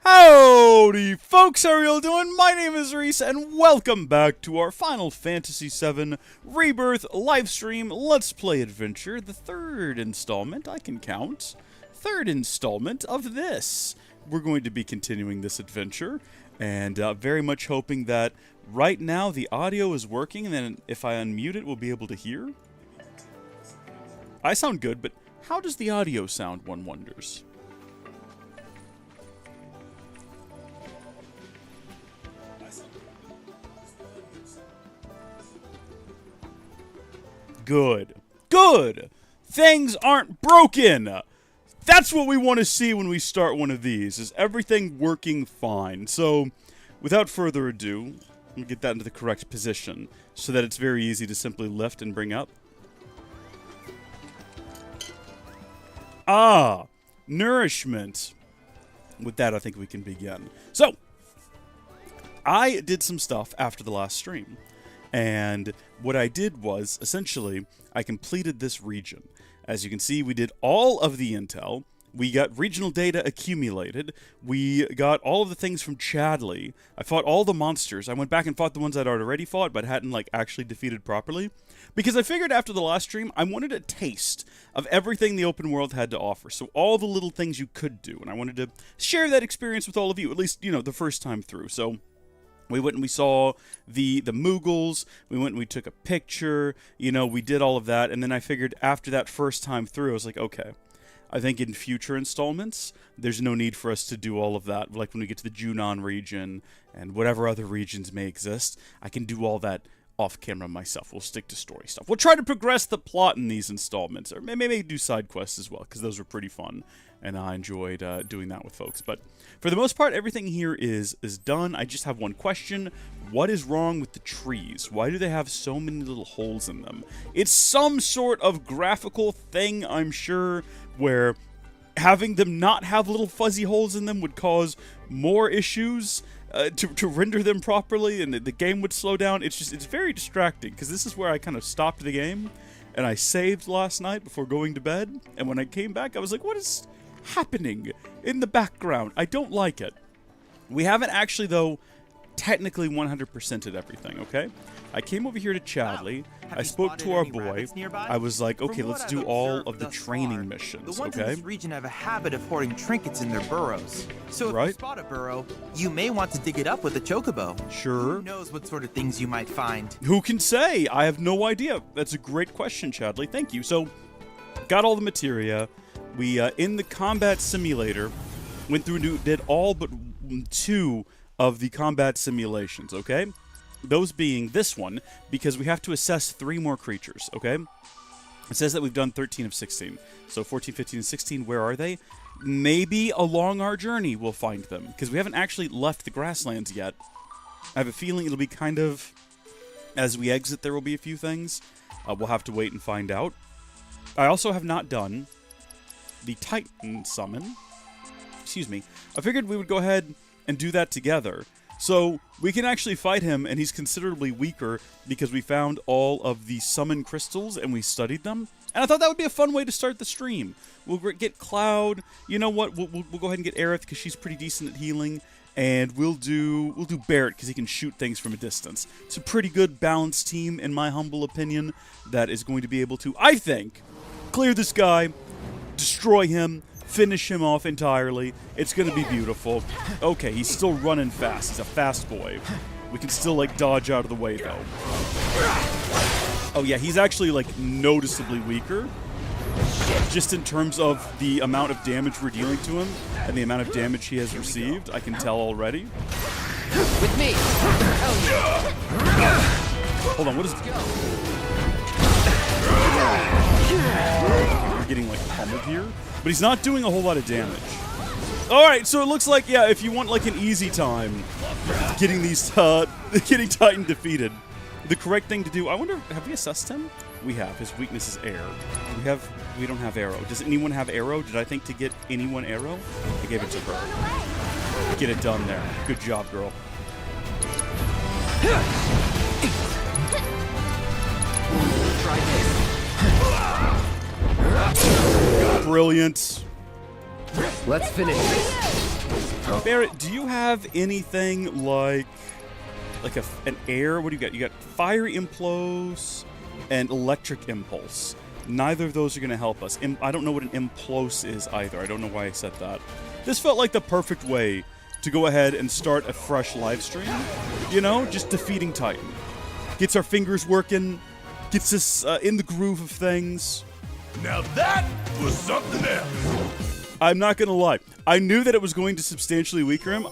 Howdy folks, how are y'all doing? My name is Reese, and welcome back to our Final Fantasy VII Rebirth livestream Let's Play adventure, the third installment, I can count, third installment of this. We're going to be continuing this adventure, and very much hoping that right now the audio is working, and then if I unmute it, we'll be able to hear. I sound good, but how does the audio sound, one wonders? Good. Good! Things aren't broken! That's what we want to see when we start one of these, is everything working fine. So, without further ado, let me get that into the correct position, so that it's very easy to simply lift and bring up. Ah! Nourishment. With that, I think we can begin. So, I did some stuff after the last stream. And what I did was, essentially, I completed this region. As you can see, we did all of the intel. We got regional data accumulated. We got all of the things from Chadley. I fought all the monsters. I went back and fought the ones I'd already fought, but hadn't, actually defeated properly. Because I figured after the last stream, I wanted a taste of everything the open world had to offer. So all the little things you could do. And I wanted to share that experience with all of you, at least, the first time through. So we went and we saw the Moogles, we went and we took a picture, we did all of that, and then I figured after that first time through, I was like, okay, I think in future installments, there's no need for us to do all of that, like when we get to the Junon region, and whatever other regions may exist, I can do all that off-camera myself. We'll stick to story stuff. We'll try to progress the plot in these installments, or maybe do side quests as well, because those were pretty fun, and I enjoyed doing that with folks. But for the most part, everything here is done. I just have one question. What is wrong with the trees? Why do they have so many little holes in them? It's some sort of graphical thing, I'm sure, where having them not have little fuzzy holes in them would cause more issues to render them properly, and the game would slow down. It's very distracting, because this is where I kind of stopped the game, and I saved last night before going to bed, and when I came back, I was like, what is happening in the background? I don't like it. We haven't actually, though, technically 100%ed everything, okay? I came over here to Chadley, I spoke to our boy, I was like, okay, let's do all of the training missions, the ones okay? in this region have a habit of hoarding trinkets in their burrows. So if you spot a burrow, you may want to dig it up with a chocobo. Sure. Who knows what sort of things you might find? Who can say? I have no idea. That's a great question, Chadley. Thank you. So, got all the materia. We, in the combat simulator, went through and did all but 2 of the combat simulations, okay? Those being this one, because we have to assess 3 more creatures, okay? It says that we've done 13 of 16. So 14, 15, and 16, where are they? Maybe along our journey we'll find them, because we haven't actually left the grasslands yet. I have a feeling it'll be kind of, as we exit there will be a few things. We'll have to wait and find out. I also have not done the Titan summon. Excuse me. I figured we would go ahead and do that together. So, we can actually fight him, and he's considerably weaker because we found all of the summon crystals and we studied them. And I thought that would be a fun way to start the stream. We'll get Cloud. You know what? We'll go ahead and get Aerith because she's pretty decent at healing. And we'll do Barrett because he can shoot things from a distance. It's a pretty good balanced team, in my humble opinion, that is going to be able to, I think, clear this guy, destroy him, finish him off entirely. It's going to be beautiful. Okay, he's still running fast. He's a fast boy. We can still, dodge out of the way, though. Oh, yeah, he's actually, noticeably weaker. Just in terms of the amount of damage we're dealing to him and the amount of damage he has received, I can tell already. With me! Hold on, what is... We're getting, pummeled here. But he's not doing a whole lot of damage. Alright, so it looks like, yeah, if you want, an easy time getting these, getting Titan defeated, the correct thing to do... I wonder, have we assessed him? We have. His weakness is air. We don't have arrow. Does anyone have arrow? Did I think to get anyone arrow? I gave it to her. Get it done there. Good job, girl. Try this. Brilliant. Let's finish this. Barrett, do you have anything like an air? What do you got? You got fiery impulse and electric impulse. Neither of those are going to help us. I don't know what an impulse is either. I don't know why I said that. This felt like the perfect way to go ahead and start a fresh live stream. You know, just defeating Titan. Gets our fingers working, gets us in the groove of things. Now that was something else. I'm not going to lie. I knew that it was going to substantially weaken him.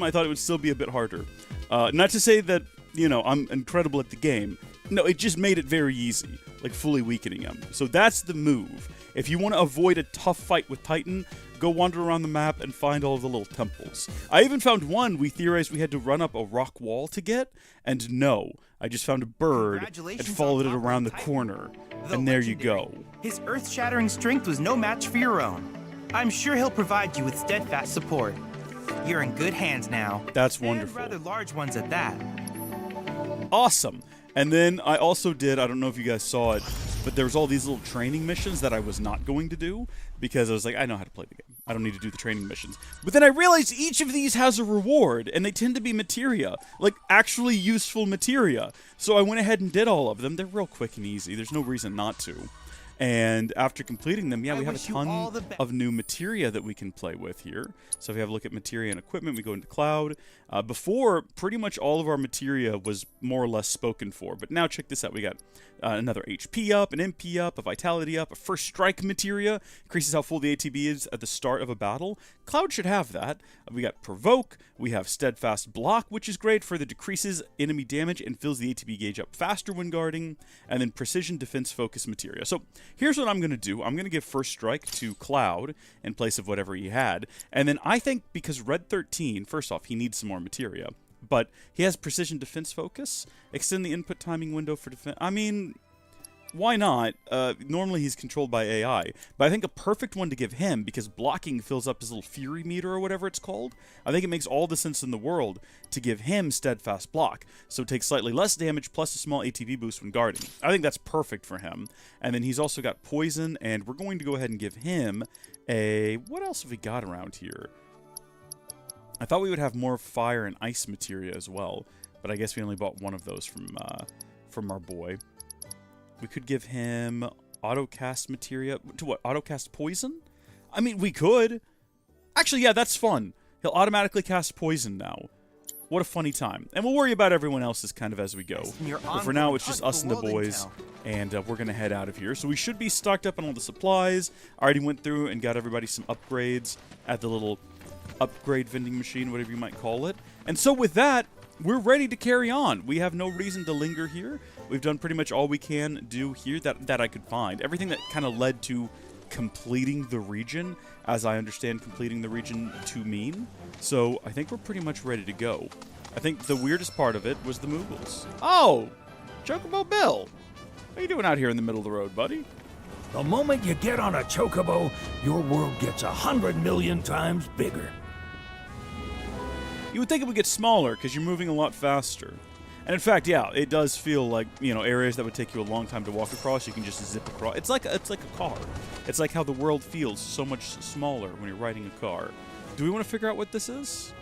I thought it would still be a bit harder. Not to say that, you know, I'm incredible at the game. No, it just made it very easy, like fully weakening him. So that's the move. If you want to avoid a tough fight with Titan, go wander around the map and find all of the little temples. I even found one we theorized we had to run up a rock wall to get, and no. I just found a bird and followed it around the corner, and there you go. His earth-shattering strength was no match for your own. I'm sure he'll provide you with steadfast support. You're in good hands now. That's wonderful. And rather large ones at that. Awesome. And then I also did, I don't know if you guys saw it, but there was all these little training missions that I was not going to do because I was like, I know how to play the game. I don't need to do the training missions. But then I realized each of these has a reward, and they tend to be materia, like actually useful materia. So I went ahead and did all of them. They're real quick and easy. There's no reason not to. And after completing them, yeah, we have a ton of new materia that we can play with here. So if we have a look at materia and equipment, we go into cloud. Before, pretty much all of our materia was more or less spoken for. But now check this out. We got another HP up, an MP up, a vitality up, a first strike materia. Increases how full the ATB is at the start of a battle. Cloud should have that. We got provoke. We have steadfast block, which is great for the decreases enemy damage and fills the ATB gauge up faster when guarding. And then precision defense focus materia. So here's what I'm going to do. I'm going to give first strike to Cloud in place of whatever he had. And then I think because Red 13, first off, he needs some more materia. But he has precision defense focus. Extend the input timing window for defense. I mean, why not? Normally he's controlled by AI. But I think a perfect one to give him, because blocking fills up his little fury meter or whatever it's called. I think it makes all the sense in the world to give him steadfast block. So it takes slightly less damage plus a small ATB boost when guarding. I think that's perfect for him. And then he's also got poison, and we're going to go ahead and give him a... What else have we got around here? I thought we would have more fire and ice materia as well, but I guess we only bought one of those from our boy. We could give him autocast materia. To what? Autocast poison? I mean, we could. Actually, yeah, that's fun. He'll automatically cast poison now. What a funny time. And we'll worry about everyone else's kind of as we go. But for now, it's just us and the boys, and we're going to head out of here. So we should be stocked up on all the supplies. I already went through and got everybody some upgrades at the little upgrade vending machine, whatever you might call it. And so with that, we're ready to carry on. We have no reason to linger here. We've done pretty much all we can do here that I could find. Everything that kind of led to completing the region, as I understand completing the region to mean. So I think we're pretty much ready to go. I think the weirdest part of it was the Moogles. Oh! Chocobo Bill! What are you doing out here in the middle of the road, buddy? The moment you get on a chocobo, your world gets 100 million times bigger. You would think it would get smaller because you're moving a lot faster. And in fact, yeah, it does feel like, you know, areas that would take you a long time to walk across, you can just zip across. It's like a car. It's like how the world feels so much smaller when you're riding a car. Do we want to figure out what this is?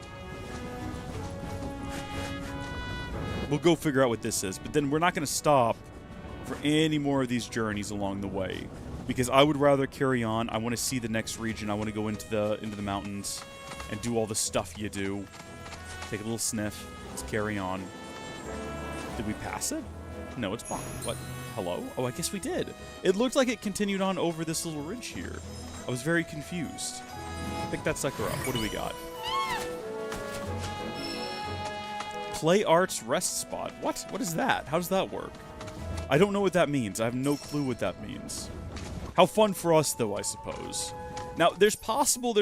We'll go figure out what this is, but then we're not going to stop for any more of these journeys along the way, because I would rather carry on. I want to see the next region. I want to go into the mountains and do all the stuff you do. Take a little sniff. Let's carry on. Did we pass it? No, it's fine. What? Hello? Oh, I guess we did. It looked like it continued on over this little ridge here. I was very confused. Pick that sucker up. What do we got? Play Arts Rest Spot. What? What is that? How does that work? I don't know what that means. I have no clue what that means. How fun for us, though, I suppose. Now, there's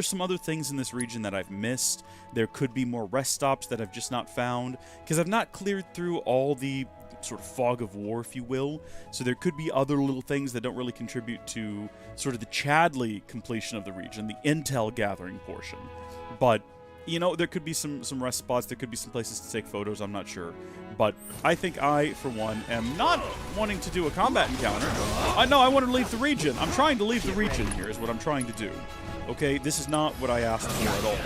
some other things in this region that I've missed. There could be more rest stops that I've just not found, because I've not cleared through all the sort of fog of war, if you will. So there could be other little things that don't really contribute to sort of the Chadley completion of the region, the intel gathering portion. But, you know, there could be some rest spots. There could be some places to take photos. I'm not sure. But I think I, for one, am not wanting to do a combat encounter. No, I want to leave the region. I'm trying to leave the region here is what I'm trying to do. Okay, this is not what I asked for at all.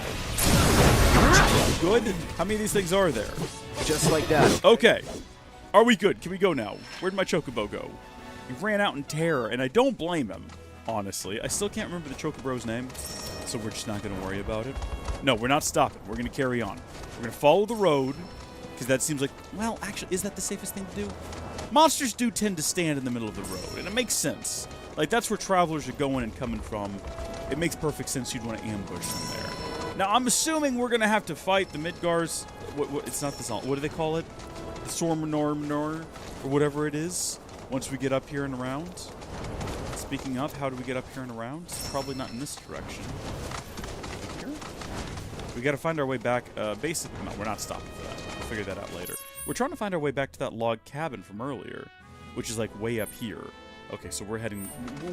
Good? How many of these things are there? Just like that. Okay. Are we good? Can we go now? Where'd my chocobo go? He ran out in terror, and I don't blame him, honestly. I still can't remember the chocobro's name, so we're just not going to worry about it. No, we're not stopping. We're going to carry on. We're going to follow the road, because that seems like... Well, actually, is that the safest thing to do? Monsters do tend to stand in the middle of the road, and it makes sense. Like, that's where travelers are going and coming from. It makes perfect sense you'd want to ambush them there. Now, I'm assuming we're going to have to fight the Midgars. It's not the... What do they call it? The Sormnormnor, or whatever it is, once we get up here and around. Speaking of, how do we get up here and around? It's probably not in this direction. Here? We got to find our way back. Basically, no, we're not stopping for that. We'll figure that out later. We're trying to find our way back to that log cabin from earlier, which is like way up here. Okay, so we're heading...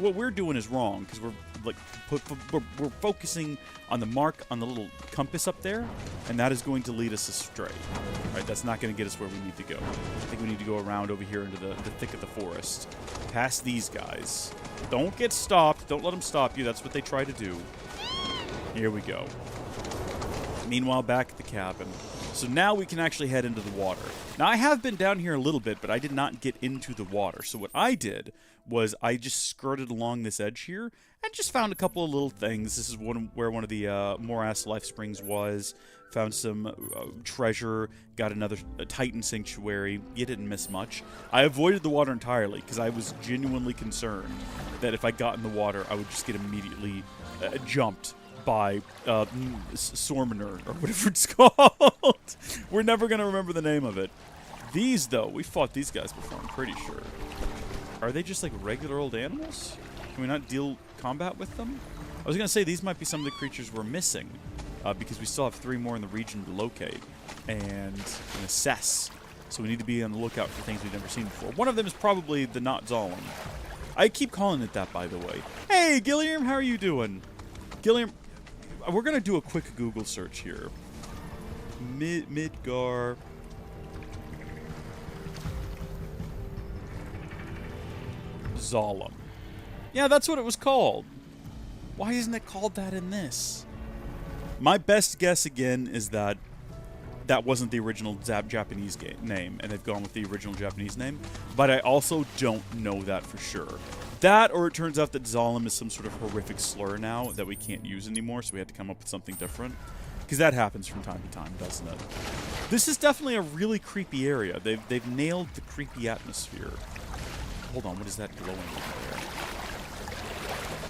What we're doing is wrong, because we're like we're focusing on the mark on the little compass up there, and that is going to lead us astray. Right? That's not going to get us where we need to go. I think we need to go around over here into the thick of the forest, past these guys. Don't get stopped. Don't let them stop you. That's what they try to do. Here we go. Meanwhile, back at the cabin. So now we can actually head into the water. Now, I have been down here a little bit, but I did not get into the water. So what I did was I just skirted along this edge here and just found a couple of little things. This is where one of the Morass Life Springs was. Found some treasure. Got another Titan Sanctuary. You didn't miss much. I avoided the water entirely because I was genuinely concerned that if I got in the water, I would just get immediately jumped by Sormner, or whatever it's called. We're never going to remember the name of it. These, though, we fought these guys before, I'm pretty sure. Are they just like regular old animals? Can we not deal combat with them? I was going to say these might be some of the creatures we're missing, because we still have 3 more in the region to locate and assess. So we need to be on the lookout for things we've never seen before. One of them is probably the Not Zolom. I keep calling it that, by the way. Hey, Gilliam, how are you doing? Gilliam... We're going to do a quick Google search here. Midgar. Zolom. Yeah, that's what it was called. Why isn't it called that in this? My best guess, again, is that that wasn't the original Japanese name, and they've gone with the original Japanese name. But I also don't know that for sure. That, or it turns out that Zolom is some sort of horrific slur now that we can't use anymore, so we had to come up with something different. Because that happens from time to time, doesn't it? This is definitely a really creepy area. They've nailed the creepy atmosphere. Hold on, what is that glowing over there?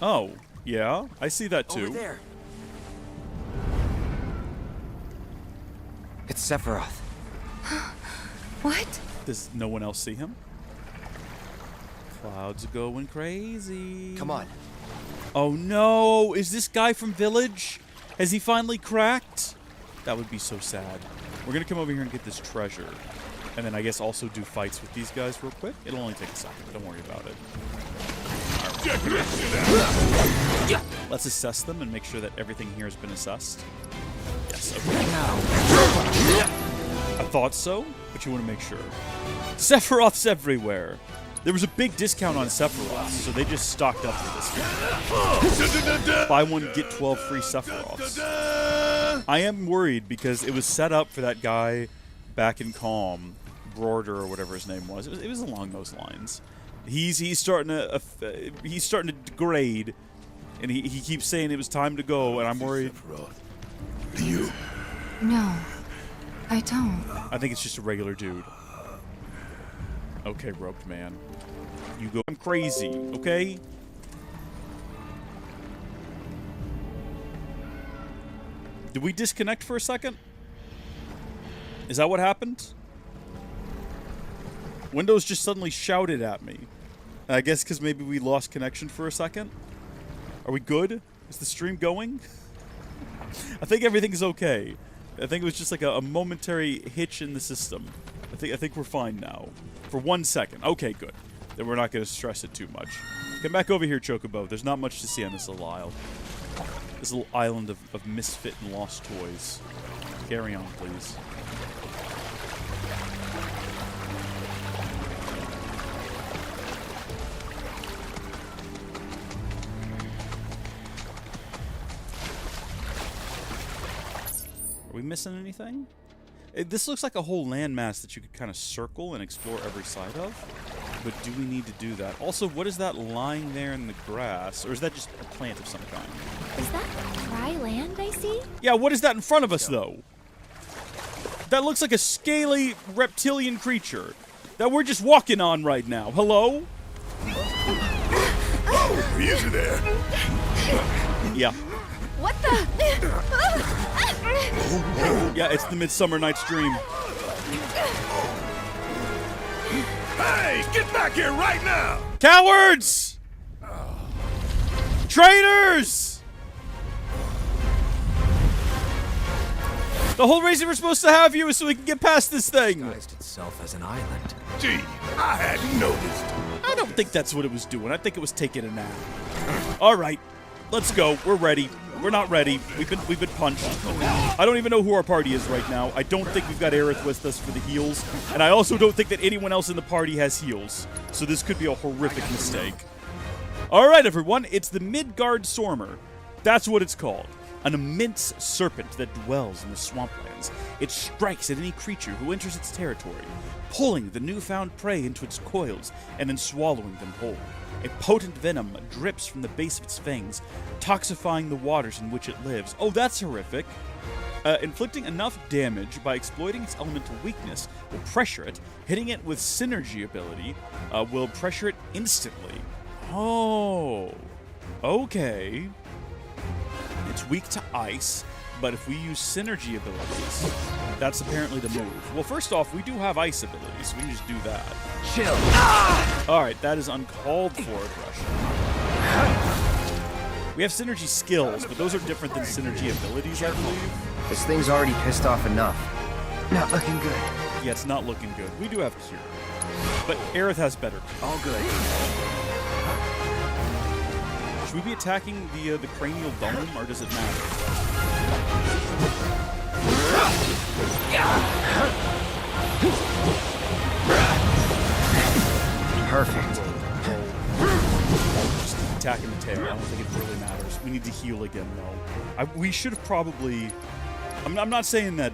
Oh, yeah, I see that too. Over there. It's Sephiroth. What? Does no one else see him? Clouds are going crazy. Come on. Oh no! Is this guy from Village? Has he finally cracked? That would be so sad. We're gonna come over here and get this treasure. And then I guess also do fights with these guys real quick. It'll only take a second. Don't worry about it. Let's assess them and make sure that everything here has been assessed. Yes, okay. I thought so, but you want to make sure. Sephiroth's everywhere. There was a big discount on Sephiroth, so they just stocked up for this guy. Buy one, get 12 free Sephiroths. I am worried because it was set up for that guy back in Calm, Broder or whatever his name was. It was along those lines. He's starting to degrade, and he keeps saying it was time to go, and I'm worried. Do you? No, I don't. I think it's just a regular dude. Okay, roped man. You go. I'm crazy, okay? Did we disconnect for a second? Is that what happened? Windows just suddenly shouted at me. I guess because maybe we lost connection for a second. Are we good? Is the stream going? I think everything's okay. I think it was just like a momentary hitch in the system. I think we're fine now. For 1 second. Okay, good. Then we're not going to stress it too much. Come back over here, Chocobo. There's not much to see on this little isle. This little island of misfit and lost toys. Carry on, please. we missing anything? This looks like a whole landmass that you could kind of circle and explore every side of. But do we need to do that? Also, what is that lying there in the grass? Or is that just a plant of some kind? Is that dry land I see? Yeah, what is that in front of us, though? That looks like a scaly reptilian creature that we're just walking on right now. Hello? Oh, easy there. Yeah. What the? Yeah, it's the Midsummer Night's Dream. Hey, get back here right now! Cowards! Traitors! The whole reason we're supposed to have you is so we can get past this thing. Disguised itself as an island. Gee, I hadn't noticed. I don't think that's what it was doing. I think it was taking a nap. All right, let's go. We're ready. We're not ready. We've been punched. I don't even know who our party is right now. I don't think we've got Aerith with us for the heals, and I also don't think that anyone else in the party has heals. So this could be a horrific mistake. All right, everyone. It's the Midgard Sormer. That's what it's called. An immense serpent that dwells in the swamplands. It strikes at any creature who enters its territory, pulling the newfound prey into its coils and then swallowing them whole. A potent venom drips from the base of its fangs, toxifying the waters in which it lives. Oh, that's horrific. Inflicting enough damage by exploiting its elemental weakness will pressure it. Hitting it with synergy ability will pressure it instantly. Oh, okay. It's weak to ice, but if we use synergy abilities, that's apparently the move. Well, first off, we do have ice abilities, so we can just do that. Chill. Alright, that is uncalled for aggression. We have synergy skills, but those are different than synergy abilities, I believe. This thing's already pissed off enough. Not looking good. Yeah, it's not looking good. We do have Cure. But Aerith has better. All good. Should we be attacking the cranial dome, or does it matter? Perfect. Just attacking the tail. I don't think it really matters. We need to heal again, though. We should have probably... I'm not saying that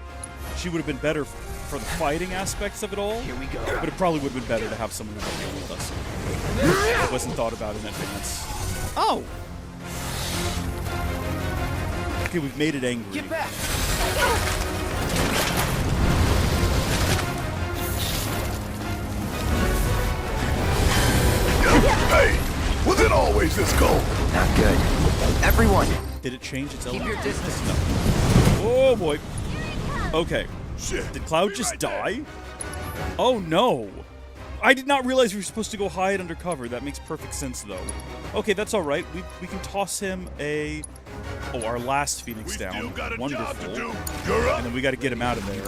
she would have been better for the fighting aspects of it all. Here we go. But it probably would have been better to have someone who would heal with us. It wasn't thought about in advance. Oh! Okay, we've made it angry. Get back. Hey, was it always this cold? Not good. Everyone, Did it change its element? keep your distance. No. Oh boy. Okay. Shit. Did Cloud Be just right die? there. Oh no. I did not realize we were supposed to go hide under cover. That makes perfect sense, though. Okay, that's all right. We can toss him a... Oh, our last Phoenix We down. still got a Wonderful. job to do. You're up. And then we got to get him out of there.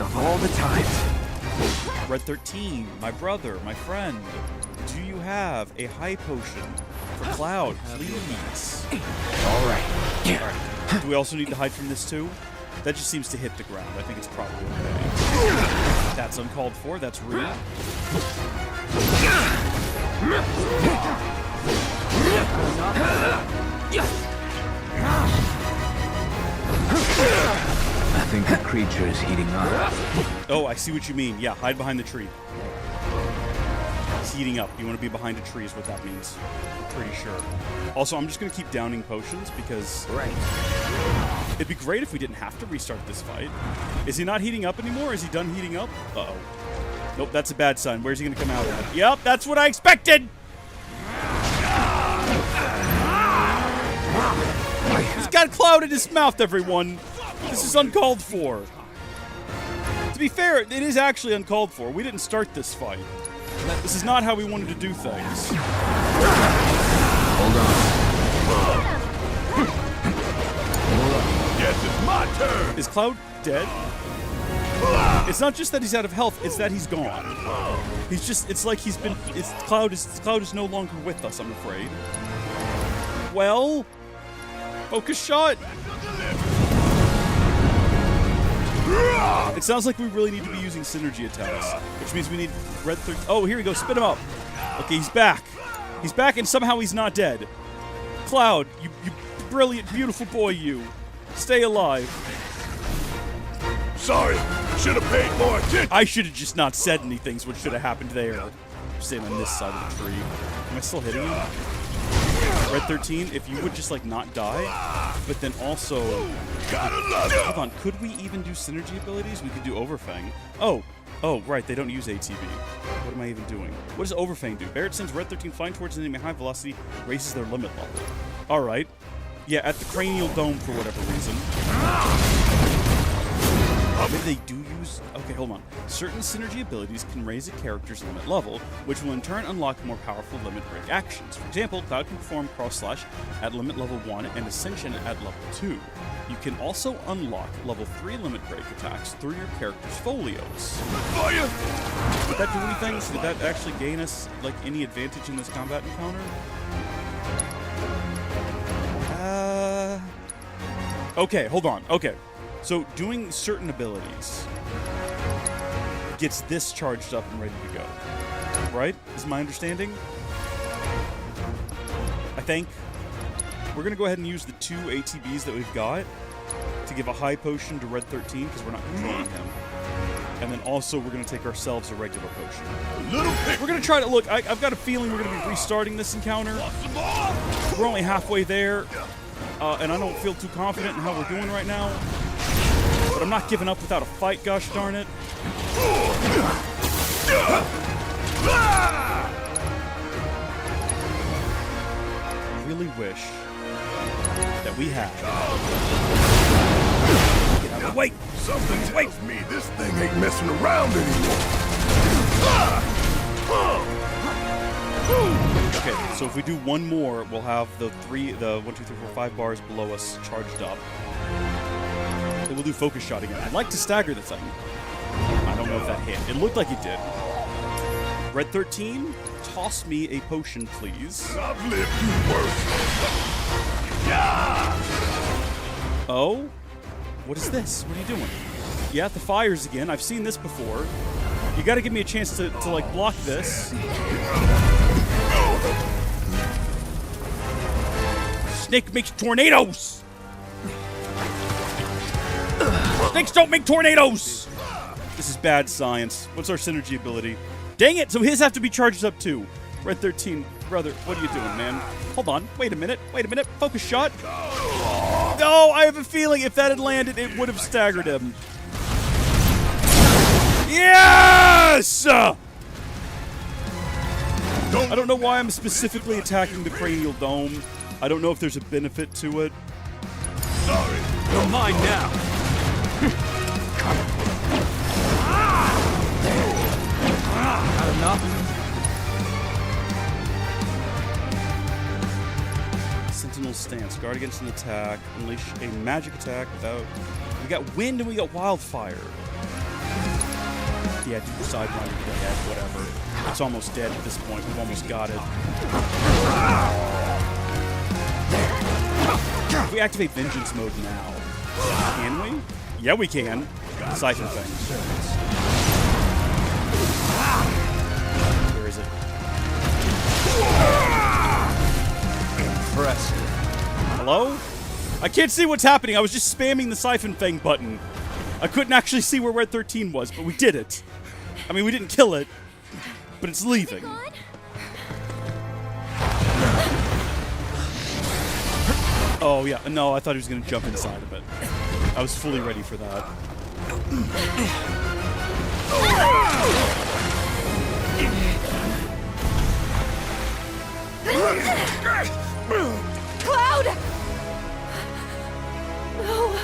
Of all the times. Red 13, my brother, my friend. Do you have a high potion for Cloud, please? All right. Do we also need to hide from this too? That just seems to hit the ground. I think it's probably okay. That's uncalled for. That's rude. I think the creature is heating up. Oh, I see what you mean. Yeah, hide behind the tree. It's heating up. You want to be behind a tree is what that means. I'm pretty sure. Also, I'm just going to keep downing potions because Right. it'd be great if we didn't have to restart this fight. Is he not heating up anymore? Is he done heating up? Uh-oh. Nope, that's a bad sign. Where's he going to come out at? Yep, that's what I expected! He's got a cloud in his mouth, everyone. This is uncalled for. To be fair, it is actually uncalled for. We didn't start this fight. This is not how we wanted to do things. Hold on. Guess it's my turn. Is Cloud dead? It's not just that he's out of health, it's that he's gone. He's just, it's like he's been, Cloud is no longer with us, I'm afraid. Well, focus shot. It sounds like we really need to be using synergy attacks, which means we need red 13. Oh, here we go, spin him up. Okay, he's back. He's back and somehow he's not dead. Cloud, you brilliant, beautiful boy, you. Stay alive. sorry. Should have paid more attention. I should have just not said anything, is what should have happened there. Staying on this side of the tree. Am I still hitting him? Red 13, if you would just, like, not die, but then also... Gotta love Hold on, could we even do synergy abilities? We could do Overfang. Oh, right, they don't use ATB. What am I even doing? What does Overfang do? Barrett sends Red 13 flying towards an enemy high velocity, raises their limit level. Alright. Yeah, at the cranial dome for whatever reason. Maybe they do use... Okay, hold on. Certain synergy abilities can raise a character's limit level, which will in turn unlock more powerful limit break actions. For example, Cloud can perform Cross Slash at limit level 1 and Ascension at level 2. You can also unlock level 3 limit break attacks through your character's folios. Did that do anything? Did that actually gain us, like, any advantage in this combat encounter? Okay, hold on. Okay. So, doing certain abilities gets this charged up and ready to go. Right? Is my understanding? I think. We're going to go ahead and use the 2 ATBs that we've got to give a high potion to Red 13 because we're not controlling him. And then also we're going to take ourselves a regular potion. We're going to try to... Look, I've got a feeling we're going to be restarting this encounter. We're only halfway there. And I don't feel too confident in how we're doing right now. But I'm not giving up without a fight, gosh darn it. I really wish that we had... Get out of the way! Something tells me this thing ain't messing around anymore. Okay, so if we do one more, we'll have the 1, 2, 3, 4, 5 bars below us charged up. Then we'll do focus shot again. I'd like to stagger the thing. I don't know if that hit. It looked like it did. Red 13, toss me a potion, please. I've lived through worse. Yeah! Oh? What is this? What are you doing? Yeah, the fires again. I've seen this before. You gotta give me a chance to like, block this. Snake makes tornadoes! Snakes don't make tornadoes! This is bad science. What's our synergy ability? Dang it! So his have to be charged up too. Red 13, brother, what are you doing, man? Hold on. Wait a minute. Focus shot. No, I have a feeling if that had landed, it would have staggered him. Yes! I don't know why I'm specifically attacking the cranial dome. I don't know if there's a benefit to it. Sorry. You're mine now. Not enough? Sentinel stance. Guard against an attack. Unleash a magic attack without... We got wind and we got wildfire. Yeah, do sideline to the head, whatever. It's almost dead at this point. We've almost got it. If we activate Vengeance mode now, can we? Yeah, we can. Siphon thing. Where is it? Impressive. Hello? I can't see what's happening. I was just spamming the Siphon Fang button. I couldn't actually see where Red 13 was, but we did it. I mean, we didn't kill it, but it's leaving. Oh, yeah. No, I thought he was going to jump inside of it. I was fully ready for that. Cloud! No.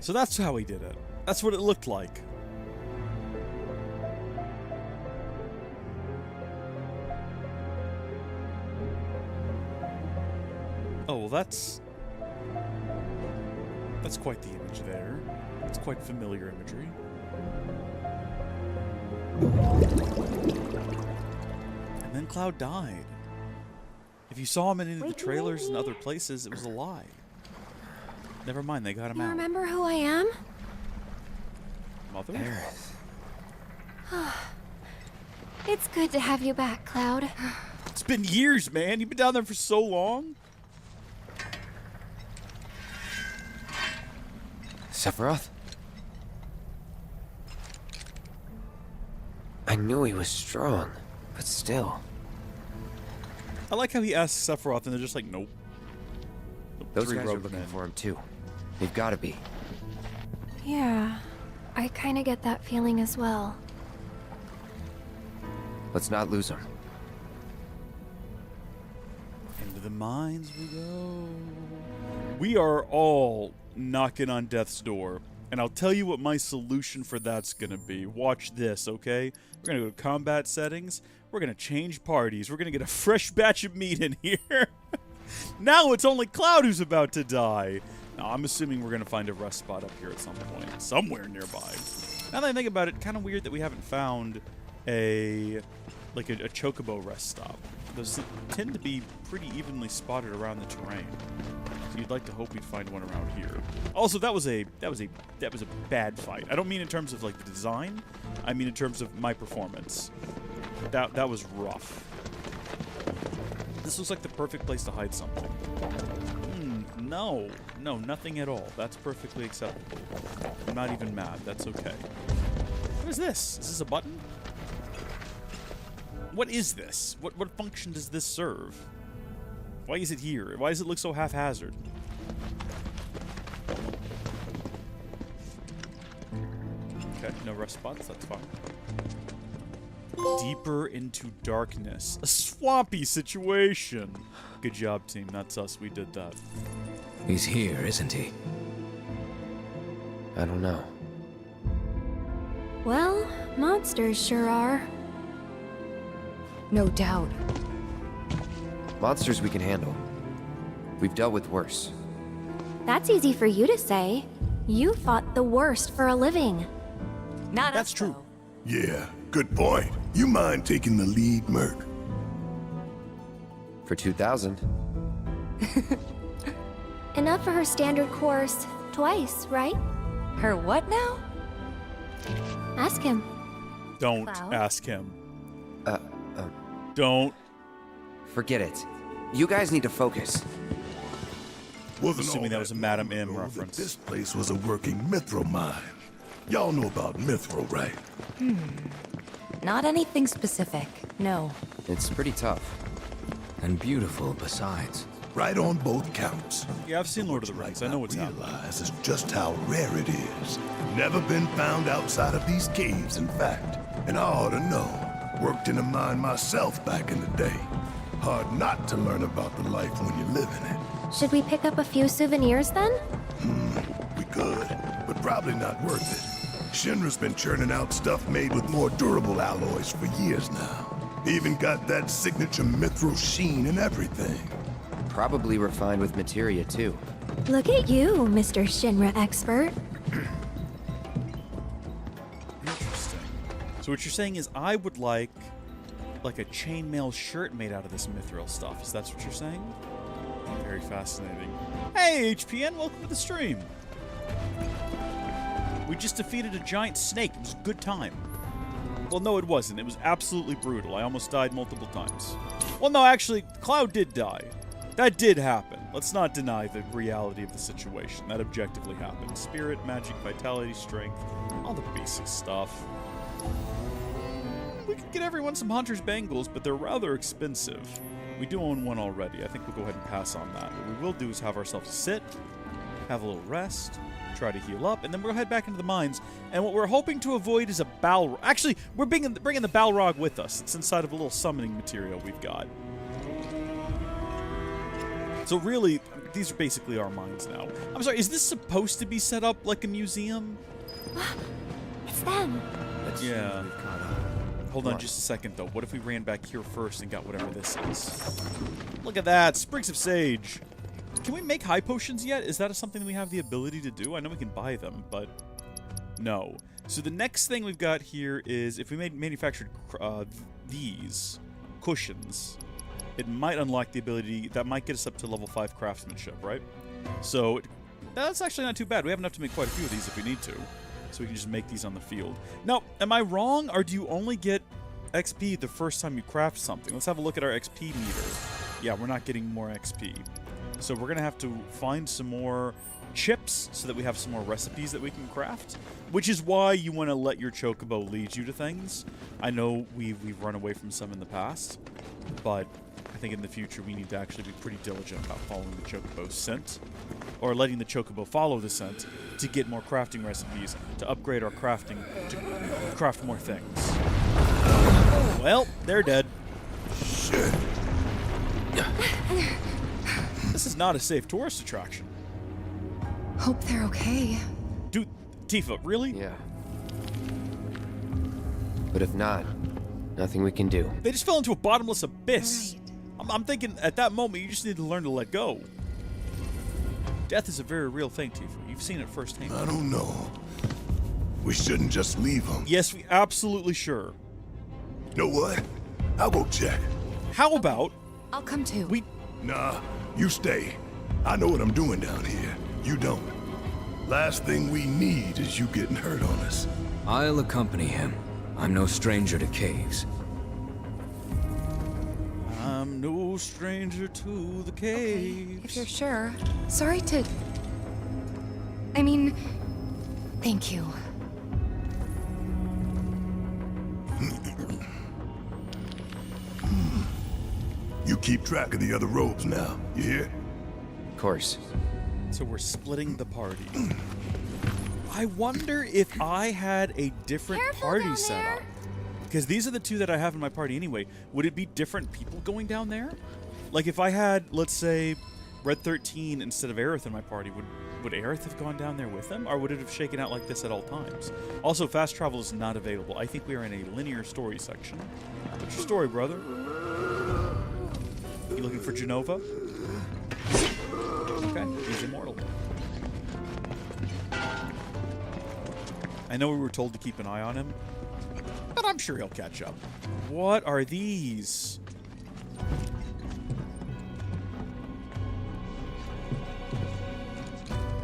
So that's how he did it. That's what it looked like. Oh, well, that's quite the image there. It's quite familiar imagery. And then Cloud died. If you saw him in any of the trailers and other places, it was a lie. Never mind, they got him You out. remember who I am? Mother? It's good to have you back, Cloud. It's been years, man. You've been down there for so long. Sephiroth? I knew he was strong, but still. I like how he asks Sephiroth and they're just like, nope. Those Three guys are rogue looking men. for him too. They've got to be. Yeah, I kind of get that feeling as well. Let's not lose him. Into the mines we go. We are all knocking on death's door. And I'll tell you what my solution for that's going to be. Watch this, okay? We're going to go to combat settings. We're going to change parties. We're going to get a fresh batch of meat in here. Now it's only Cloud who's about to die. Now, I'm assuming we're going to find a rest spot up here at some point. Somewhere nearby. Now that I think about it, kind of weird that we haven't found a chocobo rest stop. Those tend to be pretty evenly spotted around the terrain. So you'd like to hope we'd find one around here. Also, that was a bad fight. I don't mean in terms of like the design. I mean in terms of my performance. That was rough. This looks like the perfect place to hide something. No, nothing at all. That's perfectly acceptable. I'm not even mad. That's okay. What is this? Is this a button? What is this? What function does this serve? Why is it here? Why does it look so haphazard? Okay, no rest spots. That's fine. Deeper into darkness. A swampy situation. Good job, team. That's us. We did that. He's here, isn't he? I don't know. Well, monsters sure are. No doubt. Monsters we can handle. We've dealt with worse. That's easy for you to say. You fought the worst for a living. Not That's us, true. though. Yeah, good point. You mind taking the lead, Merc? For 2,000. Enough for her standard course twice, right? Her what now? Ask him. Don't Cloud? ask him. Uh, Don't. Forget it. You guys need to focus. Wasn't Assuming all that was a Madam long M ago that reference. This place was a working Mythril mine. Y'all know about Mythril, right? Not anything specific, no. It's pretty tough. And beautiful besides. Right on both counts. Yeah, I've seen Lord of the Rings. I know what's happening. Realize is just how rare it is. Never been found outside of these caves, in fact. And I ought to know. Worked in a mine myself back in the day. Hard not to learn about the life when you live in it. Should we pick up a few souvenirs then? We could, but probably not worth it. Shinra's been churning out stuff made with more durable alloys for years now. Even got that signature Mythril sheen and everything. Probably refined with materia too. Look at you, Mr. Shinra expert. Interesting. So what you're saying is I would like a chainmail shirt made out of this mithril stuff. Is that what you're saying? Very fascinating. Hey, HPN, welcome to the stream. We just defeated a giant snake. It was a good time. Well, no, it wasn't. It was absolutely brutal. I almost died multiple times. Well, no, actually, Cloud did die. That did happen. Let's not deny the reality of the situation. That objectively happened. Spirit, magic, vitality, strength, all the basic stuff. We could get everyone some Hunter's Bangles, but they're rather expensive. We do own one already. I think we'll go ahead and pass on that. What we will do is have ourselves sit, have a little rest, try to heal up, and then we'll head back into the mines. And what we're hoping to avoid is a Balrog. Actually, we're bringing the Balrog with us. It's inside of a little summoning material we've got. So really, these are basically our mines now. I'm sorry, is this supposed to be set up like a museum? It's them. Yeah. Hold on just a second, though. What if we ran back here first and got whatever this is? Look at that! Sprigs of Sage! Can we make high potions yet? Is that something we have the ability to do? I know we can buy them, but no. So the next thing we've got here is if we manufactured these cushions, it might unlock the ability that might get us up to level 5 craftsmanship, right? So that's actually not too bad. We have enough to make quite a few of these if we need to. So we can just make these on the field. Now, am I wrong, or do you only get XP the first time you craft something? Let's have a look at our XP meter. Yeah, we're not getting more XP. So we're going to have to find some more chips so that we have some more recipes that we can craft, which is why you want to let your chocobo lead you to things. I know we've run away from some in the past, but I think in the future we need to actually be pretty diligent about following the chocobo's scent, or letting the chocobo follow the scent to get more crafting recipes, to upgrade our crafting, to craft more things. Well, they're dead. Shit. This is not a safe tourist attraction. Hope they're okay. Dude, Tifa, really? Yeah. But if not, nothing we can do. They just fell into a bottomless abyss. I'm thinking at that moment you just need to learn to let go. Death is a very real thing, Tifa. You've seen it firsthand. I don't know. We shouldn't just leave them. Yes, we absolutely sure. You know what? I'll go check. How about I'll come too. Nah, you stay. I know what I'm doing down here. You don't. Last thing we need is you getting hurt on us. I'll accompany him. I'm no stranger to caves. I'm no stranger to the caves. If you're sure. Sorry to... I mean, thank you. You keep track of the other robes now, you hear? Of course. So we're splitting the party. I wonder if I had a different party setup. Because these are the two that I have in my party anyway. Would it be different people going down there? Like if I had, let's say, Red 13 instead of Aerith in my party, would Aerith have gone down there with them? Or would it have shaken out like this at all times? Also, fast travel is not available. I think we are in a linear story section. What's your story, brother? You looking for Genova? Okay, he's immortal. I know we were told to keep an eye on him, but I'm sure he'll catch up. What are these?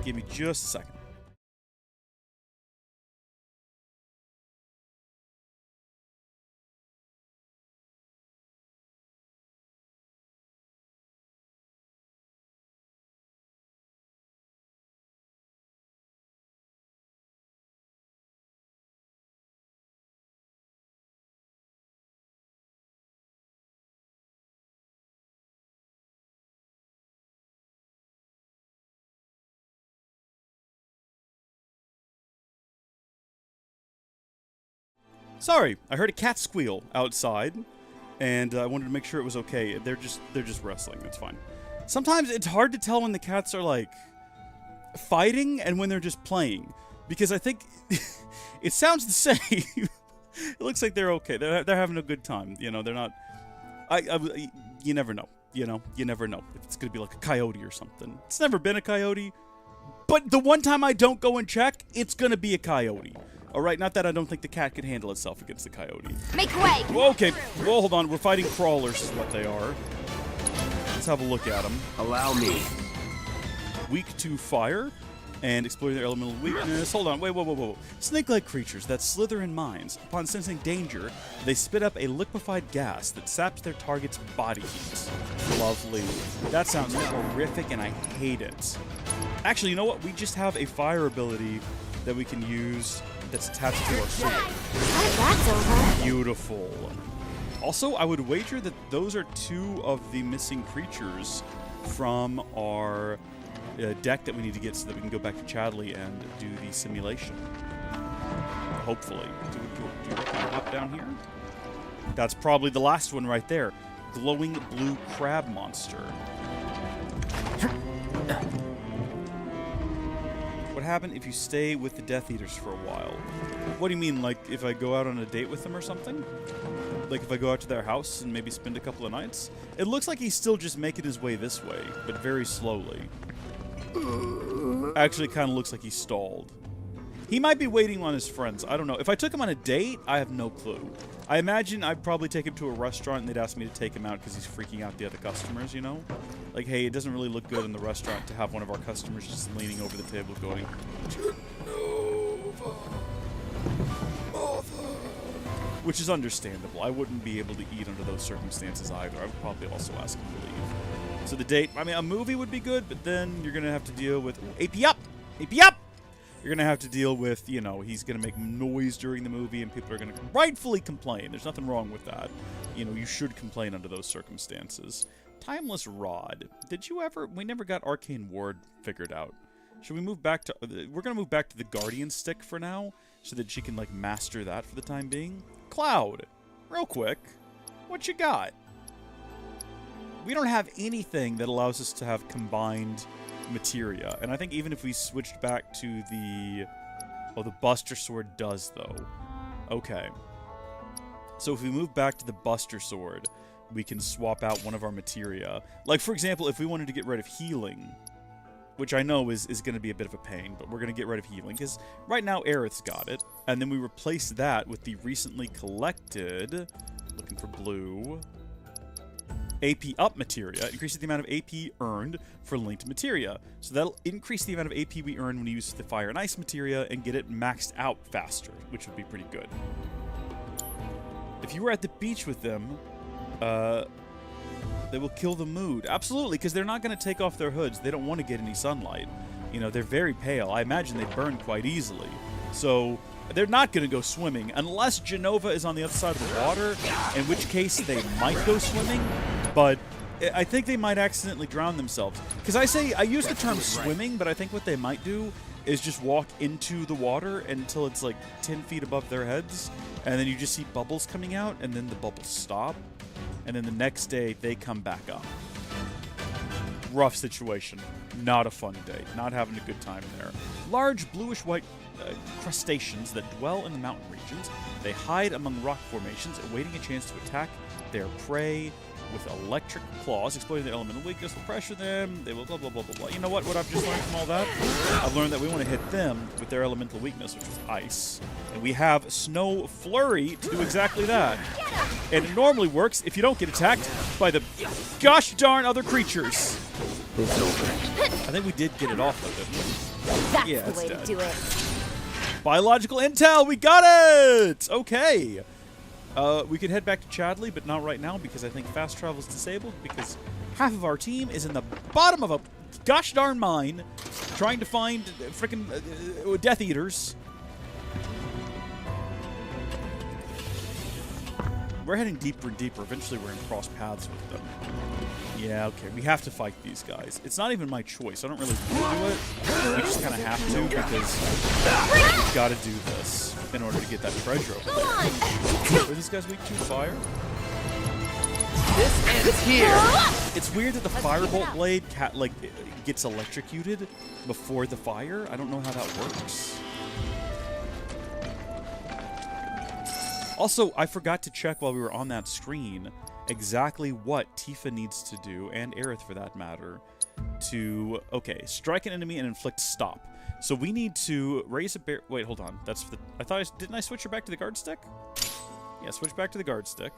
Give me just a second. Sorry, I heard a cat squeal outside, and I wanted to make sure it was okay. They're just wrestling. It's fine. Sometimes it's hard to tell when the cats are like fighting and when they're just playing, because I think it sounds the same. It looks like they're okay. They're having a good time. You know, they're not. You never know. You know, you never know if it's gonna be like a coyote or something. It's never been a coyote, but the one time I don't go and check, it's gonna be a coyote. All right, not that I don't think the cat can handle itself against the coyote. Make way! Well, okay, well, hold on. We're fighting crawlers is what they are. Let's have a look at them. Allow me. Weak to fire and exploiting their elemental weakness. Hold on, whoa. Snake-like creatures that slither in mines. Upon sensing danger, they spit up a liquefied gas that saps their target's body heat. Lovely. That sounds horrific, and I hate it. Actually, you know what? We just have a fire ability that we can use that's attached to our sword. That's over. Beautiful. Also, I would wager that those are two of the missing creatures from our deck that we need to get so that we can go back to Chadley and do the simulation. Hopefully. Do you reckon I hop down here? That's probably the last one right there. Glowing blue crab monster. What happened if you stay with the Death Eaters for a while? What do you mean, like if I go out on a date with them or something? Like if I go out to their house and maybe spend a couple of nights? It looks like he's still just making his way this way, but very slowly. Actually, kind of looks like he's stalled. He might be waiting on his friends. I don't know. If I took him on a date, I have no clue. I imagine I'd probably take him to a restaurant and they'd ask me to take him out because he's freaking out the other customers, you know? Like, hey, it doesn't really look good in the restaurant to have one of our customers just leaning over the table going, Genova, Mother. Which is understandable. I wouldn't be able to eat under those circumstances either. I would probably also ask him to leave. So the date, I mean, a movie would be good, but then you're going to have to deal with, AP up! AP up! You're going to have to deal with, you know, he's going to make noise during the movie and people are going to rightfully complain. There's nothing wrong with that. You know, you should complain under those circumstances. Timeless Rod. Did you ever... We never got Arcane Ward figured out. Should we move back to... We're going to move back to the Guardian Stick for now so that she can, like, master that for the time being. Cloud. Real quick. What you got? We don't have anything that allows us to have combined materia, and I think even if we switched back to the... Oh, the Buster Sword does, though. Okay. So if we move back to the Buster Sword, we can swap out one of our materia. Like, for example, if we wanted to get rid of healing, which I know is going to be a bit of a pain, but we're going to get rid of healing, because right now Aerith's got it, and then we replace that with the recently collected, looking for blue, AP up materia. It increases the amount of AP earned for linked materia. So that'll increase the amount of AP we earn when we use the fire and ice materia and get it maxed out faster, which would be pretty good. If you were at the beach with them, they will kill the mood. Absolutely, because they're not going to take off their hoods. They don't want to get any sunlight. You know, they're very pale. I imagine they burn quite easily. So they're not going to go swimming unless Genova is on the other side of the water, in which case they might go swimming. But I think they might accidentally drown themselves. Because I use the term swimming, but I think what they might do is just walk into the water until it's like 10 feet above their heads. And then you just see bubbles coming out, and then the bubbles stop. And then the next day, they come back up. Rough situation. Not a fun day. Not having a good time there. Large bluish-white crustaceans that dwell in the mountain regions. They hide among rock formations, awaiting a chance to attack their prey with electric claws, exploiting their elemental weakness will pressure them. They will blah, blah, blah, blah, blah. You know what I've just learned from all that? I've learned that we want to hit them with their elemental weakness, which is ice. And we have Snow Flurry to do exactly that. And it normally works if you don't get attacked by the gosh darn other creatures. It's over. I think we did get it off, though, didn't we? That's Yeah, the way dead. to do it. Biological intel, we got it! Okay. We could head back to Chadley, but not right now because I think fast travel is disabled because half of our team is in the bottom of a gosh darn mine trying to find frickin' Death Eaters. We're heading deeper and deeper. Eventually we're going to cross paths with them. Yeah, okay. We have to fight these guys. It's not even my choice. I don't really want to do it. We just kind of have to because we've got to do this in order to get that treasure over there. Are these guys weak to fire? This ends here. It's weird that the firebolt blade gets electrocuted before the fire. I don't know how that works. Also, I forgot to check while we were on that screen exactly what Tifa needs to do, and Aerith for that matter, to, okay, strike an enemy and inflict stop. So we need to raise a bear. Wait, hold on. That's the. Didn't I switch her back to the guard stick? Yeah, switch back to the guard stick.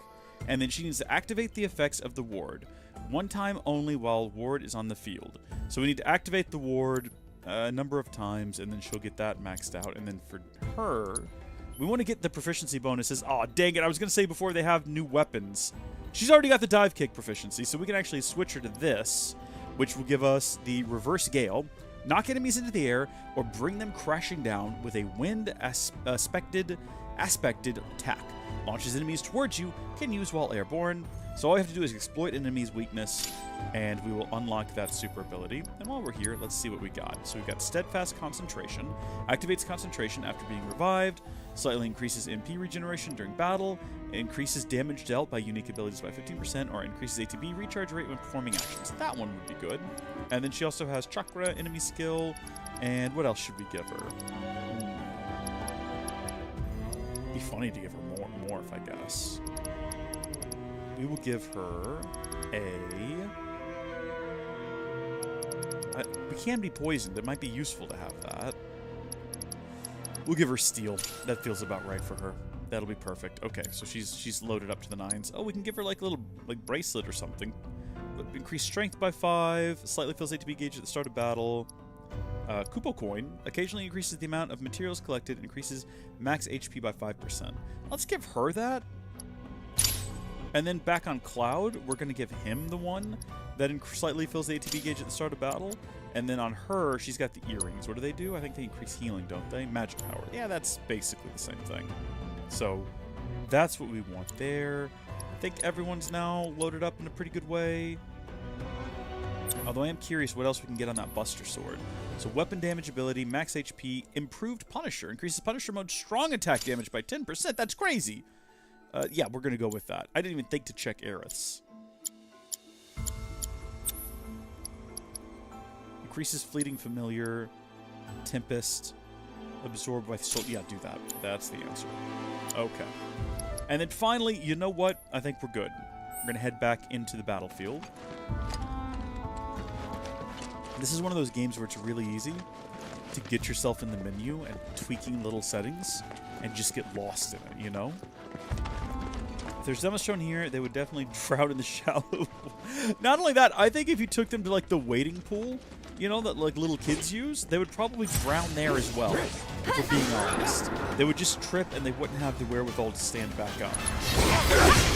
And then she needs to activate the effects of the ward. One time only while ward is on the field. So we need to activate the ward a number of times, and then she'll get that maxed out. And then for her, we want to get the proficiency bonuses. Aw, dang it. I was going to say before they have new weapons. She's already got the dive kick proficiency, so we can actually switch her to this, which will give us the reverse gale, knock enemies into the air, or bring them crashing down with a wind aspected attack. Launches enemies towards you, can use while airborne. So all we have to do is exploit an enemy's weakness, and we will unlock that super ability. And while we're here, let's see what we got. So we've got Steadfast Concentration. Activates concentration after being revived. Slightly increases MP regeneration during battle. Increases damage dealt by unique abilities by 15%, or increases ATB recharge rate when performing actions. That one would be good. And then she also has Chakra, enemy skill, and what else should we give her? Be funny to give her morph, I guess. We will give her we can be poisoned. It might be useful to have that. We'll give her steel. That feels about right for her. That'll be perfect. Okay, so she's loaded up to the 9s. Oh, we can give her like a little bracelet or something. Increase strength by 5. Slightly fills ATB gauge at the start of battle. Kupo coin occasionally increases the amount of materials collected. Increases max HP by 5%. Let's give her that. And then back on Cloud, we're going to give him the one that slightly fills the ATB gauge at the start of battle. And then on her, she's got the earrings. What do? I think they increase healing, don't they? Magic power. Yeah, that's basically the same thing. So that's what we want there. I think everyone's now loaded up in a pretty good way. Although I am curious what else we can get on that Buster Sword. So weapon damage ability, max HP, improved Punisher. Increases Punisher mode strong attack damage by 10%. That's crazy. Yeah, we're going to go with that. I didn't even think to check Aerith's. Increases Fleeting Familiar, Tempest, absorbed by soul. Yeah, do that. That's the answer. Okay. And then finally, you know what? I think we're good. We're going to head back into the battlefield. This is one of those games where it's really easy to get yourself in the menu and tweaking little settings and just get lost in it, you know? If there's demos shown here, they would definitely drown in the shallow. Not only that, I think if you took them to like the wading pool, you know, that like little kids use, they would probably drown there as well, if we're being honest. They would just trip and they wouldn't have the wherewithal to stand back up.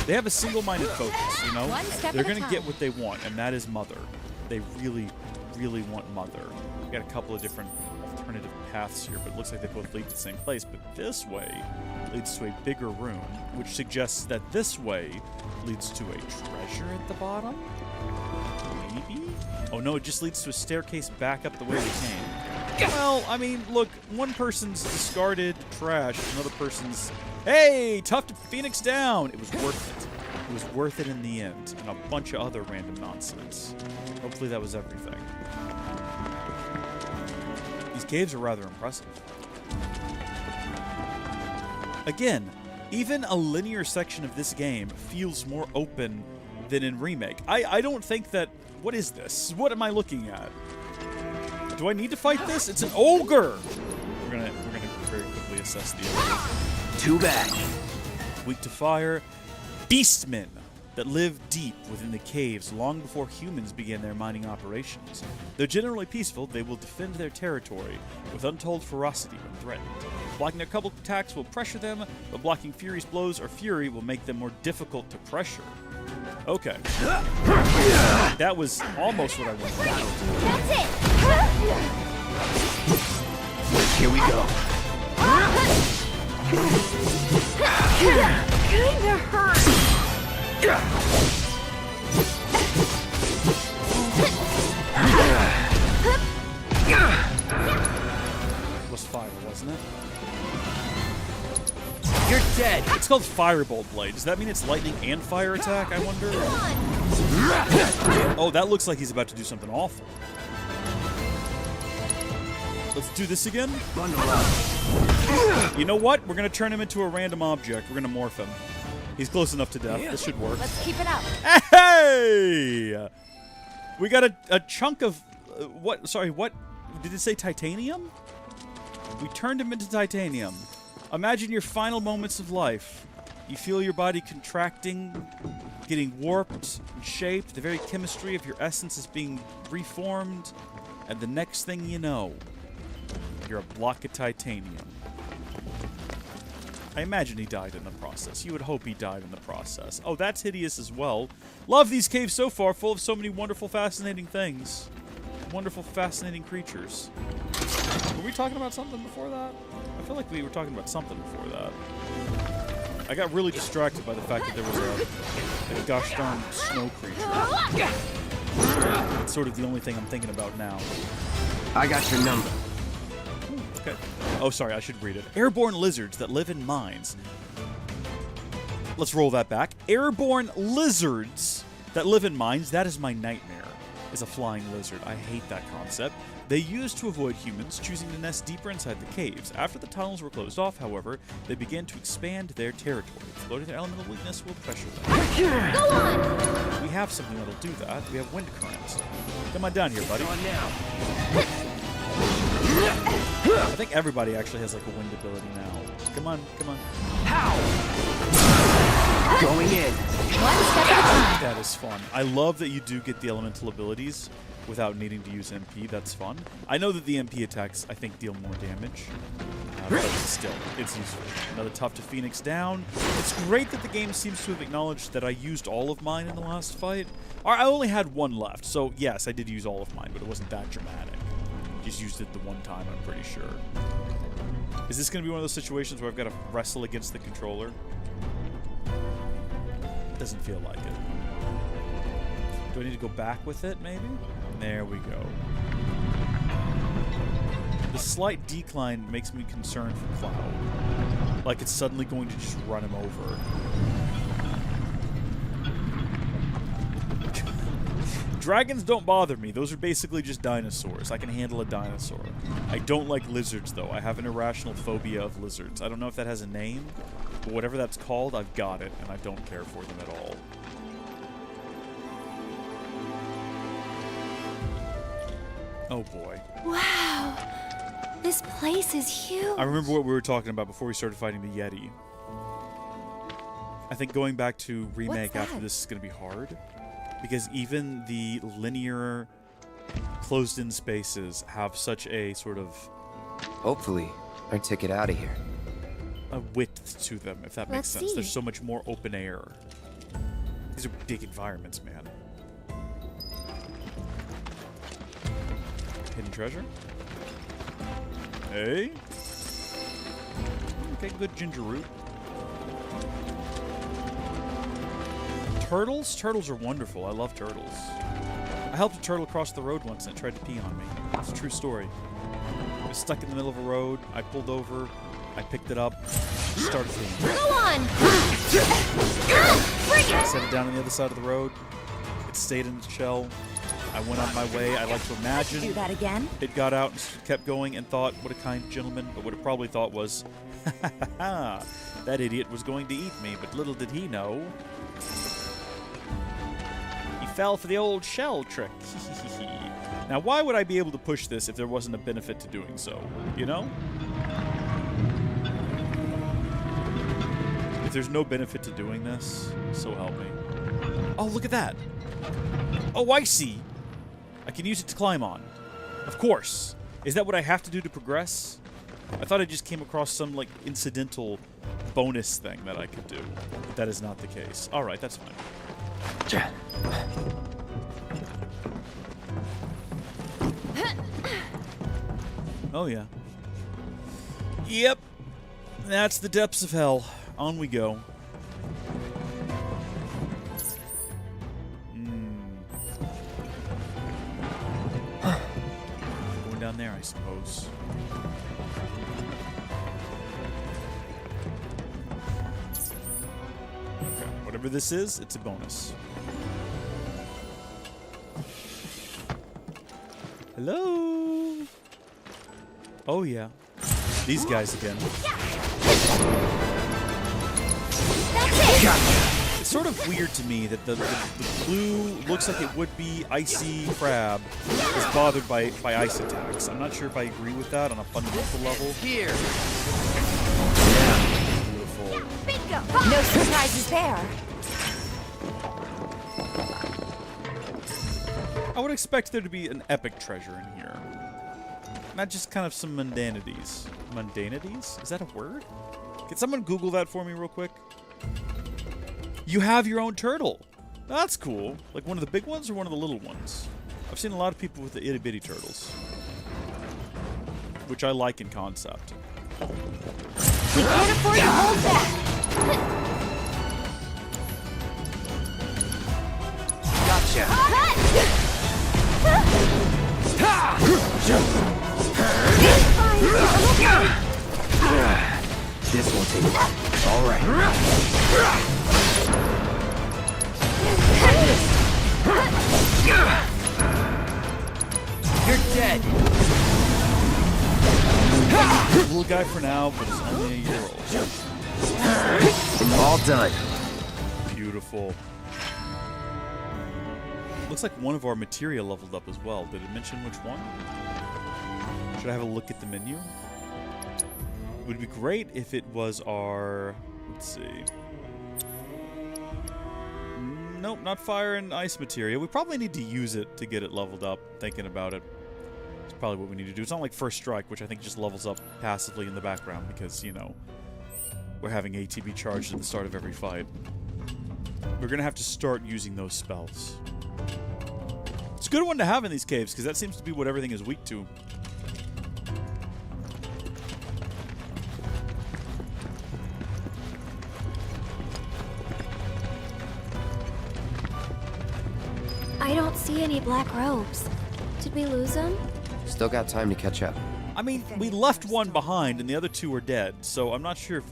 They have a single-minded focus, you know? They're going to get what they want, and that is Mother. They really, really want Mother. We've got a couple of different alternative paths here, but it looks like they both lead to the same place. But this way leads to a bigger room, which suggests that this way leads to a treasure at the bottom? Maybe? Oh no, it just leads to a staircase back up the way we came. Well, I mean, look, one person's discarded trash, another person's, hey, tough to Phoenix down. It was worth it. It was worth it in the end, and a bunch of other random nonsense. Hopefully that was everything. These caves are rather impressive. Again, even a linear section of this game feels more open than in Remake. I don't think that... What is this? What am I looking at? Do I need to fight this? It's an ogre! We're gonna very quickly assess the ogre. Too bad. Weak to fire. Beastmen that live deep within the caves long before humans began their mining operations. Though generally peaceful, they will defend their territory with untold ferocity when threatened. Blocking their couple attacks will pressure them, but blocking Fury's blows or Fury will make them more difficult to pressure. Okay. That was almost what I wanted. That's it! Here we go. Kinda hurt. It was fire, wasn't it? You're dead. It's called Firebolt Blade. Does that mean it's lightning and fire attack, I wonder? Oh, that looks like he's about to do something awful. Let's do this again. Bundle up. You know what? We're going to turn him into a random object. We're going to morph him. He's close enough to death. This should work. Let's keep it up. Hey! We got a chunk of... what? Sorry, what? Did it say titanium? We turned him into titanium. Imagine your final moments of life. You feel your body contracting, getting warped and shaped. The very chemistry of your essence is being reformed. And the next thing you know, you're a block of titanium. I imagine he died in the process. You would hope he died in the process. Oh, that's hideous as well. Love these caves so far, full of so many wonderful, fascinating things. Wonderful, fascinating creatures. Were we talking about something before that? I feel like we were talking about something before that. I got really distracted by the fact that there was a gosh darn snow creature. It's sort of the only thing I'm thinking about now. I got your number. Okay. Oh, sorry, I should read it. Airborne lizards that live in mines. Let's roll that back. Airborne lizards that live in mines. That is my nightmare, is a flying lizard. I hate that concept. They used to avoid humans, choosing to nest deeper inside the caves. After the tunnels were closed off, however, they began to expand their territory. Exploiting their elemental weakness will pressure them. Go on! We have something that'll do that. We have wind currents. Come on down here, buddy. On now. I think everybody actually has like a wind ability now. Come on, come on. Going in. One step at a time. That is fun. I love that you do get the elemental abilities without needing to use MP. That's fun. I know that the MP attacks, I think, deal more damage. But still, it's useful. Another tough to Phoenix down. It's great that the game seems to have acknowledged that I used all of mine in the last fight. Or I only had one left, so yes, I did use all of mine, but it wasn't that dramatic. Just used it the one time, I'm pretty sure. Is this going to be one of those situations where I've got to wrestle against the controller? Doesn't feel like it. Do I need to go back with it, maybe? There we go. The slight decline makes me concerned for Cloud. Like it's suddenly going to just run him over. Dragons don't bother me. Those are basically just dinosaurs. I can handle a dinosaur. I don't like lizards, though. I have an irrational phobia of lizards. I don't know if that has a name, but whatever that's called, I've got it, and I don't care for them at all. Oh, boy. Wow. This place is huge. I remember what we were talking about before we started fighting the Yeti. I think going back to remake after this is going to be hard. Because even the linear, closed-in spaces have such a sort of... Hopefully, our ticket out of here. a width to them, if that makes sense. see. There's so much more open air. These are big environments, man. Hidden treasure? Hey? Okay, good ginger root. Turtles? Turtles are wonderful. I love turtles. I helped a turtle cross the road once and it tried to pee on me. It's a true story. I was stuck in the middle of a road. I pulled over. I picked it up. Started peeing. Go on! I set it down on the other side of the road. It stayed in its shell. I went on my way. I like to imagine Do that again? it got out and kept going and thought, what a kind gentleman. But what it probably thought was, ha ha ha ha, that idiot was going to eat me. But little did he know, he fell for the old shell trick. Now, why would I be able to push this if there wasn't a benefit to doing so? You know? If there's no benefit to doing this, so help me. Oh, look at that. Oh, I see. I can use it to climb on. Of course. Is that what I have to do to progress? I thought I just came across some, like, incidental bonus thing that I could do. That is not the case. Alright, that's fine. Oh, yeah. Yep. That's the depths of hell. On we go. Going down there, I suppose. Okay, whatever this is, it's a bonus. Hello? Oh, yeah. These guys again. It's sort of weird to me that the blue looks like it would be icy crab is bothered by ice attacks. I'm not sure if I agree with that on a fundamental level. Here. Beautiful. Bingo! No surprises there. I would expect there to be an epic treasure in here. Not just kind of some mundanities. Mundanities? Is that a word? Can someone Google that for me real quick? You have your own turtle. That's cool. Like one of the big ones or one of the little ones? I've seen a lot of people with the itty-bitty turtles. Which I like in concept. We can't afford to hold back. Gotcha. This won't take long. All right. You're dead. Little guy for now, but it's only a year old. All done. Beautiful. Looks like one of our materia leveled up as well. Did it mention which one? Should I have a look at the menu? It would be great if it was our... Let's see. Nope, not fire and ice materia. We probably need to use it to get it leveled up, thinking about it. It's probably what we need to do. It's not like First Strike, which I think just levels up passively in the background because, you know, we're having ATB charged at the start of every fight. We're going to have to start using those spells. It's a good one to have in these caves, because that seems to be what everything is weak to. I don't see any black robes. Did we lose them? Still got time to catch up. I mean, we left one behind, and the other two are dead, so I'm not sure if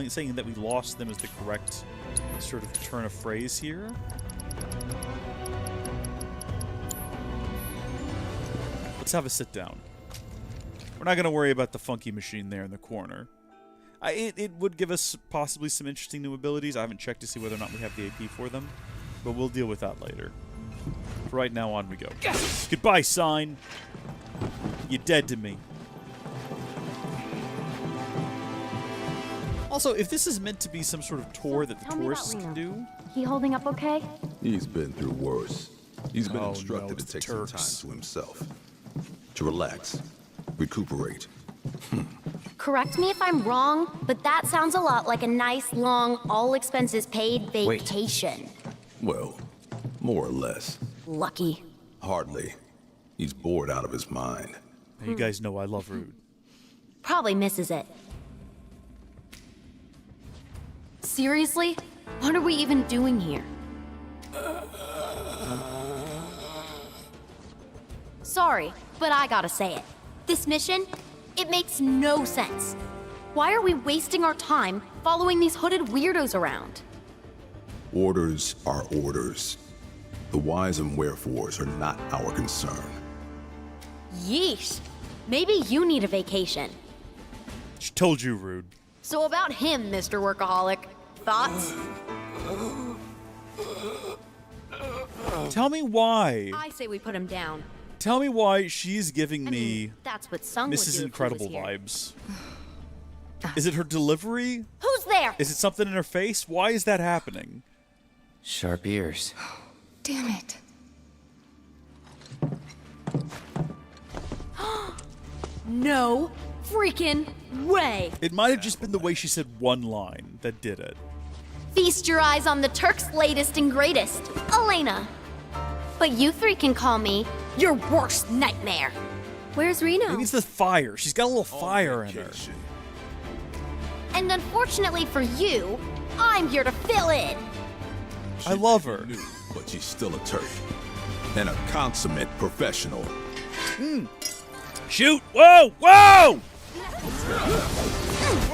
saying that we lost them is the correct sort of turn of phrase here. Let's have a sit down. We're not going to worry about the funky machine there in the corner. It would give us possibly some interesting new abilities. I haven't checked to see whether or not we have the AP for them, but we'll deal with that later. For right now, on we go. Goodbye, sign. You're dead to me. Also, if this is meant to be some sort of tour that the tourists can do... He holding up okay? He's been through worse. He's been Oh, instructed no, to it's take the some time Turks. to himself. To relax. Recuperate. Correct me if I'm wrong, but that sounds a lot like a nice, long, all-expenses-paid vacation. Well, more or less. Lucky. Hardly. He's bored out of his mind. Now, you guys know I love Rude. Probably misses it. Seriously? What are we even doing here? Sorry, but I gotta say it. This mission, it makes no sense. Why are we wasting our time following these hooded weirdos around? Orders are orders. The whys and wherefores are not our concern. Yeesh. Maybe you need a vacation. She told you, Rude. So about him, Mr. Workaholic. Thoughts? Tell me why. I say we put him down. Tell me why she's giving I me mean, that's what Sung would do Mrs. if he Incredible was here. vibes. Is it her delivery? Who's there? Is it something in her face? Why is that happening? Sharp ears. Damn it. No freaking way! It might have just been the way she said one line that did it. Feast your eyes on the Turk's latest and greatest, Elena. But you three can call me your worst nightmare. Where's Reno? Maybe it's the fire. She's got a little fire in her. And unfortunately for you, I'm here to fill in. I love her. New, but she's still a Turk. And a consummate professional. Shoot! Whoa! Whoa!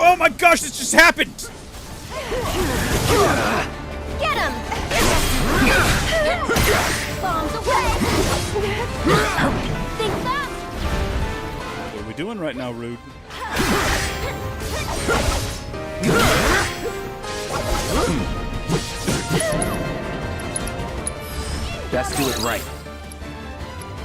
Oh my gosh, this just happened! Get him! Bombs away! Think fast! What are we doing right now, Rude? Best do it right.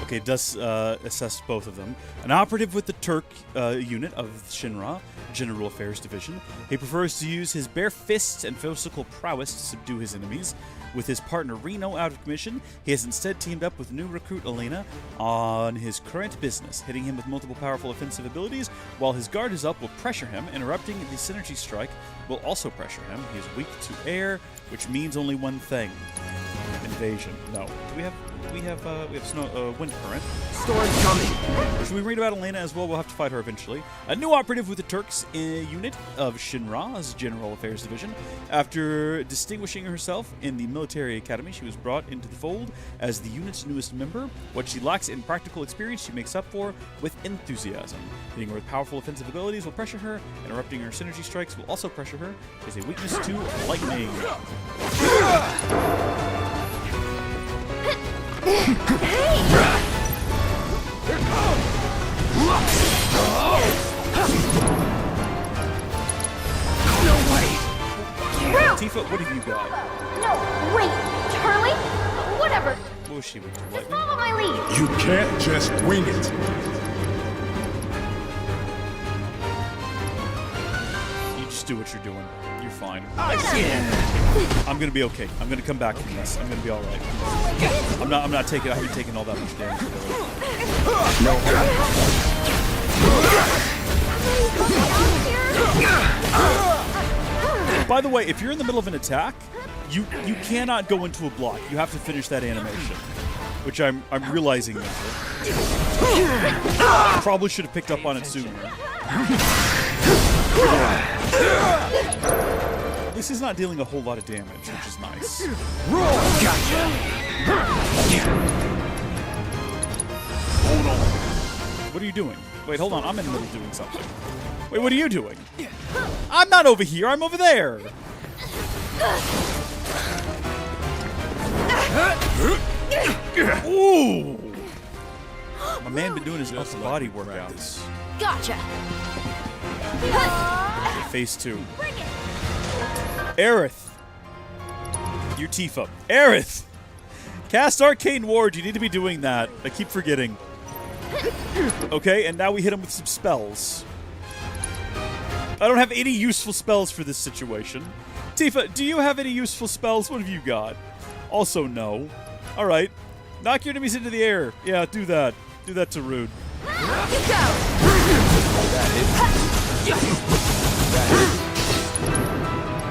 Okay, it does assess both of them. An operative with the Turk unit of Shinra, General Affairs Division. He prefers to use his bare fists and physical prowess to subdue his enemies. With his partner Reno out of commission, he has instead teamed up with new recruit Elena on his current business, hitting him with multiple powerful offensive abilities. While his guard is up, will pressure him. Interrupting the synergy strike will also pressure him. He is weak to air, which means only one thing. invasion. No. Do we have snow wind current? Storm coming. Should we read about Elena as well? We'll have to fight her eventually. A new operative with the Turks unit of Shinra's General Affairs Division. After distinguishing herself in the military academy, she was brought into the fold as the unit's newest member. What she lacks in practical experience, she makes up for with enthusiasm. Hitting her with powerful offensive abilities will pressure her. Interrupting her synergy strikes will also pressure her. She has a weakness to lightning. No way. Tifa, what have you got? No, wait, Charlie? Whatever. What was she with? Just Lightning? follow my lead. You can't just wing it. You just do what you're doing. You're fine. Yeah. I'm gonna be okay. I'm gonna come back from this. I'm gonna be all right. I haven't taken all that much damage really. No. By the way, if you're in the middle of an attack, you cannot go into a block. You have to finish that animation, which I'm realizing now. Probably should have picked up on it sooner. At least he's not dealing a whole lot of damage, which is nice. Gotcha. Hold on. What are you doing? Wait, hold on. I'm in the middle of doing something. Wait, what are you doing? I'm not over here. I'm over there. Ooh. My man been doing his upper body workouts. Gotcha. Phase 2. Aerith. You're Tifa. Aerith! Cast Arcane Ward. You need to be doing that. I keep forgetting. Okay, and now we hit him with some spells. I don't have any useful spells for this situation. Tifa, do you have any useful spells? What have you got? Also, no. Alright. Knock your enemies into the air. Yeah, do that. Do that to Rude.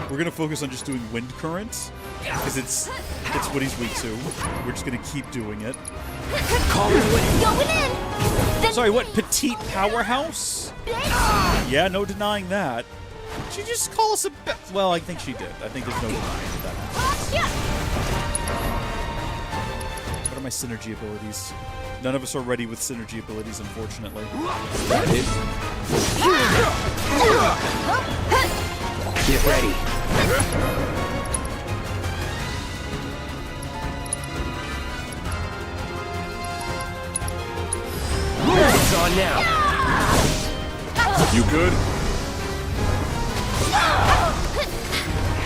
We're gonna focus on just doing wind currents because it's what he's weak to. We're just gonna keep doing it. Going in. Sorry, what? Petite powerhouse? Yeah, no denying that. Did she just call us a well, I think she did. I think there's no denying that. What are my synergy abilities? None of us are ready with synergy abilities, unfortunately. Get ready. It's on now. You good?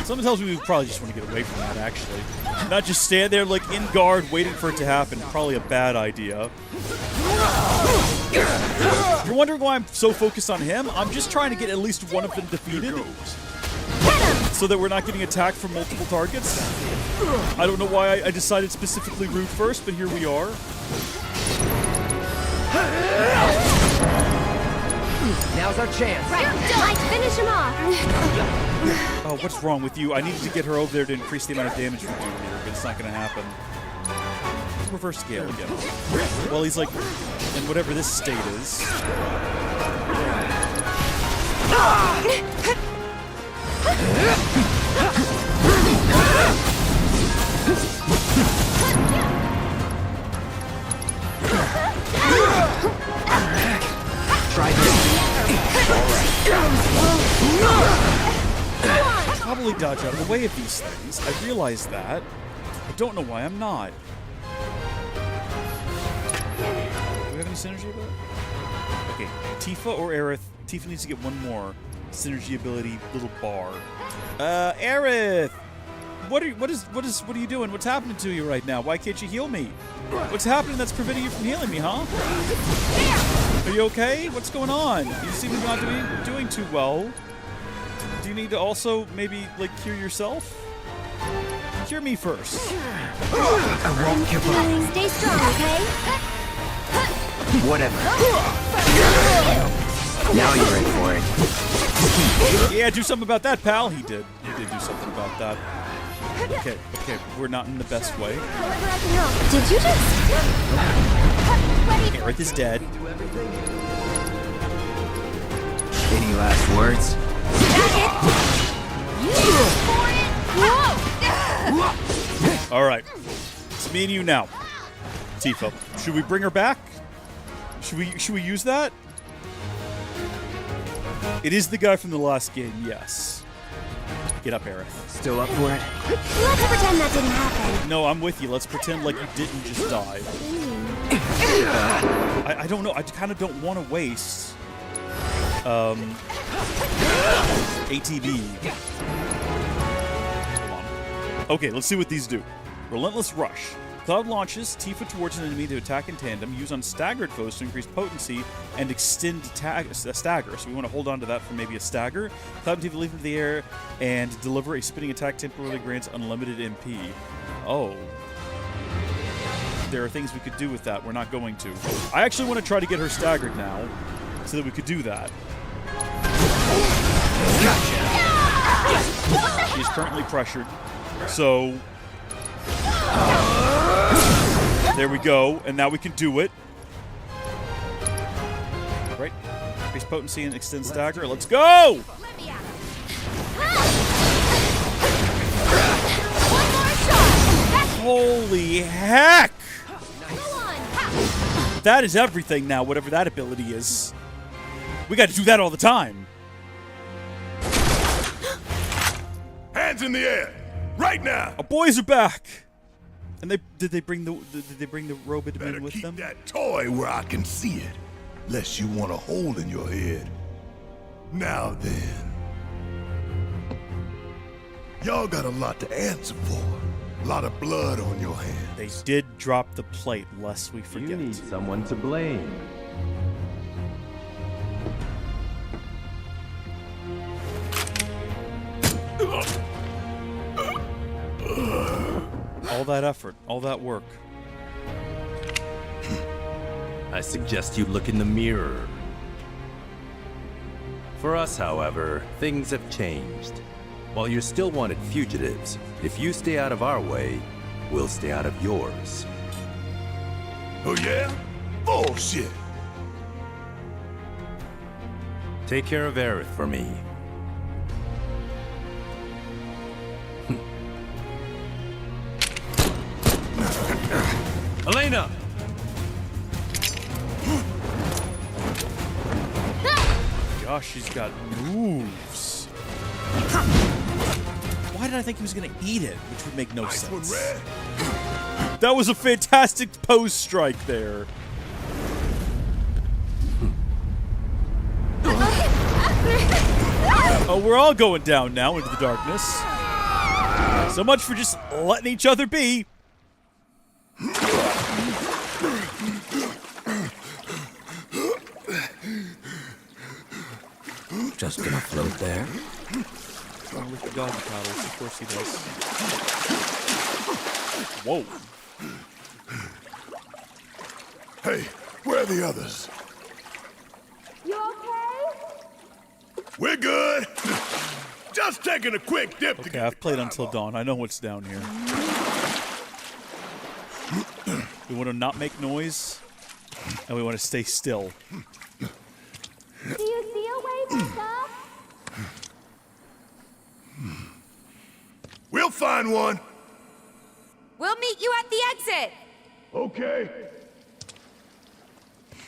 Someone tells me we probably just want to get away from that, actually. Not just stand there, like, in guard, waiting for it to happen. Probably a bad idea. If you're wondering why I'm so focused on him, I'm just trying to get at least one of them defeated. So that we're not getting attacked from multiple targets. I don't know why I decided specifically Rude first, but here we are. Now's our chance. Right, finish him off. Oh, what's wrong with you? I needed to get her over there to increase the amount of damage we do here, but it's not going to happen. Reverse scale again. Well, he's like in whatever this state is. Try this. Probably dodge out of the way of these things. I realize that. I don't know why I'm not. Do we have any synergy ability? Okay, Tifa or Aerith? Tifa needs to get one more synergy ability little bar. Aerith! What are you doing? What's happening to you right now? Why can't you heal me? What's happening that's preventing you from healing me, huh? Are you okay? What's going on? You seem to not be doing too well. Do you need to also maybe, like, cure yourself? Cure me first. I won't give up. Stay strong, okay? Whatever. Now you're in for it. Yeah, do something about that, pal. He did. He did do something about that. Okay, we're not in the best way. However I can help. Did you just... Aerith is dead. Any last words? Alright. It's me and you now. Tifa. Should we bring her back? Should we use that? It is the guy from the last game, yes. Get up, Aerith. Still up for it? Let's pretend that didn't happen. No, I'm with you. Let's pretend like you didn't just die. I don't know. I kind of don't want to waste ATB. Hold on. Okay, let's see what these do. Relentless Rush. Cloud launches Tifa towards an enemy to attack in tandem. Use on staggered foes to increase potency and extend stagger. So we want to hold on to that for maybe a stagger. Cloud and Tifa leap into the air and deliver a spinning attack temporarily grants unlimited MP. Oh. There are things we could do with that. We're not going to. I actually want to try to get her staggered now so that we could do that. Gotcha. She's currently pressured. So... there we go, and now we can do it. Right. Increase potency and extend stagger. Let's go! Holy heck! That is everything now, whatever that ability is. We got to do that all the time. Hands in the air, right now! Our boys are back. And did they bring the robot in with keep them? That toy where I can see it, lest you want a hole in your head. Now then, y'all got a lot to answer for. A lot of blood on your hands. They did drop the plate, lest we forget. You need someone to blame. All that effort, all that work. I suggest you look in the mirror. For us, however, things have changed. While you're still wanted fugitives, if you stay out of our way, we'll stay out of yours. Oh yeah? Bullshit! Take care of Aerith for me. Elena! Gosh, she's got moves. Why did I think he was going to eat it? Which would make no sense. That was a fantastic pose strike there. Oh, we're all going down now into the darkness. So much for just letting each other be. Just gonna float there? Oh, with the doggy paddles, of course he does. Whoa. Hey, where are the others? You okay? We're good. Just taking a quick dip. Okay, I've played Until Dawn. I know what's down here. We want to not make noise, and we want to stay still. Do you see a way back up? We'll find one. We'll meet you at the exit. Okay.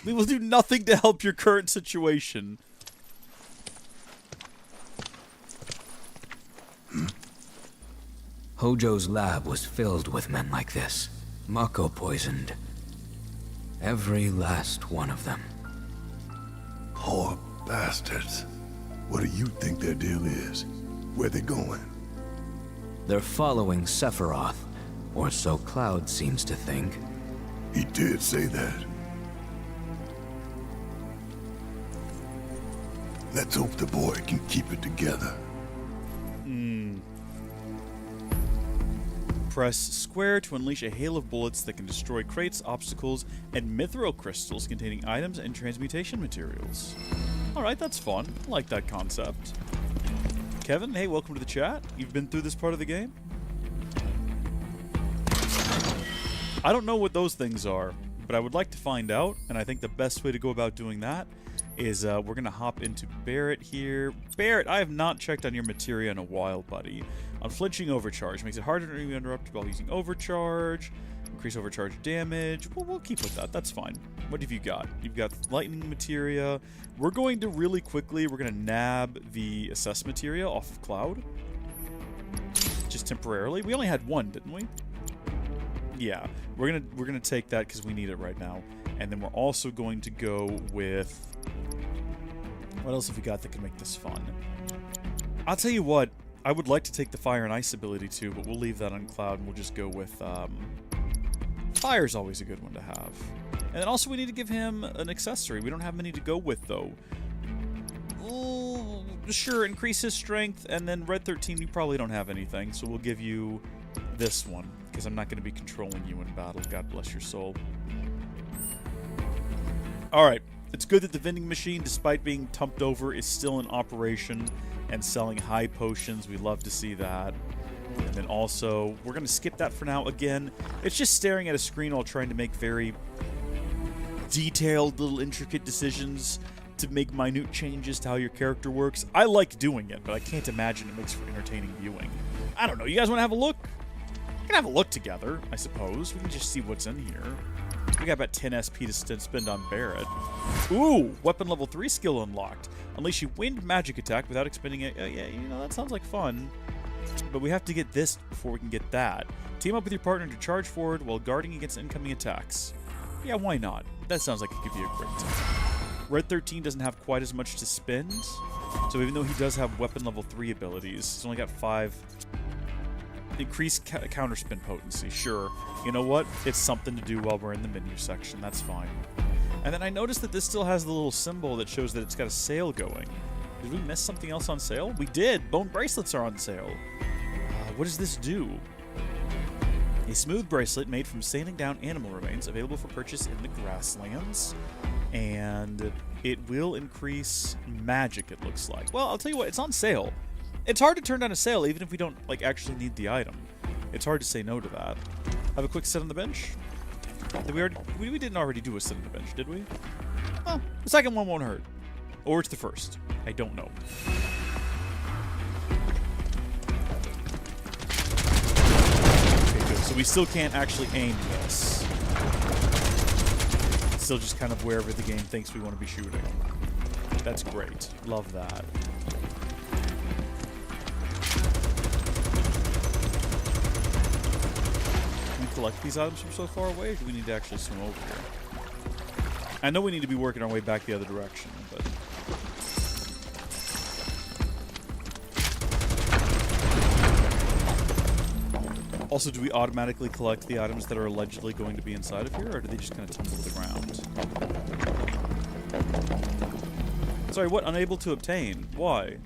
We will do nothing to help your current situation. Hojo's lab was filled with men like this. Mako poisoned. Every last one of them. Poor bastards. What do you think their deal is? Where they going? They're following Sephiroth, or so Cloud seems to think. He did say that. Let's hope the boy can keep it together. Press square to unleash a hail of bullets that can destroy crates, obstacles, and mithril crystals containing items and transmutation materials. Alright, that's fun. I like that concept. Kevin, hey, welcome to the chat. You've been through this part of the game? I don't know what those things are, but I would like to find out, and I think the best way to go about doing that is we're going to hop into Barrett here. Barrett, I have not checked on your materia in a while, buddy. Unflinching overcharge. Makes it harder to be interrupted while using overcharge. Increase overcharge damage. Well, we'll keep with that. That's fine. What have you got? You've got lightning materia. We're going to really quickly, we're going to nab the assess materia off of Cloud. Just temporarily. We only had one, didn't we? Yeah. We're gonna take that because we need it right now. And then we're also going to go with... What else have we got that can make this fun? I'll tell you what. I would like to take the fire and ice ability too, but we'll leave that on Cloud and we'll just go with... Fire's always a good one to have. And then also we need to give him an accessory. We don't have many to go with, though. Oh, sure, increase his strength, and then Red 13, you probably don't have anything, so we'll give you this one, because I'm not going to be controlling you in battle. God bless your soul. Alright, it's good that the vending machine, despite being tumped over, is still in operation and selling high potions. We love to see that. And then also, we're going to skip that for now. Again, it's just staring at a screen while trying to make very detailed, little intricate decisions to make minute changes to how your character works. I like doing it, but I can't imagine it makes for entertaining viewing. I don't know. You guys want to have a look? We can have a look together, I suppose. We can just see what's in here. We got about 10 SP to spend on Barrett. Ooh, weapon level 3 skill unlocked. Unleash a wind magic attack without expending it. Yeah, you know, that sounds like fun. But we have to get this before we can get that. Team up with your partner to charge forward while guarding against incoming attacks. Yeah, why not? That sounds like it could be a great time. Red 13 doesn't have quite as much to spend, so even though he does have weapon level 3 abilities, he's only got 5. Increased counterspin potency, sure. You know what? It's something to do while we're in the menu section, that's fine. And then I noticed that this still has the little symbol that shows that it's got a sale going. Did we miss something else on sale? We did! Bone bracelets are on sale. What does this do? A smooth bracelet made from sanding down animal remains, available for purchase in the grasslands. And it will increase magic, it looks like. Well, I'll tell you what, it's on sale. It's hard to turn down a sale, even if we don't actually need the item. It's hard to say no to that. Have a quick sit on the bench. Did we didn't already do a sit on the bench, did we? Well, the second one won't hurt. Or it's the first. I don't know. Okay, good. So we still can't actually aim this. It's still just kind of wherever the game thinks we want to be shooting. That's great. Love that. Can we collect these items from so far away, or do we need to actually swim over here? I know we need to be working our way back the other direction, but... Also, do we automatically collect the items that are allegedly going to be inside of here, or do they just kind of tumble to the ground? Sorry, what? Unable to obtain? Why?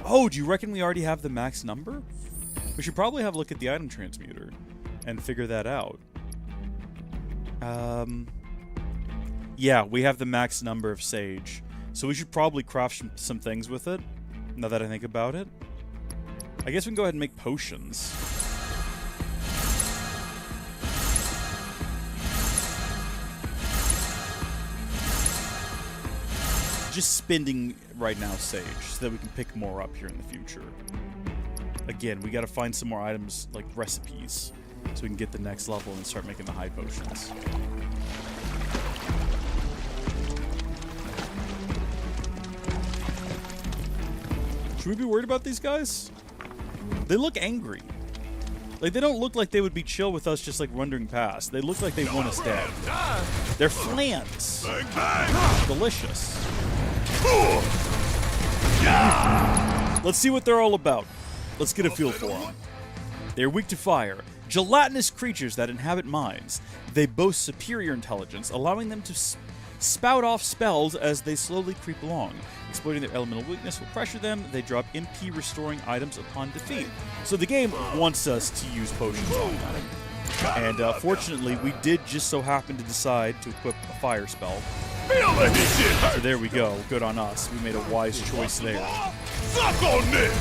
Oh, do you reckon we already have the max number? We should probably have a look at the item transmuter and figure that out. Yeah, we have the max number of sage. So we should probably craft some things with it, now that I think about it. I guess we can go ahead and make potions. Just spending right now sage so that we can pick more up here in the future. Again, we gotta find some more items, like recipes, so we can get the next level and start making the high potions. Should we be worried about these guys? They look angry. Like, they don't look like they would be chill with us just, like, wandering past. They look like they want us dead. They're flans. Delicious. Let's see what they're all about. Let's get a feel for them. They're weak to fire. Gelatinous creatures that inhabit mines. They boast superior intelligence, allowing them to spout off spells as they slowly creep along. Exploiting their elemental weakness will pressure them. They drop MP restoring items upon defeat. So the game wants us to use potions on them. And fortunately, we did just so happen to decide to equip a fire spell. So there we go. Good on us. We made a wise choice there. Suck on this!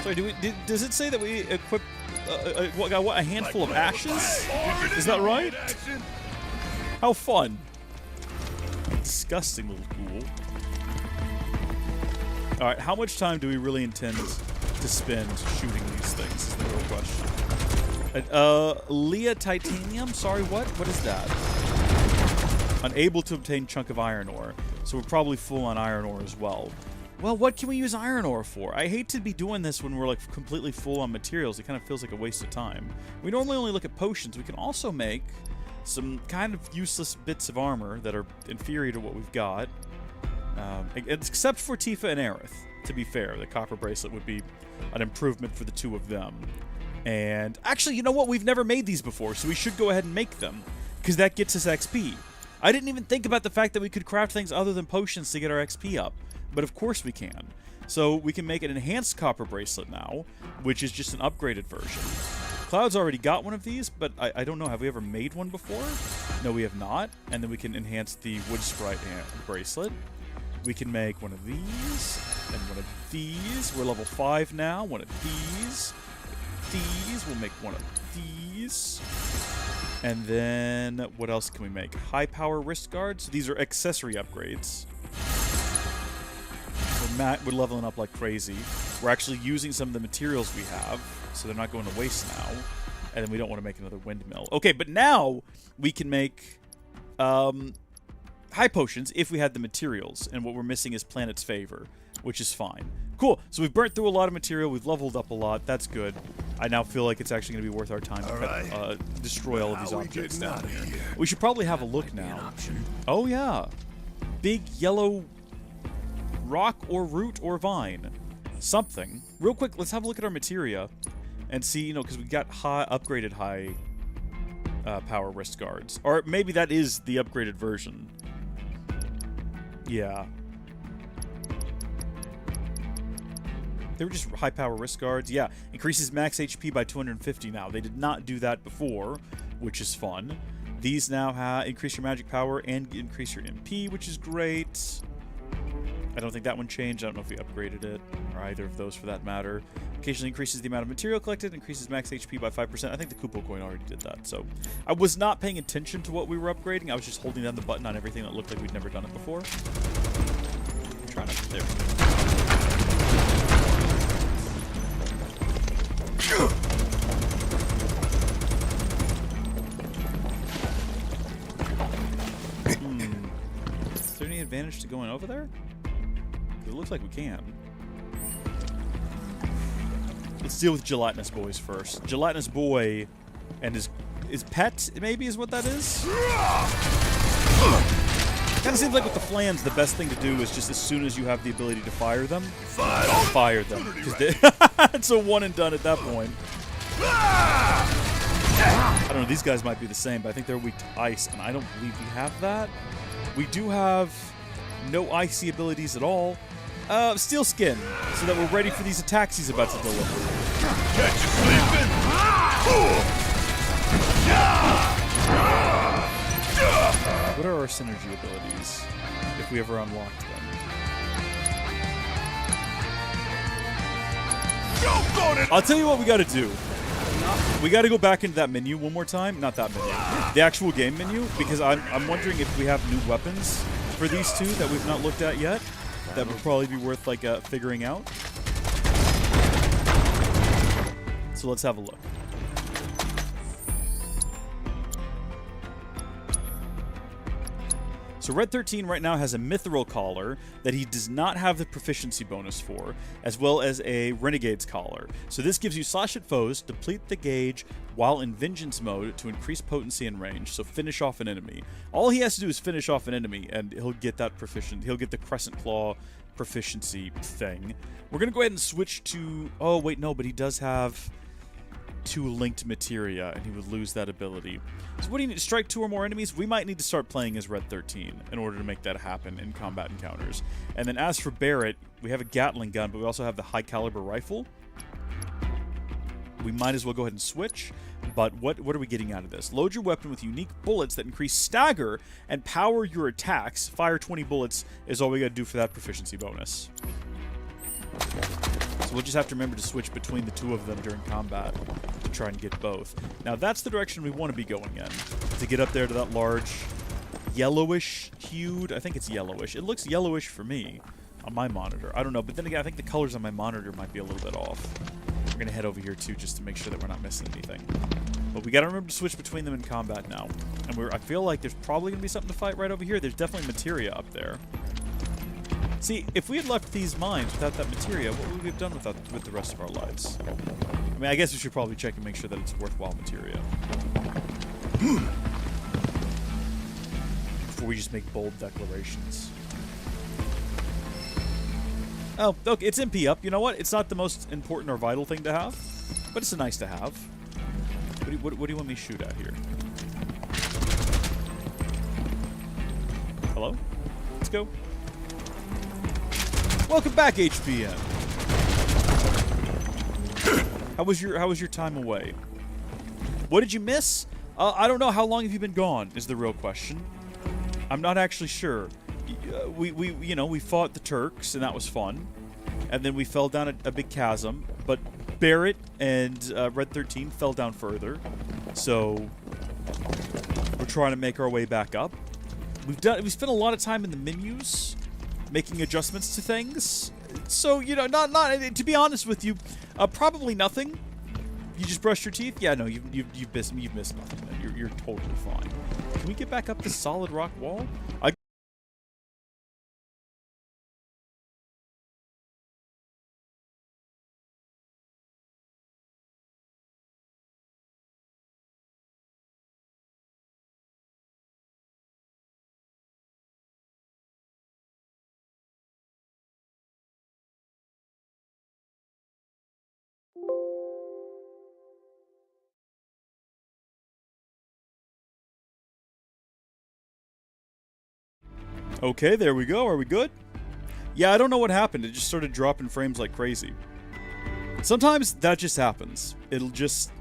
Sorry, does it say that we equip a handful of ashes? Is that right? How fun. Disgusting little ghoul. Alright, how much time do we really intend to spend shooting these things is the real question. Leah Titanium? Sorry, what? What is that? Unable to obtain chunk of iron ore. So we're probably full on iron ore as well. Well, what can we use iron ore for? I hate to be doing this when we're like completely full on materials. It kind of feels like a waste of time. We normally only look at potions. We can also make some kind of useless bits of armor that are inferior to what we've got. Except for Tifa and Aerith, to be fair. The copper bracelet would be an improvement for the two of them. And actually, you know what? We've never made these before, so we should go ahead and make them. Because that gets us XP. I didn't even think about the fact that we could craft things other than potions to get our XP up. But of course we can. So we can make an enhanced copper bracelet now, which is just an upgraded version. Cloud's already got one of these, but I don't know. Have we ever made one before? No, we have not. And then we can enhance the wood sprite bracelet. We can make one of these and one of these. We're level 5 now. One of these. These. We'll make one of these. And then what else can we make? High power wrist guards. So these are accessory upgrades. We're leveling up like crazy. We're actually using some of the materials we have, so they're not going to waste now. And then we don't want to make another windmill. Okay, but now we can make high potions if we had the materials. And what we're missing is Planet's Favor, which is fine. Cool. So we've burnt through a lot of material. We've leveled up a lot. That's good. I now feel like it's actually going to be worth our time to destroy all of these objects down here. We should probably have a look now. Oh, yeah. Big yellow rock or root or vine. Something. Real quick, let's have a look at our materia and see, you know, because we got upgraded high power wrist guards. Or maybe that is the upgraded version. Yeah. They were just high power wrist guards. Yeah. Increases max HP by 250 now. They did not do that before, which is fun. These now increase your magic power and increase your MP, which is great. I don't think that one changed. I don't know if we upgraded it, or either of those for that matter. Occasionally increases the amount of material collected, increases max HP by 5%. I think the Kupo coin already did that. So I was not paying attention to what we were upgrading. I was just holding down the button on everything that looked like we'd never done it before. I'm trying to... There Is there any advantage to going over there? It looks like we can. Let's deal with Gelatinous Boys first. Gelatinous Boy and his pet, maybe, is what that is? Kind of seems like with the flans, the best thing to do is just as soon as you have the ability to fire them, fire them. It's a one and done at that point. I don't know, these guys might be the same, but I think they're weak to ice, and I don't believe we have that. We do have no icy abilities at all. Steel Skin, so that we're ready for these attacks he's about to deliver. Catch you sleeping! What are our synergy abilities, if we ever unlocked them? I'll tell you what we gotta do. We gotta go back into that menu one more time. Not that menu. The actual game menu, because I'm wondering if we have new weapons for these two that we've not looked at yet. That would probably be worth, like, figuring out. So let's have a look. So Red 13 right now has a Mythril Collar that he does not have the proficiency bonus for, as well as a Renegade's Collar. So this gives you slash at foes, deplete the gauge while in vengeance mode to increase potency and range, so finish off an enemy. All he has to do is finish off an enemy, and he'll get that he'll get the Crescent Claw proficiency thing. We're going to go ahead and switch to... Oh, wait, no, but he does have 2 linked materia, and he would lose that ability. So what do you need to strike 2 or more enemies? We might need to start playing as Red 13 in order to make that happen in combat encounters. And then as for Barrett, we have a Gatling gun, but we also have the high caliber rifle. We might as well go ahead and switch. But what are we getting out of this? Load your weapon with unique bullets that increase stagger and power your attacks. Fire 20 bullets is all we gotta do for that proficiency bonus. So we'll just have to remember to switch between the two of them during combat. to try and get both. Now, that's the direction we want to be going in, to get up there to that large yellowish hued. I think it's yellowish. It looks yellowish for me on my monitor. I don't know, but then again, I think the colors on my monitor might be a little bit off. We're going to head over here, too, just to make sure that we're not missing anything. But we got to remember to switch between them in combat now. And I feel like there's probably going to be something to fight right over here. There's definitely materia up there. See, if we had left these mines without that materia, what would we have done with the rest of our lives? I mean, I guess we should probably check and make sure that it's worthwhile materia. Before we just make bold declarations. Oh, okay, it's MP up. You know what? It's not the most important or vital thing to have, but it's a nice to have. What do you want me to shoot at here? Hello? Let's go. Welcome back, HPN. How was your time away? What did you miss? I don't know. How long have you been gone? Is the real question. I'm not actually sure. We fought the Turks and that was fun, and then we fell down a big chasm. But Barrett and Red 13 fell down further, so we're trying to make our way back up. We spent a lot of time in the menus, making adjustments to things. So, not to be honest with you, probably nothing. You just brushed your teeth? Yeah, no, you've missed nothing. Man. You're totally fine. Can we get back up this solid rock wall? Okay, there we go. Are we good? Yeah, I don't know what happened. It just started dropping frames like crazy. Sometimes that just happens. It'll just...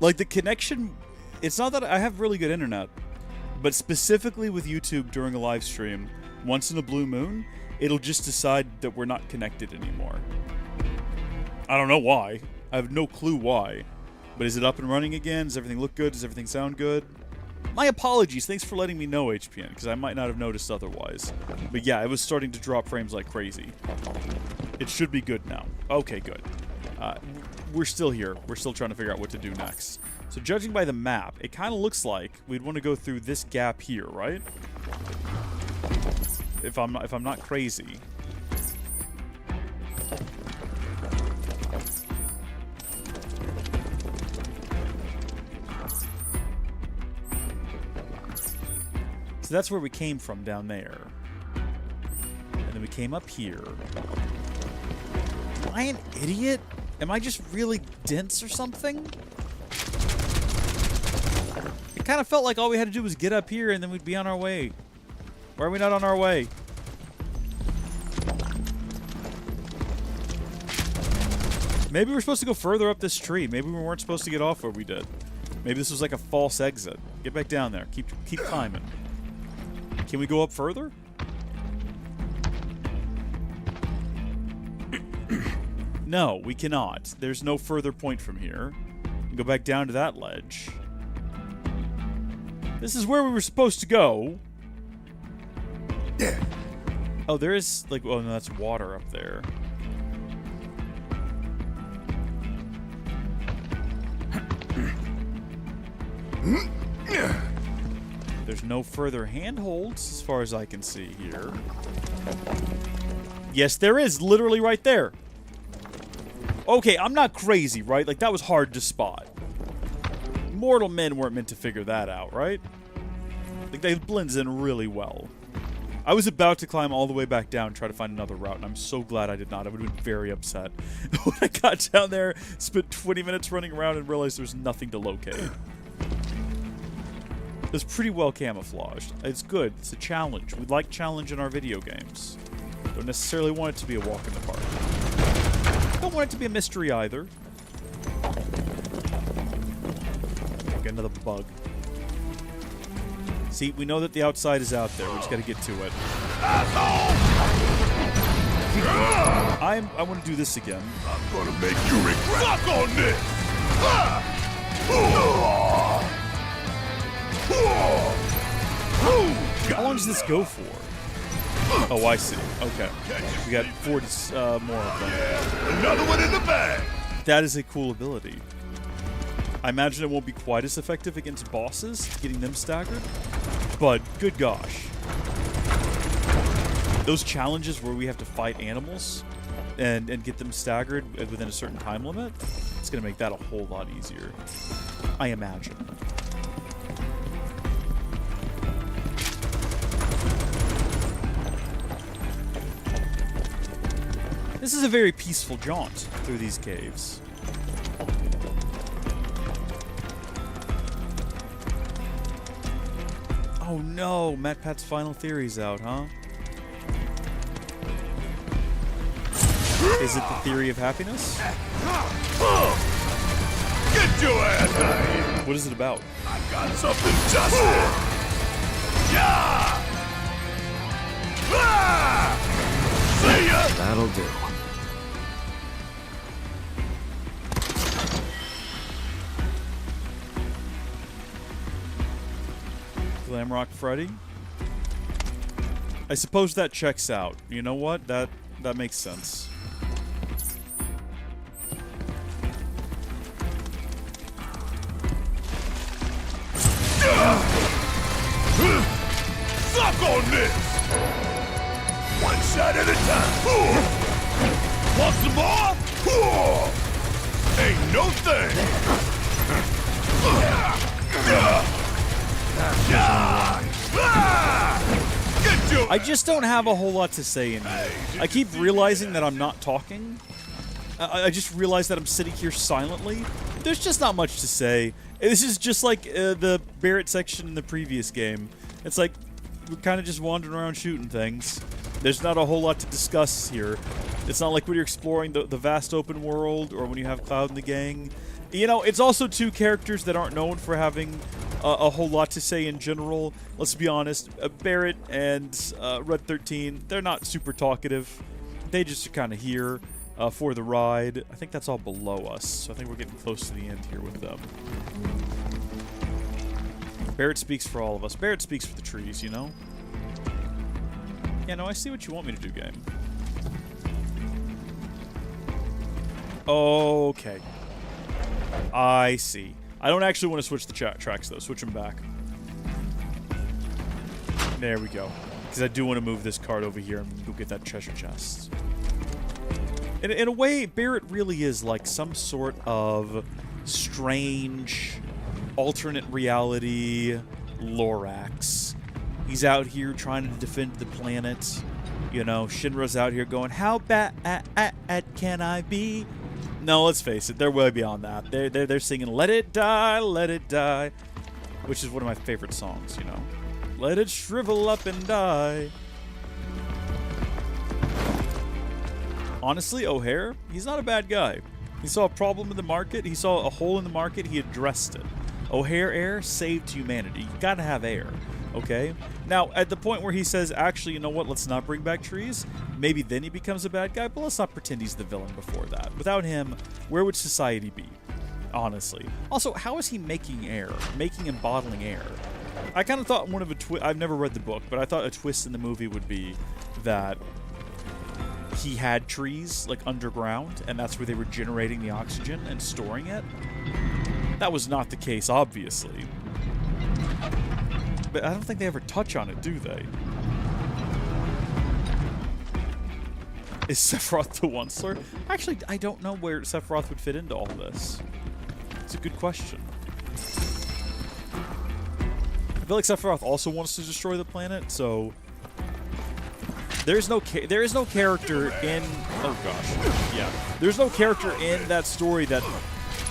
Like, the connection... It's not that I have really good internet, but specifically with YouTube during a live stream, once in a blue moon, it'll just decide that we're not connected anymore. I don't know why. I have no clue why. But is it up and running again? Does everything look good? Does everything sound good? My apologies. Thanks for letting me know, HPN, because I might not have noticed otherwise. But yeah, it was starting to drop frames like crazy. It should be good now. Okay, good. We're still here. We're still trying to figure out what to do next. So judging by the map, it kind of looks like we'd want to go through this gap here, right? If I'm not crazy. So that's where we came from down there. And then we came up here. Am I an idiot? Am I just really dense or something? It kind of felt like all we had to do was get up here and then we'd be on our way. Why are we not on our way? Maybe we're supposed to go further up this tree. Maybe we weren't supposed to get off where we did. Maybe this was like a false exit. Get back down there. Keep climbing. Can we go up further? No, we cannot. There's no further point from here. We can go back down to that ledge. This is where we were supposed to go. Oh, there is, like, oh no, that's water up there. There's no further handholds as far as I can see here. Yes, there is, literally right there. Okay, I'm not crazy, right? Like, that was hard to spot. Mortal men weren't meant to figure that out, right? Like, that blends in really well. I was about to climb all the way back down and try to find another route, and I'm so glad I did not. I would have been very upset when I got down there, spent 20 minutes running around, and realized there's nothing to locate. It was pretty well camouflaged. It's good. It's a challenge. We like challenge in our video games. Don't necessarily want it to be a walk in the park. Don't want it to be a mystery either. Get another bug. See, we know that the outside is out there. We just got to get to it. I want to do this again. I'm gonna make you regret. Suck on this! How long does this go for? Oh, I see. Okay. We got 40 more of them. Another one in the bag. That is a cool ability. I imagine it won't be quite as effective against bosses, getting them staggered. But good gosh. Those challenges where we have to fight animals and get them staggered within a certain time limit, it's going to make that a whole lot easier. I imagine. This is a very peaceful jaunt through these caves. Oh no, MatPat's final theory's out, huh? Is it the theory of happiness? Get your ass out of here. What is it about? I got something just here. Yeah! Ah! See ya! That'll do. Glamrock Freddy? I suppose that checks out. You know what? That makes sense. Suck on this! One shot at a time. Want some more? Ain't no thing. I just don't have a whole lot to say in here. I keep realizing that I'm not talking. I just realized that I'm sitting here silently. There's just not much to say. This is just like the Barrett section in the previous game. It's like we're kind of just wandering around shooting things. There's not a whole lot to discuss here. It's not like when you're exploring the vast open world or when you have Cloud and the gang. You know, it's also two characters that aren't known for having a whole lot to say in general. Let's be honest, Barrett and Red 13, they're not super talkative. They just are kind of here for the ride. I think that's all below us, so I think we're getting close to the end here with them. Barrett speaks for all of us. Barrett speaks for the trees, you know? Yeah, no, I see what you want me to do, game. Okay. I see. I don't actually want to switch the tracks, though. Switch them back. There we go. Because I do want to move this card over here and go get that treasure chest. In a way, Barrett really is like some sort of strange, alternate reality Lorax. He's out here trying to defend the planet. You know, Shinra's out here going, how bad can I be? No, let's face it, they're way beyond that. They're singing Let It Die, which is one of my favorite songs, you know. Let it shrivel up and die. Honestly, O'Hare, he's not a bad guy. He saw a problem in the market, he saw a hole in the market, he addressed it. O'Hare air saved humanity. You gotta have air, okay? Now, at the point where he says, actually, you know what, let's not bring back trees, maybe then he becomes a bad guy, but let's not pretend he's the villain before that. Without him, where would society be? Honestly. Also, how is he making air? Making and bottling air? I kind of thought one of a twist, I've never read the book, but I thought a twist in the movie would be that he had trees, like, underground, and that's where they were generating the oxygen and storing it. That was not the case, obviously. But I don't think they ever touch on it, do they? Is Sephiroth the Onceler? Actually, I don't know where Sephiroth would fit into all this. It's a good question. I feel like Sephiroth also wants to destroy the planet, so there is no character in there's no character in that story that